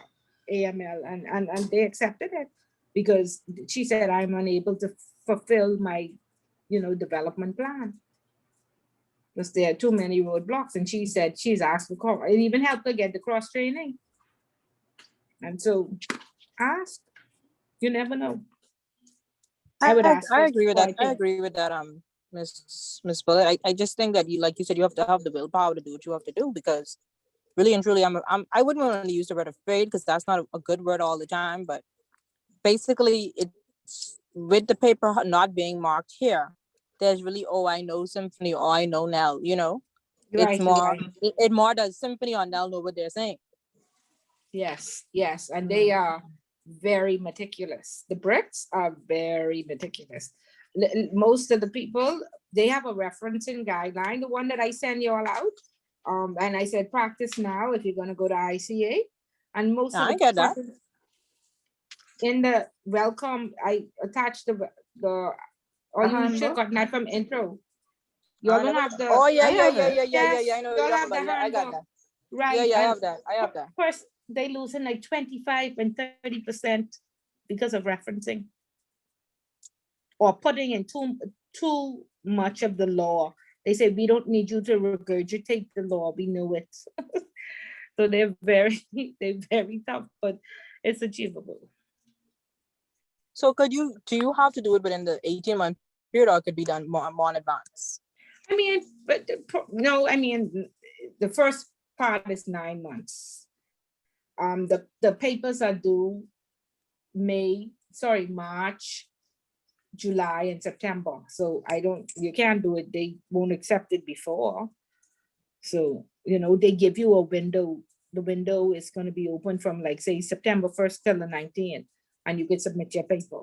AML, and they accepted it because she said I'm unable to fulfill my, development plan because there are too many roadblocks. And she said she's asked for it even helped her get the cross training. And so ask, you never know. I would ask. I agree with that. I agree with that, Miss Bullet. I just think that like you said, you have to have the willpower to do what you have to do, because really and truly, I wouldn't want to use the word afraid because that's not a good word all the time. But basically, it's with the paper not being marked here, there's really, oh, I know Symphony, or I know Nell, Right, it's more, right. it more does Symphony or Nell know what they're saying. Yes, and they are very meticulous. The Brits are very meticulous. Most of the people, they have a referencing guideline, the one that I send you all out. And I said, practice now if you're going to go to ICA. And most of I get that. In the welcome, I attached the or you should have gotten that from intro. You all don't have the. Oh yeah. Yes, I know. you all have the I got that. Right. Yeah, I have that. First, they losing like 25 and 30% because of referencing or putting in too much of the law. They say we don't need you to regurgitate the law. We know it. So they're very tough, but it's achievable. So do you have to do it within the 18-month period, or it could be done more in advance? I mean, but no, I mean, the first part is 9 months. The papers are due March, July, and September. So you can't do it. They won't accept it before. So, they give you a window the window is going to be open from like say September 1st till the 19th, and you can submit your paper.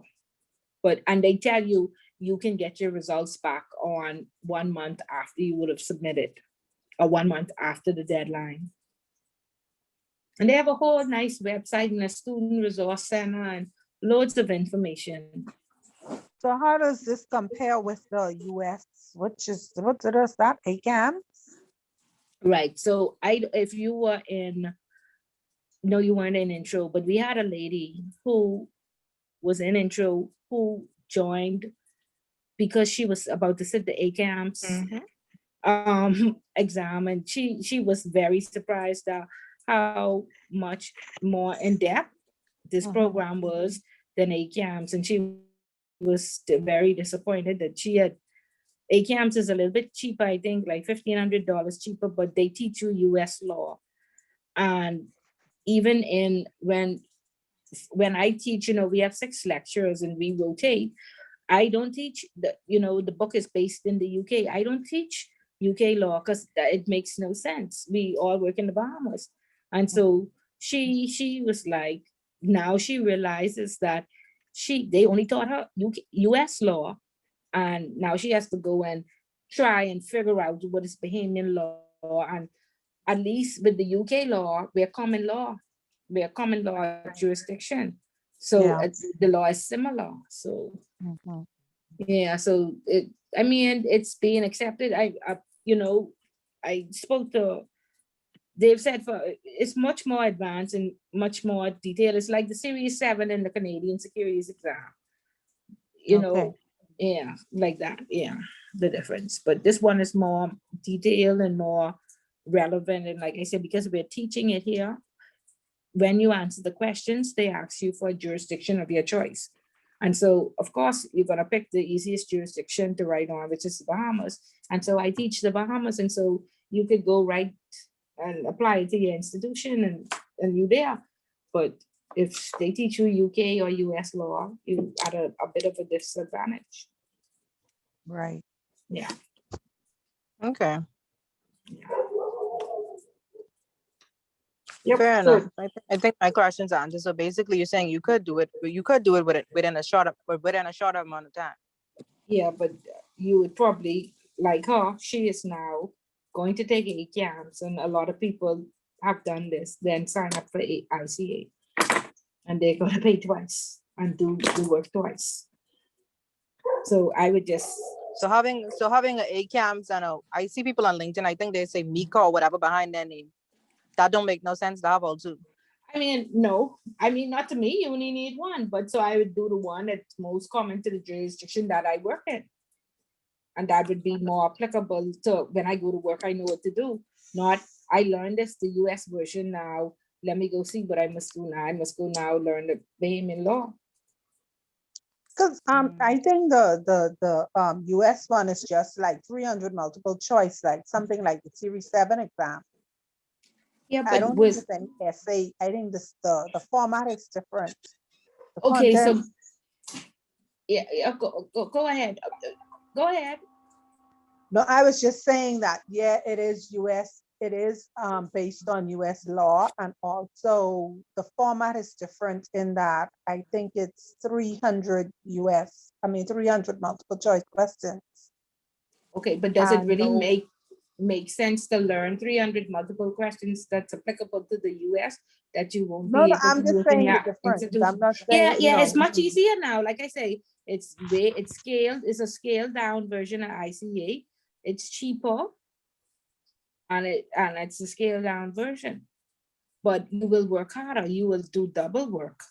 And they tell you you can get your results back on 1 month after you would have submitted, or 1 month after the deadline. And they have a whole nice website and a student resource center and loads of information. So how does this compare with the US, what is that, ACAM? Right. So if you were in, no, you weren't in intro, but we had a lady who was in intro who joined because she was about to sit the ACAMS exam, and she was very surprised at how much more in depth this program was than ACAMS, and she was very disappointed that she had. ACAMS is a little bit cheaper, I think, like $1,500 cheaper, but they teach you US law. And even when I teach, we have 6 lecturers and we rotate. I don't teach the book is based in the UK. I don't teach UK law because it makes no sense. We all work in the Bahamas. And so she was like, now she realizes that they only taught her US law. And now she has to go and try and figure out what is Bahamian law. And at least with the UK law, we're common law. We're common law jurisdiction. So the law is similar. So yeah, so it's being accepted. I spoke to, they've said it's much more advanced and much more detailed. It's like the Series 7 in the Canadian Securities exam. Yeah, like that. Yeah, the difference. But this one is more detailed and more relevant. And like I said, because we're teaching it here, when you answer the questions, they ask you for a jurisdiction of your choice. And so, of course, you're going to pick the easiest jurisdiction to write on, which is the Bahamas. And so I teach the Bahamas. And so you could go right and apply it to your institution and you're there. But if they teach you UK or US law, you at a bit of a disadvantage. Right. Yeah. Okay. Yep. Fair enough. I think my question's answered. So basically, you're saying you could do it, but you could do it within a shorter amount of time. Yeah, but you would probably, like her, she is now going to take ACAMS, and a lot of people have done this, then sign up for ICA, and they're going to pay twice and do the work twice. So I would just. So having an ACAMS and I see people on LinkedIn, I think they say Mika or whatever behind their name. That don't make no sense to have all two. No. Not to me, you only need one. But so I would do the one that's most common to the jurisdiction that I work in. And that would be more applicable to when I go to work, I know what to do. Not, I learned this, the US version now. Let me go see what I must do now. I must go now learn the Bahamian law. Because I think the US one is just like 300 multiple choice, like something like the Series 7 exam. Yeah, but I don't think it's an essay. I think the format is different. Okay, so yeah, go ahead. Go ahead. No, I was just saying that, yeah, it is US. It is based on US law, and also the format is different in that I think it's 300 multiple choice questions. Okay, but does it really make sense to learn 300 multiple questions that's applicable to the US that you won't be able I'm to just saying the difference. I'm not saying, it's much easier now. Like I say, it's scaled, it's a scaled down version of ICA. It's cheaper and it's a scaled down version. But you will work harder, you will do double work.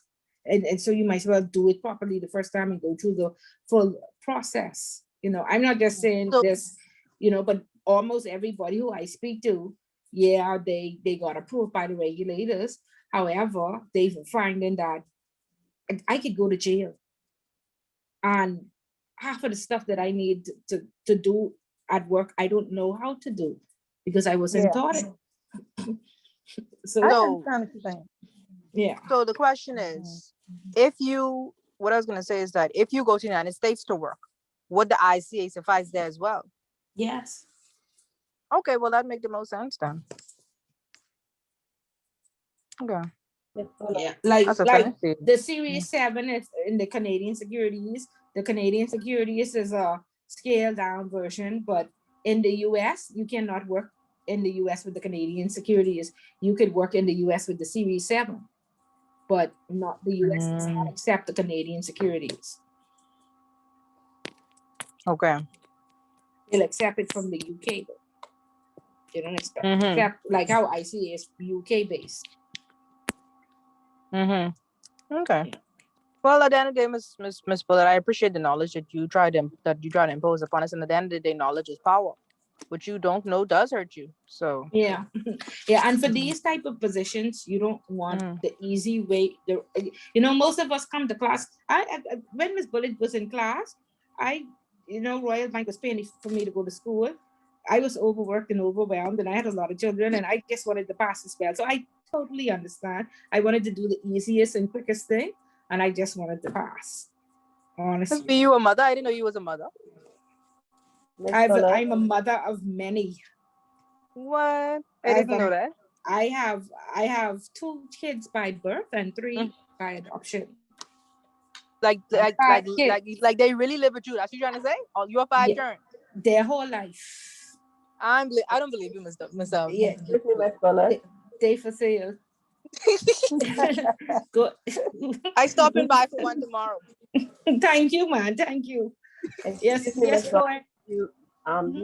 And so you might as well do it properly the first time and go through the full process. I'm not just saying this, but almost everybody who I speak to, yeah, they got approved by the regulators. However, they've finding that I could go to jail. And half of the stuff that I need to do at work, I don't know how to do because I wasn't taught it. So yeah. So the question is, what I was going to say is that if you go to the United States to work, would the ICA suffice there as well? Yes. Okay, well, that makes the most sense then. Okay. Yeah, like That's okay. the Series 7 is in the Canadian Securities. The Canadian Securities is a scaled down version, but in the US, you cannot work in the US with the Canadian Securities. You could work in the US with the Series 7, but not the US does not accept the Canadian Securities. Okay. They'll accept it from the UK, but they don't accept like how ICA is UK based. Okay. Well, at the end of the day, Miss Bullard, I appreciate the knowledge that you try to impose upon us. And at the end of the day, knowledge is power. What you don't know does hurt you. So yeah, yeah. And for these type of positions, you don't want the easy way. Most of us come to class. I when Miss Bullitt was in class, Royal Bank was paying for me to go to school. I was overworked and overwhelmed, and I had a lot of children, and I just wanted to pass the spell. So I totally understand. I wanted to do the easiest and quickest thing, and I just wanted to pass. Honestly, you a mother? I didn't know you was a mother. I'm a mother of many. What? I didn't know that. I have 2 kids by birth and 3 by adoption. Like they really live with you. That's what you're trying to say? Oh, you're 5 children. Their whole life. I don't believe you, Miss. Yeah, they for sale. Good. I stop in by for one tomorrow. Thank you, man. Thank you. Yes, go ahead. You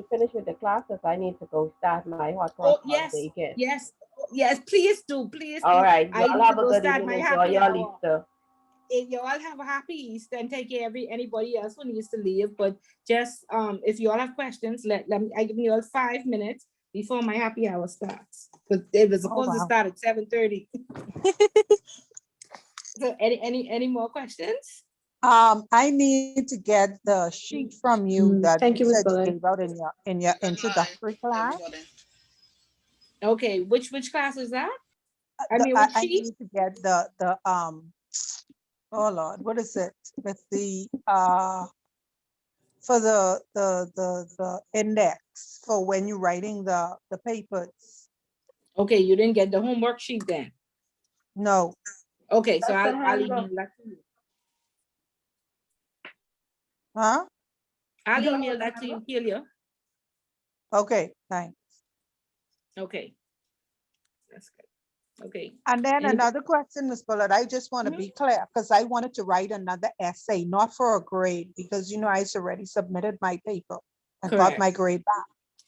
finish with the classes. I need to go start my hot cross bacon. Yes. Please do. All right. I Y'all need have to a go good start evening. my Enjoy happy your hour. Easter. You all have a happy Easter and take care of anybody else who needs to leave. But just if you all have questions, let me. I give you all 5 minutes before my happy hour starts. But it was supposed to start at 7:30. So any more questions? I need to get the sheet from you that you said you gave out in your introductory class. Okay, which class is that? I need to get the oh Lord, what is it with the for the index for when you're writing the papers. Okay, you didn't get the homework sheet then? No. Okay, so I'll email that to you. Huh? I'll email that to you, Celia. Okay, thanks. Okay. That's good. Okay. And then another question, Ms. Bullard, I just want to be clear because I wanted to write another essay, not for a grade, because I already submitted my paper and got my grade back.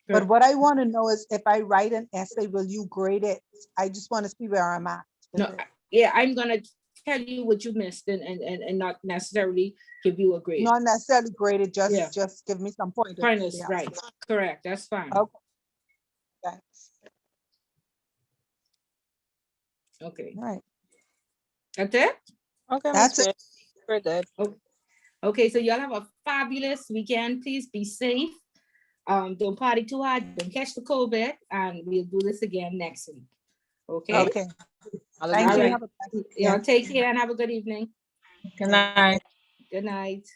Correct. But what I want to know is if I write an essay, will you grade it? I just want to see where I'm at. No, yeah, I'm gonna tell you what you missed and not necessarily give you a grade. Not necessarily graded, just give me some pointers. Pointers, right? Correct. That's fine. Okay. Thanks. Okay. All right. That's it? Okay, that's it. We're good. Okay, so y'all have a fabulous weekend. Please be safe. Don't party too hard. Don't catch the COVID, and we'll do this again next week. Okay. Okay. Thank you. Y'all take care and have a good evening. Good night. Good night.